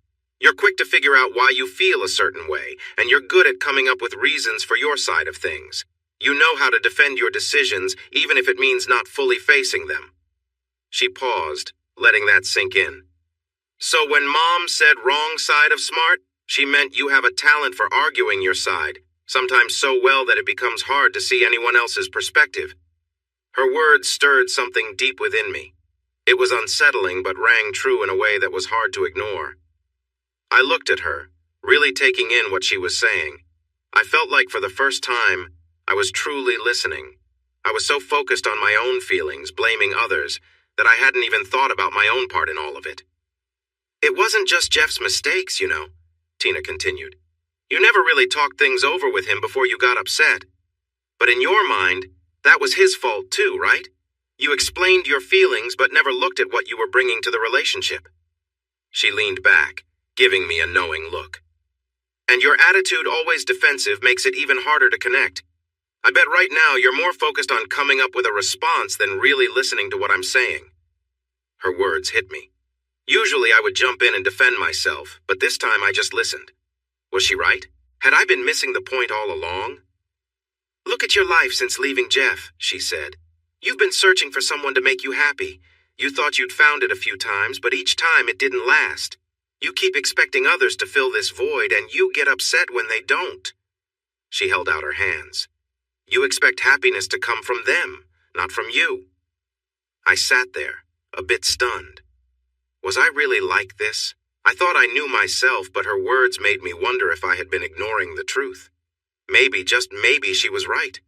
You're quick to figure out why you feel a certain way, and you're good at coming up with reasons for your side of things. You know how to defend your decisions, even if it means not fully facing them. She paused, letting that sink in. So when Mom said wrong side of smart, she meant you have a talent for arguing your side, sometimes so well that it becomes hard to see anyone else's perspective. Her words stirred something deep within me. It was unsettling but rang true in a way that was hard to ignore. I looked at her, really taking in what she was saying. I felt like for the first time, I was truly listening. I was so focused on my own feelings, blaming others, that I hadn't even thought about my own part in all of it. It wasn't just Jeff's mistakes, you know, Tina continued. You never really talked things over with him before you got upset. But in your mind, that was his fault too, right? You explained your feelings but never looked at what you were bringing to the relationship. She leaned back, giving me a knowing look. And your attitude, always defensive, makes it even harder to connect. I bet right now you're more focused on coming up with a response than really listening to what I'm saying. Her words hit me. Usually I would jump in and defend myself, but this time I just listened. Was she right? Had I been missing the point all along? Look at your life since leaving Jeff, she said. You've been searching for someone to make you happy. You thought you'd found it a few times, but each time it didn't last. You keep expecting others to fill this void, and you get upset when they don't. She held out her hands. You expect happiness to come from them, not from you. I sat there, a bit stunned. Was I really like this? I thought I knew myself, but her words made me wonder if I had been ignoring the truth. Maybe, just maybe, she was right.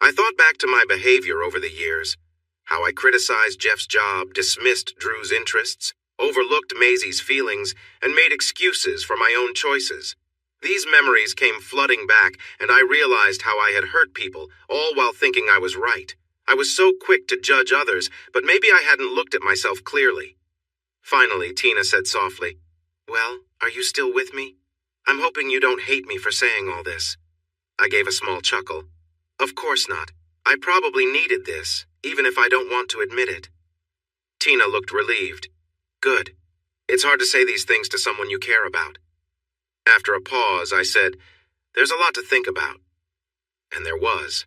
I thought back to my behavior over the years, how I criticized Jeff's job, dismissed Drew's interests, overlooked Maisie's feelings, and made excuses for my own choices. These memories came flooding back, and I realized how I had hurt people, all while thinking I was right. I was so quick to judge others, but maybe I hadn't looked at myself clearly. Finally, Tina said softly, Well, are you still with me? I'm hoping you don't hate me for saying all this. I gave a small chuckle. Of course not. I probably needed this, even if I don't want to admit it. Tina looked relieved. Good. It's hard to say these things to someone you care about. After a pause, I said, There's a lot to think about. And there was.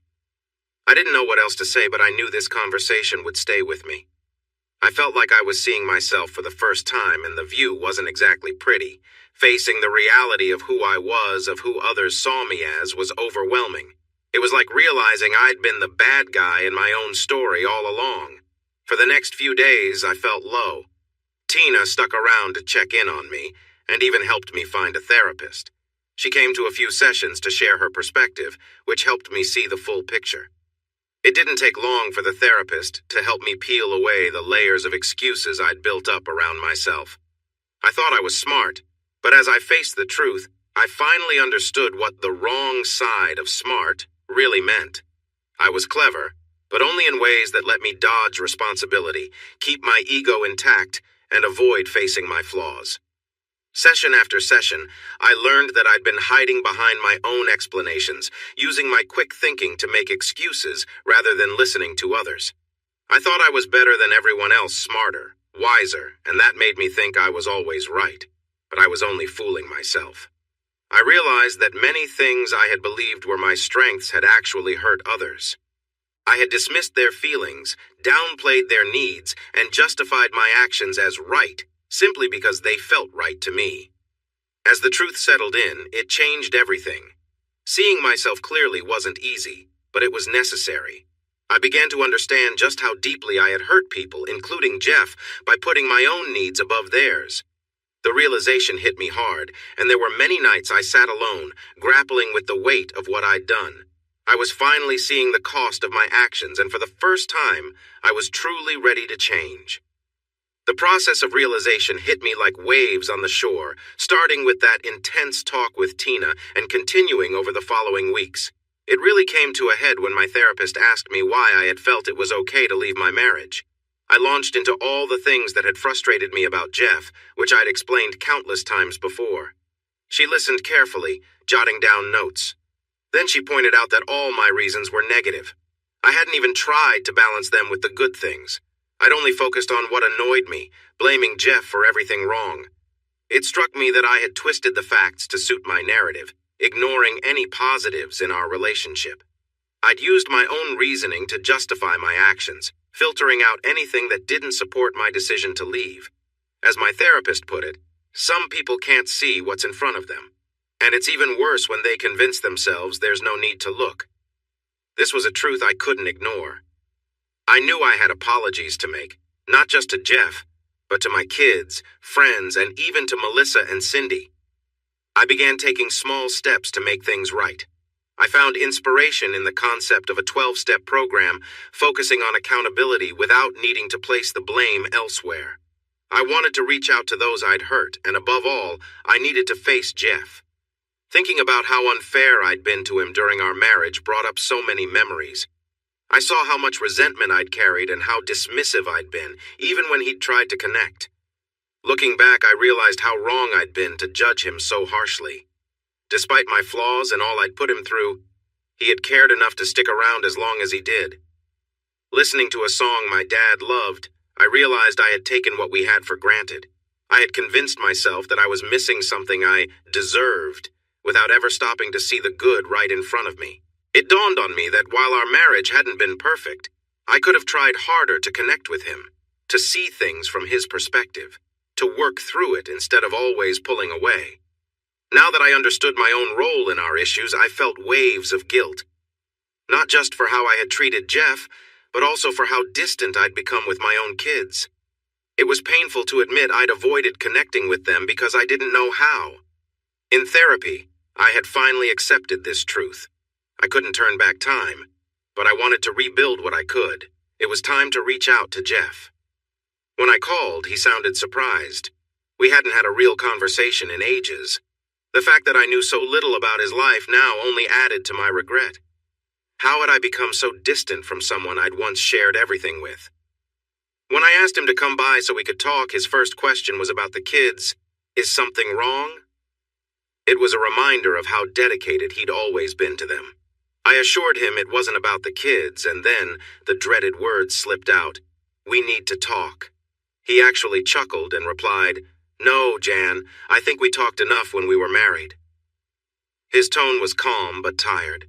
I didn't know what else to say, but I knew this conversation would stay with me. I felt like I was seeing myself for the first time, and the view wasn't exactly pretty. Facing the reality of who I was, of who others saw me as, was overwhelming. It was like realizing I'd been the bad guy in my own story all along. For the next few days, I felt low. Tina stuck around to check in on me, and even helped me find a therapist. She came to a few sessions to share her perspective, which helped me see the full picture. It didn't take long for the therapist to help me peel away the layers of excuses I'd built up around myself. I thought I was smart, but as I faced the truth, I finally understood what the wrong side of smart really meant. I was clever, but only in ways that let me dodge responsibility, keep my ego intact, and avoid facing my flaws. Session after session, I learned that I'd been hiding behind my own explanations, using my quick thinking to make excuses rather than listening to others. I thought I was better than everyone else, smarter, wiser, and that made me think I was always right. But I was only fooling myself. I realized that many things I had believed were my strengths had actually hurt others. I had dismissed their feelings, downplayed their needs, and justified my actions as right, simply because they felt right to me. As the truth settled in, it changed everything. Seeing myself clearly wasn't easy, but it was necessary. I began to understand just how deeply I had hurt people, including Jeff, by putting my own needs above theirs. The realization hit me hard, and there were many nights I sat alone, grappling with the weight of what I'd done. I was finally seeing the cost of my actions, and for the first time, I was truly ready to change. The process of realization hit me like waves on the shore, starting with that intense talk with Tina and continuing over the following weeks. It really came to a head when my therapist asked me why I had felt it was okay to leave my marriage. I launched into all the things that had frustrated me about Jeff, which I'd explained countless times before. She listened carefully, jotting down notes. Then she pointed out that all my reasons were negative. I hadn't even tried to balance them with the good things. I'd only focused on what annoyed me, blaming Jeff for everything wrong. It struck me that I had twisted the facts to suit my narrative, ignoring any positives in our relationship. I'd used my own reasoning to justify my actions, filtering out anything that didn't support my decision to leave. As my therapist put it, some people can't see what's in front of them, and it's even worse when they convince themselves there's no need to look. This was a truth I couldn't ignore. I knew I had apologies to make, not just to Jeff, but to my kids, friends, and even to Melissa and Cindy. I began taking small steps to make things right. I found inspiration in the concept of a 12-step program focusing on accountability without needing to place the blame elsewhere. I wanted to reach out to those I'd hurt, and above all, I needed to face Jeff. Thinking about how unfair I'd been to him during our marriage brought up so many memories. I saw how much resentment I'd carried and how dismissive I'd been, even when he'd tried to connect. Looking back, I realized how wrong I'd been to judge him so harshly. Despite my flaws and all I'd put him through, he had cared enough to stick around as long as he did. Listening to a song my dad loved, I realized I had taken what we had for granted. I had convinced myself that I was missing something I deserved, without ever stopping to see the good right in front of me. It dawned on me that while our marriage hadn't been perfect, I could have tried harder to connect with him, to see things from his perspective, to work through it instead of always pulling away. Now that I understood my own role in our issues, I felt waves of guilt. Not just for how I had treated Jeff, but also for how distant I'd become with my own kids. It was painful to admit I'd avoided connecting with them because I didn't know how. In therapy, I had finally accepted this truth. I couldn't turn back time, but I wanted to rebuild what I could. It was time to reach out to Jeff. When I called, he sounded surprised. We hadn't had a real conversation in ages. The fact that I knew so little about his life now only added to my regret. How had I become so distant from someone I'd once shared everything with? When I asked him to come by so we could talk, his first question was about the kids. Is something wrong? It was a reminder of how dedicated he'd always been to them. I assured him it wasn't about the kids, and then the dreaded words slipped out. We need to talk. He actually chuckled and replied, No, Jan, I think we talked enough when we were married. His tone was calm but tired.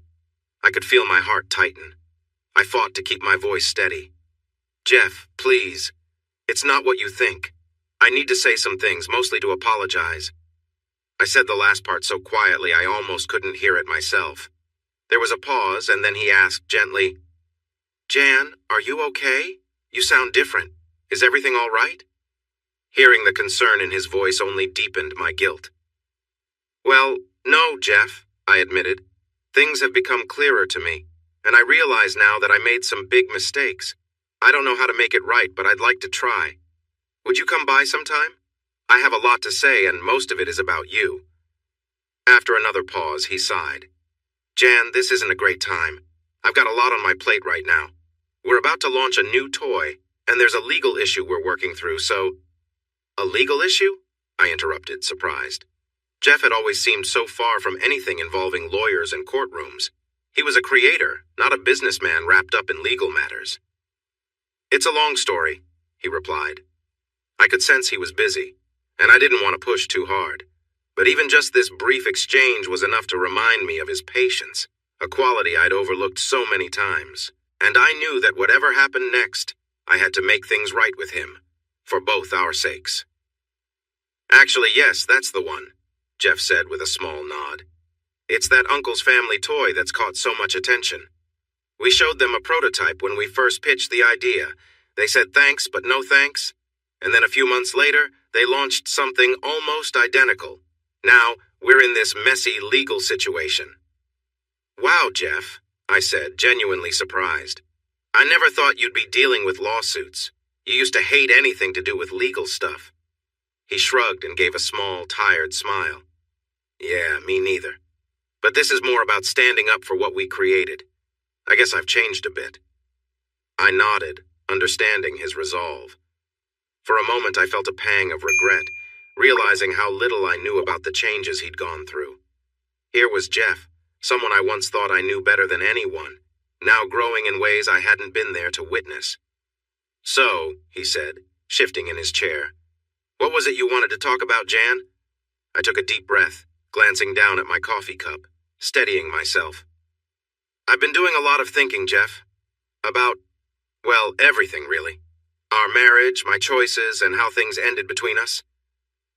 I could feel my heart tighten. I fought to keep my voice steady. Jeff, please. It's not what you think. I need to say some things, mostly to apologize. I said the last part so quietly I almost couldn't hear it myself. There was a pause, and then he asked gently, Jan, are you okay? You sound different. Is everything all right? Hearing the concern in his voice only deepened my guilt. Well, no, Jeff, I admitted. Things have become clearer to me, and I realize now that I made some big mistakes. I don't know how to make it right, but I'd like to try. Would you come by sometime? I have a lot to say, and most of it is about you. After another pause, he sighed. Jan, this isn't a great time. I've got a lot on my plate right now. We're about to launch a new toy, and there's a legal issue we're working through, so... A legal issue? I interrupted, surprised. Jeff had always seemed so far from anything involving lawyers and courtrooms. He was a creator, not a businessman wrapped up in legal matters. It's a long story, he replied. I could sense he was busy, and I didn't want to push too hard. But even just this brief exchange was enough to remind me of his patience, a quality I'd overlooked so many times. And I knew that whatever happened next, I had to make things right with him, for both our sakes. Actually, yes, that's the one, Jeff said with a small nod. It's that uncle's family toy that's caught so much attention. We showed them a prototype when we first pitched the idea. They said thanks, but no thanks. And then a few months later, they launched something almost identical. Now, we're in this messy legal situation. Wow, Jeff, I said, genuinely surprised. I never thought you'd be dealing with lawsuits. You used to hate anything to do with legal stuff." He shrugged and gave a small, tired smile. "Yeah, me neither. But this is more about standing up for what we created. I guess I've changed a bit." I nodded, understanding his resolve. For a moment I felt a pang of regret, realizing how little I knew about the changes he'd gone through. Here was Jeff, someone I once thought I knew better than anyone, now growing in ways I hadn't been there to witness. "So," he said, shifting in his chair, "what was it you wanted to talk about, Jan?" I took a deep breath, glancing down at my coffee cup, steadying myself. "I've been doing a lot of thinking, Jeff. About, well, everything, really. Our marriage, my choices, and how things ended between us."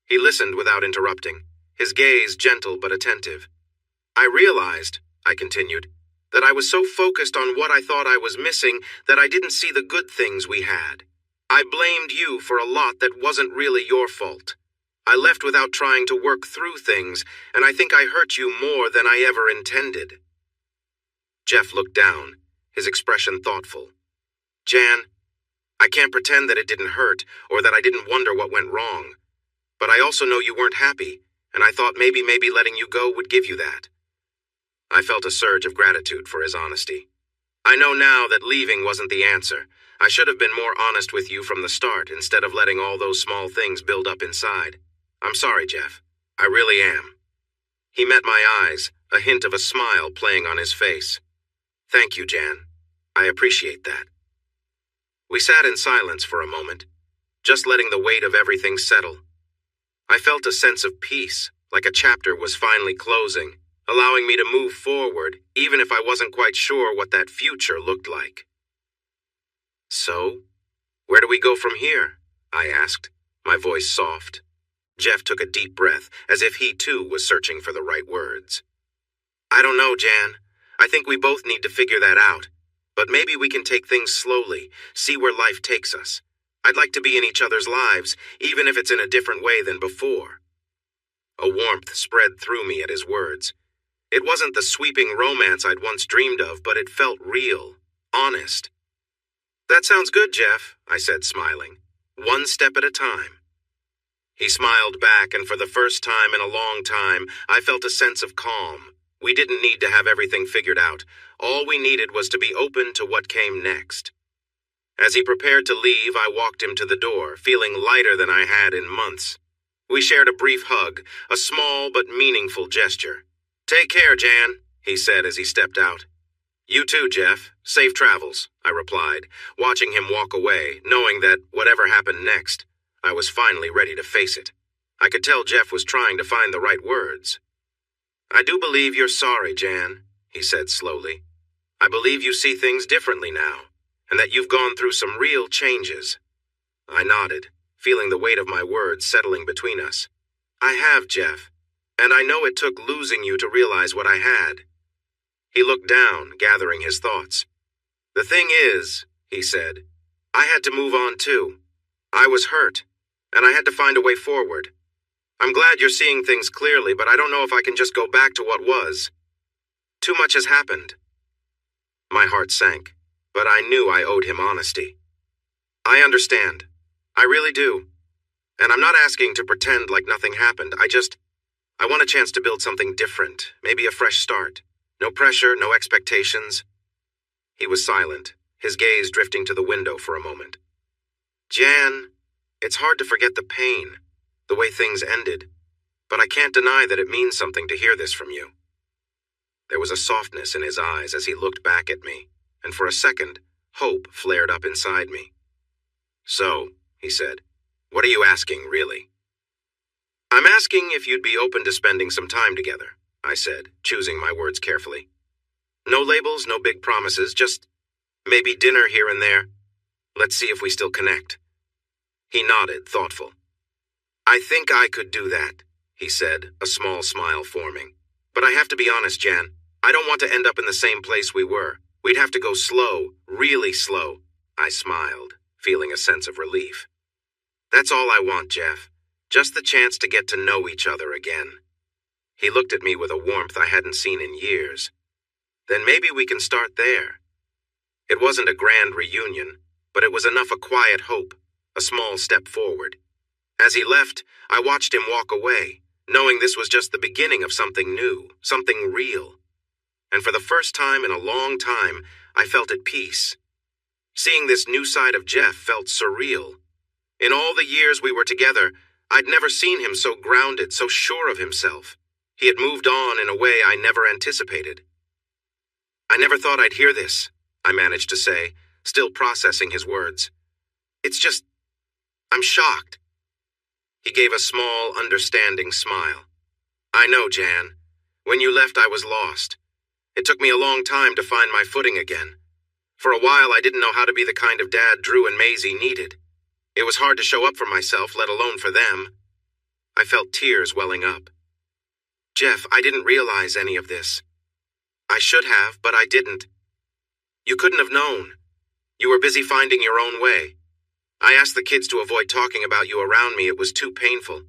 He listened without interrupting, his gaze gentle but attentive. "I realized," I continued, "that I was so focused on what I thought I was missing that I didn't see the good things we had. I blamed you for a lot that wasn't really your fault. I left without trying to work through things, and I think I hurt you more than I ever intended." Jeff looked down, his expression thoughtful. "Jan, I can't pretend that it didn't hurt or that I didn't wonder what went wrong. But I also know you weren't happy, and I thought maybe letting you go would give you that." I felt a surge of gratitude for his honesty. I know now that leaving wasn't the answer. I should have been more honest with you from the start instead of letting all those small things build up inside. I'm sorry, Jeff. I really am. He met my eyes, a hint of a smile playing on his face. "Thank you, Jan. I appreciate that." We sat in silence for a moment, just letting the weight of everything settle. I felt a sense of peace, like a chapter was finally closing, allowing me to move forward, even if I wasn't quite sure what that future looked like. "So, where do we go from here?" I asked, my voice soft. Jeff took a deep breath, as if he too was searching for the right words. "I don't know, Jan. I think we both need to figure that out. But maybe we can take things slowly, see where life takes us. I'd like to be in each other's lives, even if it's in a different way than before." A warmth spread through me at his words. It wasn't the sweeping romance I'd once dreamed of, but it felt real, honest. "That sounds good, Jeff," I said, smiling. "One step at a time." He smiled back, and for the first time in a long time, I felt a sense of calm. We didn't need to have everything figured out. All we needed was to be open to what came next. As he prepared to leave, I walked him to the door, feeling lighter than I had in months. We shared a brief hug, a small but meaningful gesture. "Take care, Jan," he said as he stepped out. "You too, Jeff. Safe travels," I replied, watching him walk away, knowing that whatever happened next, I was finally ready to face it. I could tell Jeff was trying to find the right words. "I do believe you're sorry, Jan," he said slowly. "I believe you see things differently now, and that you've gone through some real changes." I nodded, feeling the weight of my words settling between us. "I have, Jeff, and I know it took losing you to realize what I had." He looked down, gathering his thoughts. "The thing is," he said, "I had to move on too. I was hurt, and I had to find a way forward. I'm glad you're seeing things clearly, but I don't know if I can just go back to what was. Too much has happened." My heart sank, but I knew I owed him honesty. "I understand. I really do. And I'm not asking to pretend like nothing happened. I want a chance to build something different, maybe a fresh start. No pressure, no expectations." He was silent, his gaze drifting to the window for a moment. "Jan, it's hard to forget the pain, the way things ended, but I can't deny that it means something to hear this from you." There was a softness in his eyes as he looked back at me, and for a second, hope flared up inside me. "So," he said, "what are you asking, really?" "I'm asking if you'd be open to spending some time together," I said, choosing my words carefully. "No labels, no big promises, just maybe dinner here and there. Let's see if we still connect." He nodded, thoughtful. "I think I could do that," he said, a small smile forming. "But I have to be honest, Jan. I don't want to end up in the same place we were. We'd have to go slow, really slow." I smiled, feeling a sense of relief. "That's all I want, Jeff. Just the chance to get to know each other again." He looked at me with a warmth I hadn't seen in years. "Then maybe we can start there." It wasn't a grand reunion, but it was enough a quiet hope, a small step forward. As he left, I watched him walk away, knowing this was just the beginning of something new, something real. And for the first time in a long time, I felt at peace. Seeing this new side of Jeff felt surreal. In all the years we were together, I'd never seen him so grounded, so sure of himself. He had moved on in a way I never anticipated. "I never thought I'd hear this," I managed to say, still processing his words. "It's just, I'm shocked." He gave a small, understanding smile. "I know, Jan. When you left, I was lost. It took me a long time to find my footing again. For a while, I didn't know how to be the kind of dad Drew and Maisie needed. It was hard to show up for myself, let alone for them." I felt tears welling up. "Jeff, I didn't realize any of this. I should have, but I didn't. You couldn't have known. You were busy finding your own way. I asked the kids to avoid talking about you around me. It was too painful.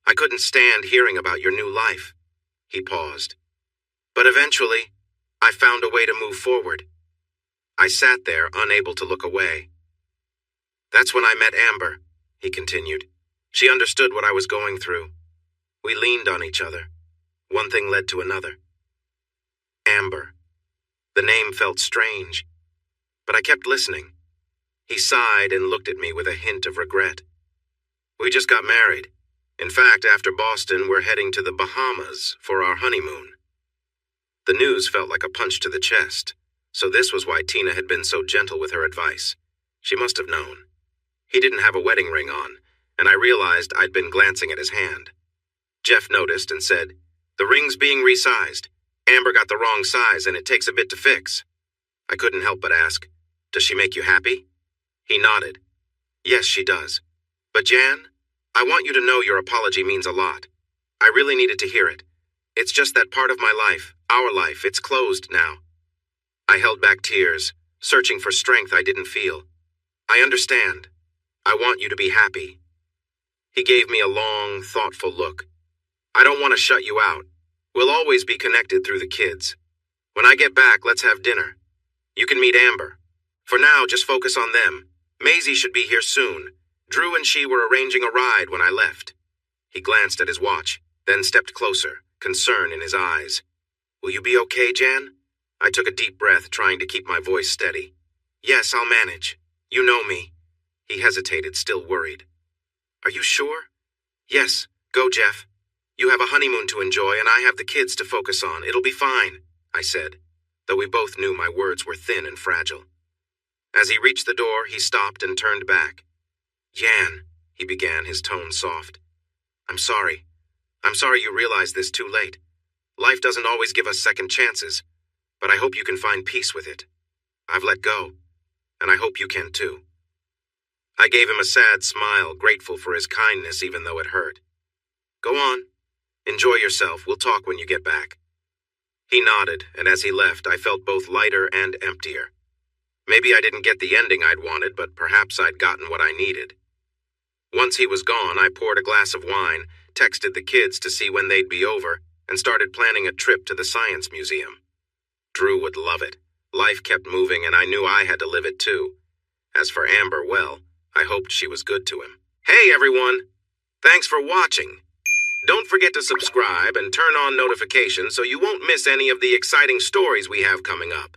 I couldn't stand hearing about your new life." He paused. "But eventually, I found a way to move forward." I sat there, unable to look away. "That's when I met Amber," he continued. "She understood what I was going through. We leaned on each other. One thing led to another." Amber. The name felt strange, but I kept listening. He sighed and looked at me with a hint of regret. "We just got married. In fact, after Boston, we're heading to the Bahamas for our honeymoon." The news felt like a punch to the chest, so this was why Tina had been so gentle with her advice. She must have known. He didn't have a wedding ring on, and I realized I'd been glancing at his hand. Jeff noticed and said, "The ring's being resized. Amber got the wrong size and it takes a bit to fix." I couldn't help but ask, "Does she make you happy?" He nodded. "Yes, she does. But Jan, I want you to know your apology means a lot. I really needed to hear it. It's just that part of my life, our life, it's closed now." I held back tears, searching for strength I didn't feel. "I understand. I want you to be happy." He gave me a long, thoughtful look. "I don't want to shut you out. We'll always be connected through the kids. When I get back, let's have dinner. You can meet Amber. For now, just focus on them. Maisie should be here soon. Drew and she were arranging a ride when I left." He glanced at his watch, then stepped closer, concern in his eyes. "Will you be okay, Jan?" I took a deep breath, trying to keep my voice steady. "Yes, I'll manage. You know me." He hesitated, still worried. "Are you sure?" "Yes, go, Jeff. You have a honeymoon to enjoy and I have the kids to focus on. It'll be fine," I said, though we both knew my words were thin and fragile. As he reached the door, he stopped and turned back. "Jan," he began, his tone soft. I'm sorry. I'm sorry you realized this too late. Life doesn't always give us second chances, but I hope you can find peace with it. I've let go, and I hope you can too." I gave him a sad smile, grateful for his kindness even though it hurt. "Go on. Enjoy yourself. We'll talk when you get back." He nodded, and as he left, I felt both lighter and emptier. Maybe I didn't get the ending I'd wanted, but perhaps I'd gotten what I needed. Once he was gone, I poured a glass of wine, texted the kids to see when they'd be over, and started planning a trip to the Science Museum. Drew would love it. Life kept moving, and I knew I had to live it too. As for Amber, well, I hoped she was good to him. Hey, everyone! Thanks for watching. Don't forget to subscribe and turn on notifications so you won't miss any of the exciting stories we have coming up.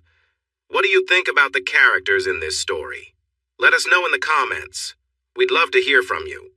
What do you think about the characters in this story? Let us know in the comments. We'd love to hear from you.